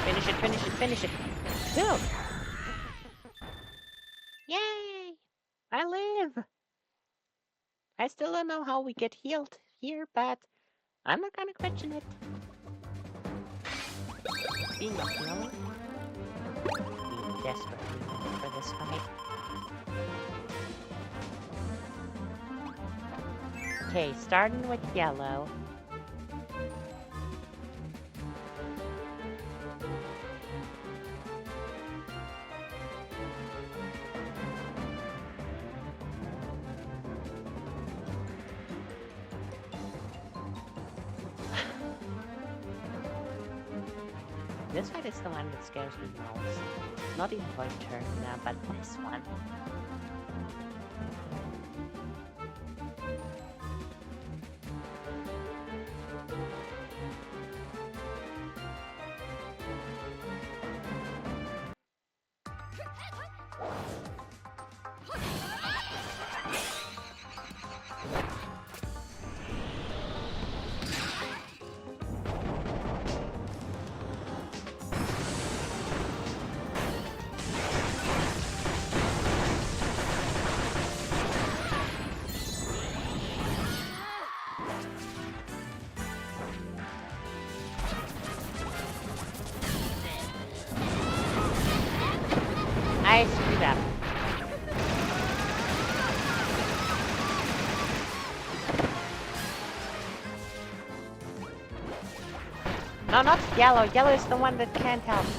Finish it, finish it, finish it. Dude! Yay! I live! I still don't know how we get healed here, but I'm not gonna question it. Being of healing? We desperately need for this fight. Okay, starting with yellow. This one is the one that scares me most. Not even going to turn now, but this one. I screwed up. No, not yellow. Yellow is the one that can't help me.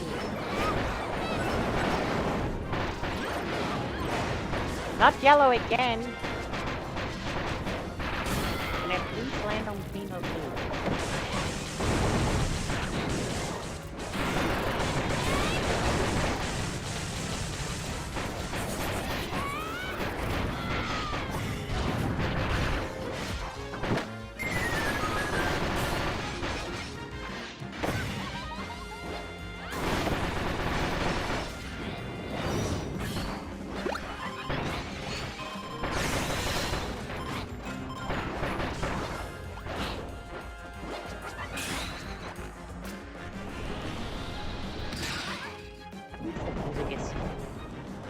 Not yellow again. Can I please land on green or blue?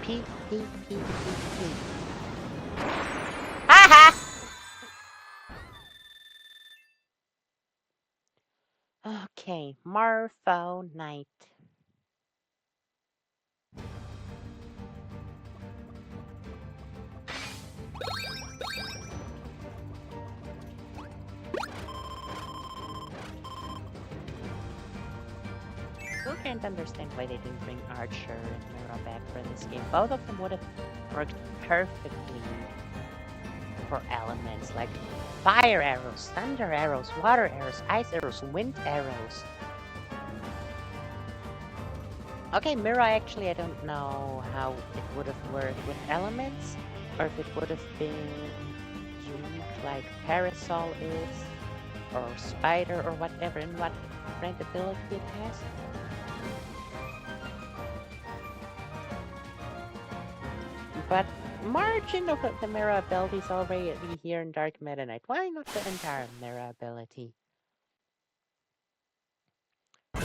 P, P, P, P, P. Ha ha! Okay, Morpho Knight. Still can't understand why they didn't bring Archer and Mira back for this game. Both of them would have worked perfectly for elements like fire arrows, thunder arrows, water arrows, ice arrows, wind arrows. Okay, Mira, actually, I don't know how it would have worked with elements, or if it would have been unique like Parasol is, or Spider, or whatever, and what rank ability it has. But margin of the Mira ability is already here in Dark Meta Knight. Why not the entire Mira ability?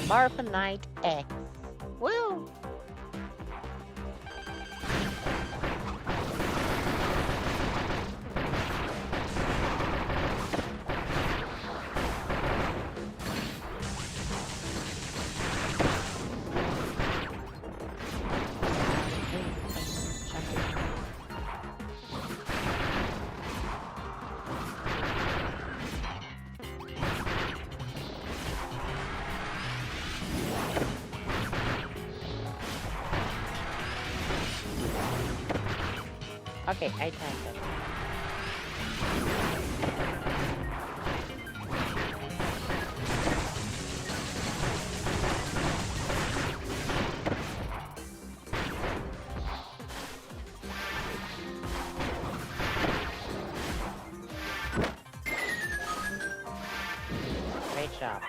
Morpho Knight X. Woo! Okay, I timed it. Great job.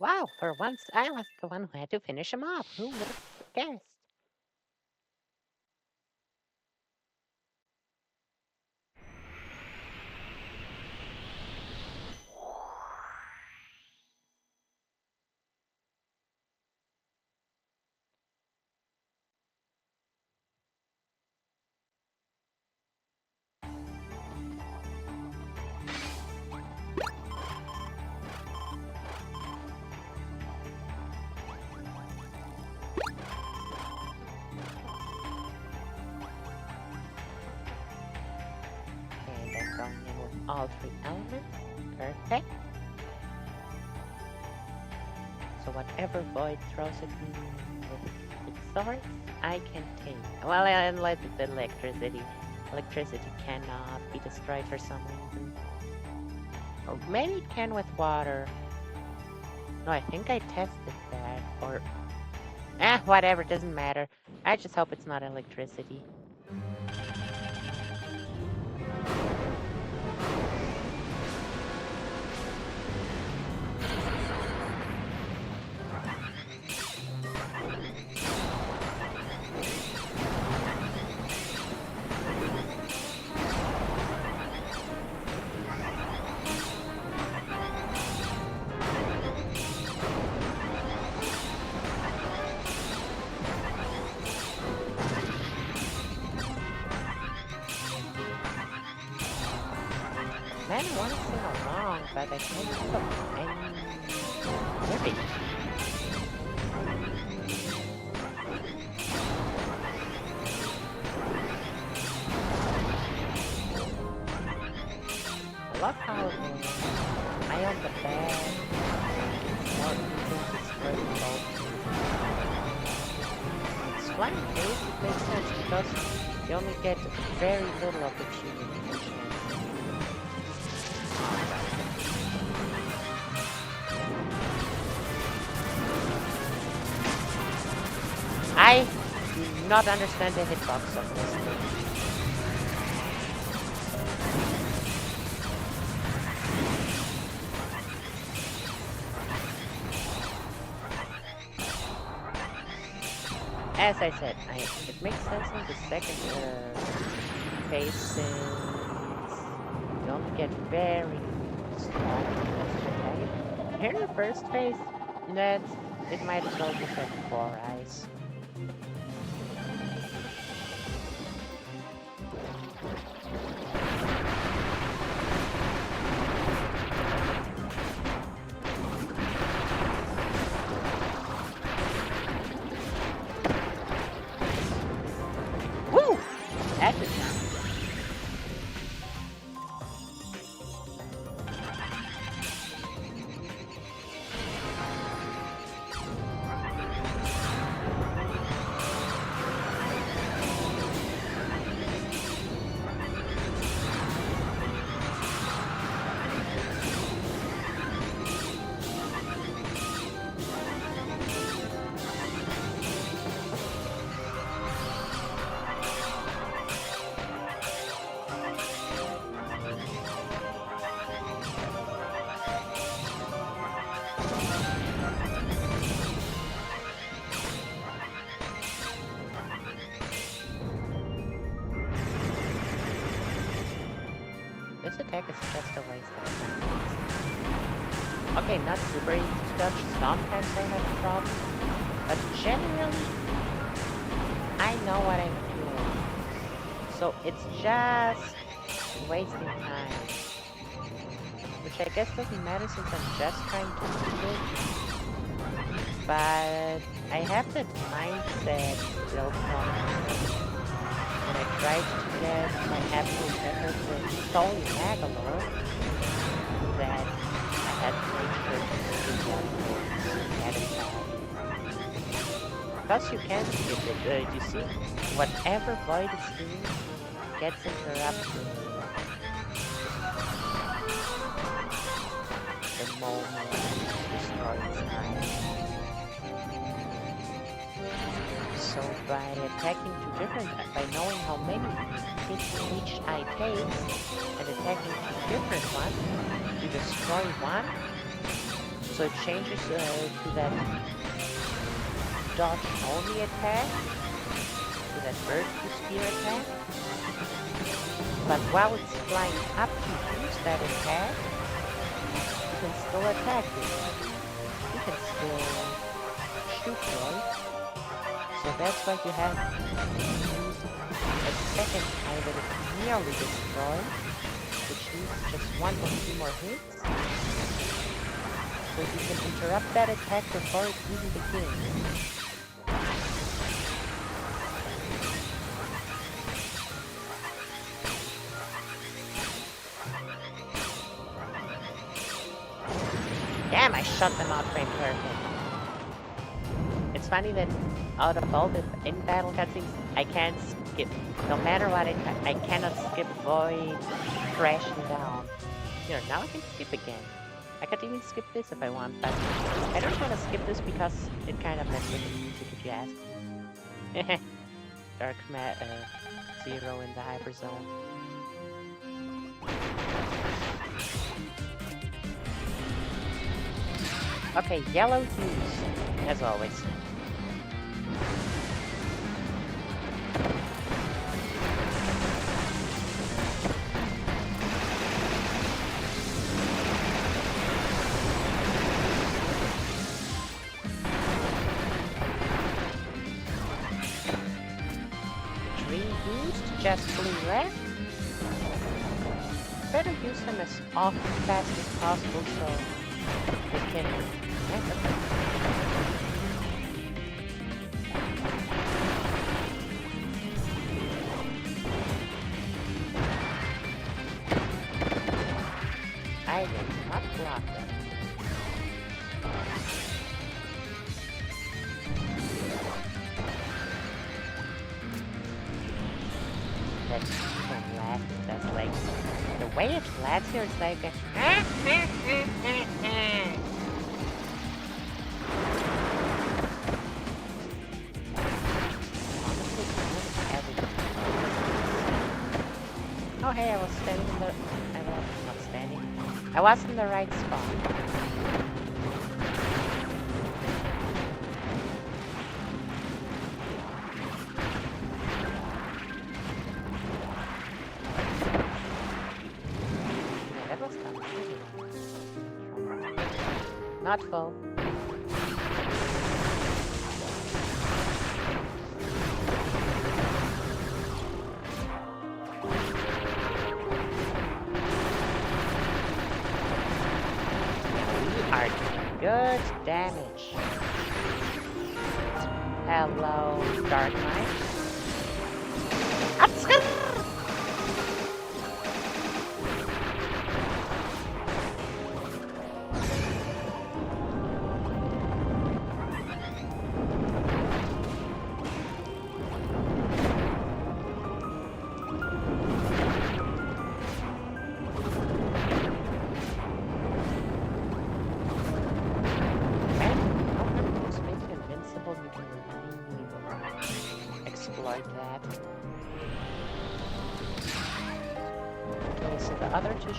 Wow, for once I was the one who had to finish him off. Who would have guessed? all three elements. Perfect. So whatever Void throws at me with its swords, I can take. Well, unless it's electricity. Electricity cannot be destroyed for some reason. Or maybe it can with water. No, I think I tested that. Or... whatever, doesn't matter. I just hope it's not electricity. Man, I want to sing along, but I can't think of any lyrics. I love how I on the bed, more easy to spread both. It's flying face, it makes sense because you only get very little opportunity. I do not understand the hitbox of this thing. As I said, it makes sense in the second phase since you only get very strong attack. Here in the first phase, it might as well just have 4 eyes. Woo! That did not. This attack is just a waste of time. Okay, not super easy to dodge. Sometimes I have a problem. But generally, I know what I'm doing. So it's just wasting time. Which I guess doesn't matter since I'm just trying to do it. But I have that mindset built from when I tried to get my absolute record for Soul Magalo, that I had to make sure to do that at a time. Because you can't skip it, you see, whatever Void is doing gets interrupted the moment you destroy its eye. So by attacking two different, by knowing how many hits each eye takes, and attacking two different ones, you destroy one, so it changes to that dodge only attack, to that bird spear attack. But while it's flying up to use that attack, you can still attack it. You can still shoot right? So that's why you have to use a second eye that is nearly destroyed, which needs just 1 or 2 more hits. So you can interrupt that attack before it even begins. Damn, I shot them out frame perfect. It's funny that out of all the in-battle cutscenes, I can't skip. No matter what, I cannot skip Void crashing down. Here, now I can skip again. I could even skip this if I want, but I don't want to skip this because it kind of messes with the music, if you ask. Zero in the hyper zone. Okay, yellow use, as always. Just blue left. Better use them as often fast as possible so they can I will not block them. That's like the way it lands here is like oh hey, I was standing in the I was not standing. I was in the right spot. Not full. We are doing good damage. Hello, Dark Knight.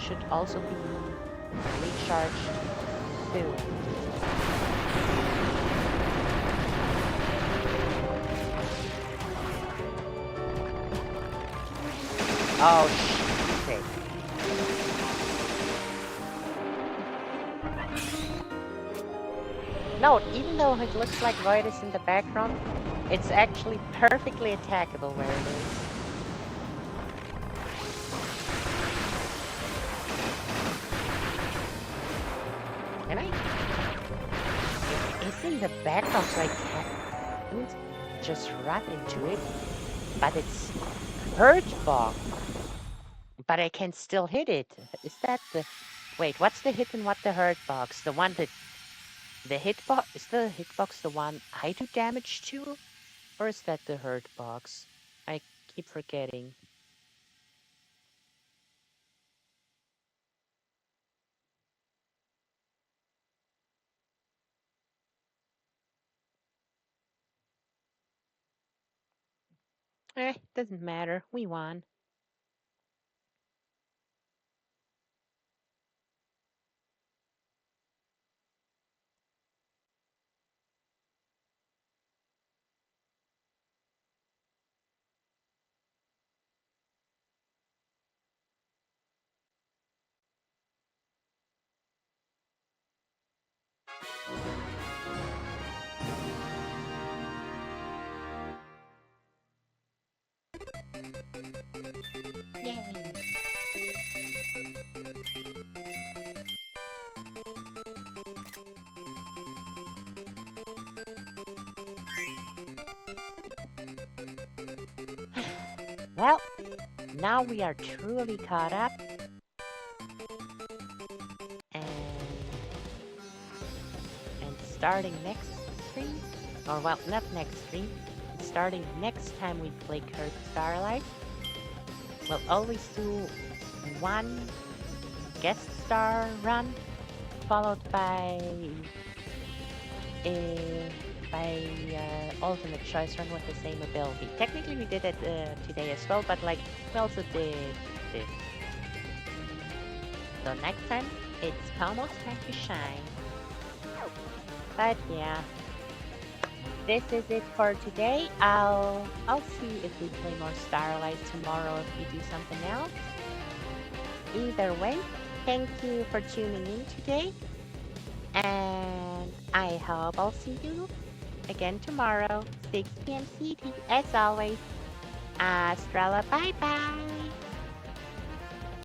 Should also be recharged soon. Oh shit. No, even though it looks like Void is in the background, it's actually perfectly attackable where it is. In the background so I can't just run into it, but it's hurt box. But I can still hit it. Is that the... Wait, what's the hit and what the hurt box? The one that... The hitbox... Is the hitbox the one I do damage to? Or is that the hurt box? I keep forgetting. Doesn't matter. We won. Yay! Well, now we are truly caught up. And starting next stream, or well, not next stream, starting next time we play Curved Starlight, we'll always do one guest star run followed a ultimate choice run with the same ability. Technically, we did it today as well, but like we also did this. So next time, it's almost time to shine. But yeah, this is it for today. I'll see if we play more Starlight tomorrow, if we do something else. Either way, thank you for tuning in today, and I hope I'll see you again tomorrow, 6 p.m. CT, as always. Estrella, bye bye.